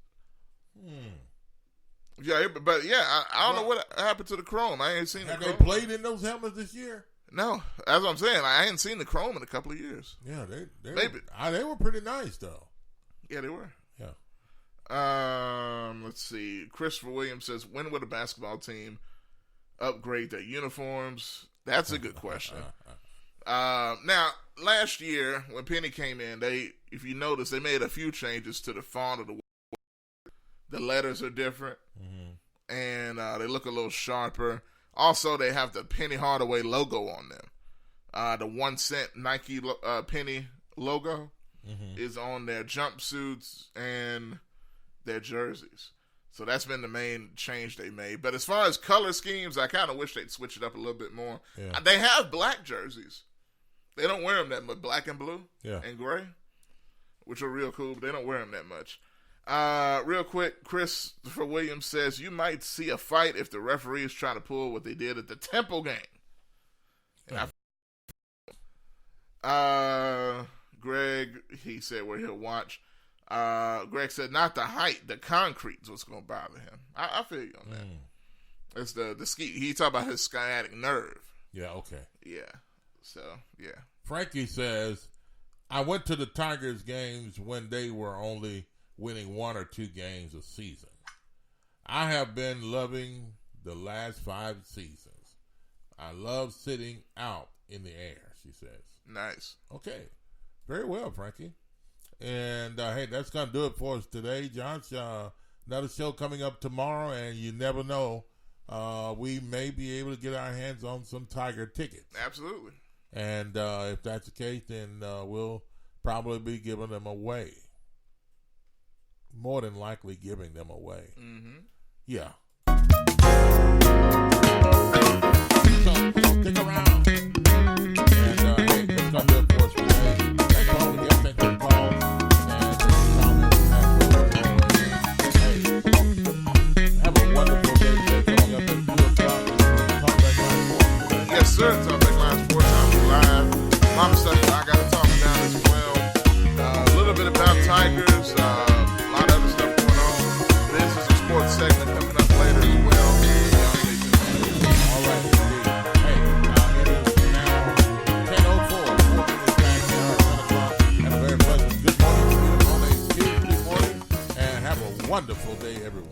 Yeah, but I don't know what happened to the chrome. I ain't seen the chrome. Have they played in those helmets this year? No, that's what I'm saying. I ain't seen the chrome in a couple of years. Yeah, they were pretty nice though. Yeah, they were. Yeah. Let's see. Christopher Williams says, when will the basketball team upgrade their uniforms? That's a good question. Now, last year when Penny came in, if you notice, they made a few changes to the font of the. The letters are different, and they look a little sharper. Also, they have the Penny Hardaway logo on them. The 1 cent Nike Penny logo is on their jumpsuits and their jerseys. So that's been the main change they made. But as far as color schemes, I kind of wish they'd switch it up a little bit more. Yeah. They have black jerseys. They don't wear them that much, black and blue and gray, which are real cool, but they don't wear them that much. Real quick, Christopher Williams says you might see a fight if the referees try to pull what they did at the Temple game. And Greg, he said where he'll watch. Greg said not the height, the concrete's what's going to bother him. I feel you on It's the ski. He talked about his sciatic nerve. Yeah, okay. Yeah. So, yeah. Frankie says, I went to the Tigers games when they were only winning 1 or 2 games a season. I have been loving the last 5 seasons. I love sitting out in the air, she says. Nice. Okay. Very well, Frankie. And, hey, that's going to do it for us today, Josh. Another show coming up tomorrow, and you never know. We may be able to get our hands on some Tiger tickets. Absolutely. And if that's the case, then we'll probably be giving them away. More than likely giving them away. Mm-hmm. Yeah. So, stick around. And, hey, that's going to do it for us today. Thanks for all the guests. Thanks for the calls. And comments. Hey, have a wonderful day. Coming up at 2 o'clock. TalkBack Live Sports. Yes, sir. TalkBack Live Sports. I'll be live. Mama stuff I got to talk about as well. A little bit about Tigers. A lot of other stuff going on. This is a sports segment coming up later as well. All right, indeed. Hey, it is now 10:04. 4 minutes past the hour, 10 o'clock. Have a very pleasant good morning to you on a Tuesday morning. And have a wonderful day, everyone.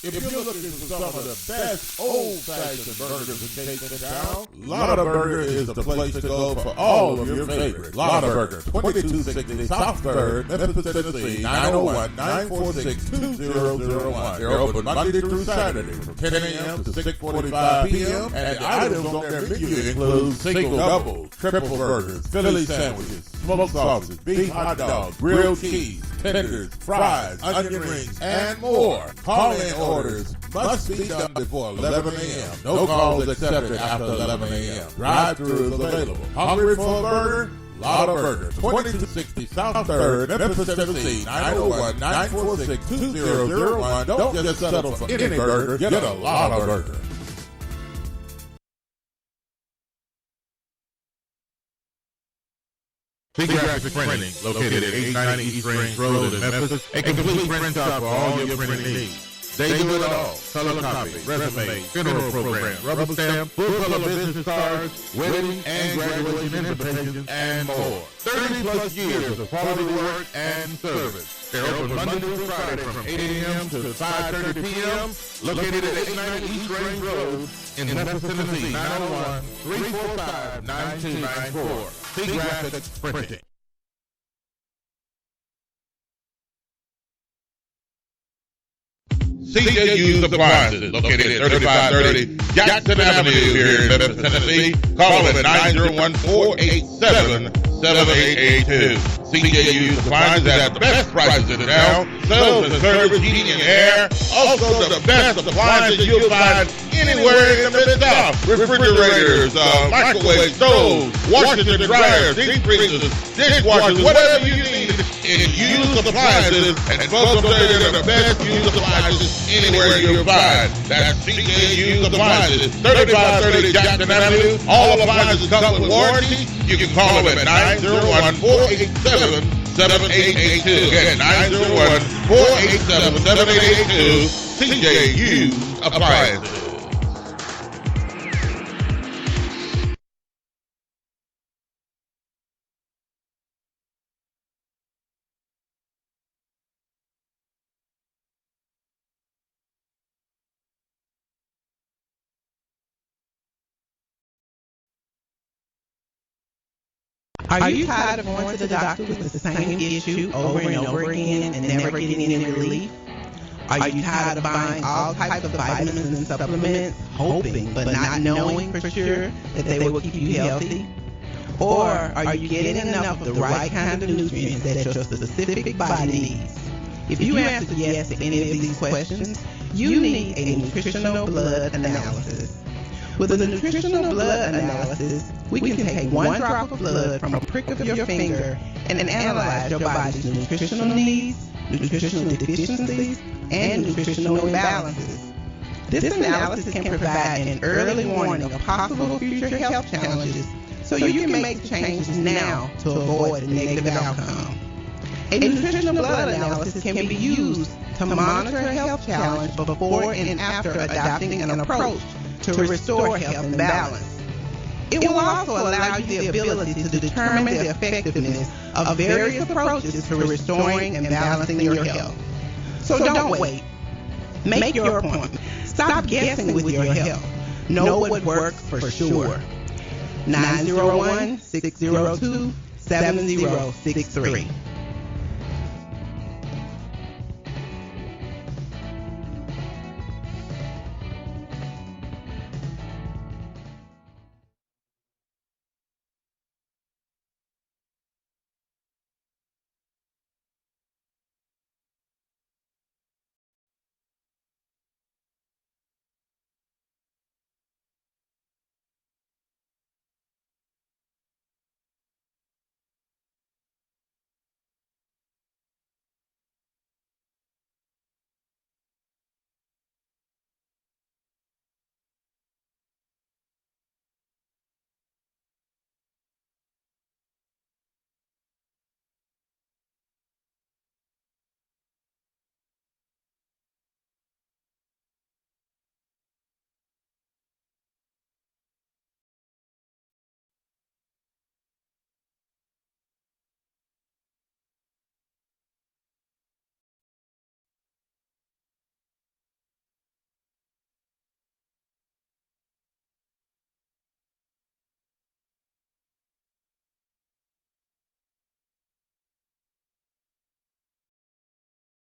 If you're looking for some of the best old-fashioned burgers and cakes in town, Lotta Burger is the place to go for all of your favorites. Lotta Burger, 2260 South 3rd, Memphis, Tennessee, 901-946-2001. They're open Monday through Saturday from 10 a.m. to 6:45 p.m. And the items on their menu include single, double, triple burgers, Philly sandwiches, smoked sausages, beef hot dogs, grilled cheese, tenders, fries, onion rings, and more. Call in orders must be done before 11 a.m. No calls accepted after 11 a.m. Drive-thru is available. Hungry for a burger? Lotta Burger, 2260 South 3rd, Memphis, Tennessee, 901-946-2001. Don't just settle for any burger. Get a Lotta Burger. Big Graphic Printing, located at 890 East Range Road in Memphis, a complete print shop for all your printing needs. They do it all: color copy, resume, funeral program, rubber stamp, full color business cards, wedding and graduation invitations, and more. 30 plus years of quality work and service. They're open Monday through Friday from 8 a.m. to 5:30 p.m. Located at 890 East Range Road in Memphis, Tennessee, 901-345-9294. Big Graphic Printing. CJU's Appliances, located at 3530 Jackson Avenue here in Memphis, Tennessee. Call them at 901-487-7882. CJU's Appliances has the best prices in town. Sales and service, heating and air. Also the best appliances you'll find anywhere in the Mid-South. Refrigerators, microwave stoves, washers and dryers, deep freezers, dishwashers, whatever you need in used appliances. And folks will say they're the best used appliances anywhere you'll find. That's CJU's Appliances, 3530 Jackson Avenue. All appliances come with warranty. You can call them at 901-487-7882. Again, 901-487-7882. CJU's Appliances. Are you tired of going to the doctor with the same issue over and over again and never getting any relief? Are you tired of buying all types of vitamins and supplements, hoping but not knowing for sure that they will keep you healthy? Or are you getting enough of the right kind of nutrients that your specific body needs? If you answer yes to any of these questions, you need a nutritional blood analysis. With a nutritional blood analysis, we can take one drop of blood from a prick of your finger and analyze your body's nutritional needs, nutritional deficiencies, and nutritional imbalances. This analysis can provide an early warning of possible future health challenges so you can make changes now to avoid a negative outcome. A nutritional blood analysis can be used to monitor a health challenge before and after adopting an approach to restore health and balance. It will also allow you the ability to determine the effectiveness of various approaches to restoring and balancing your health. So don't wait. Make your appointment. Stop guessing with your health. Know what works for sure. 901-602-7063.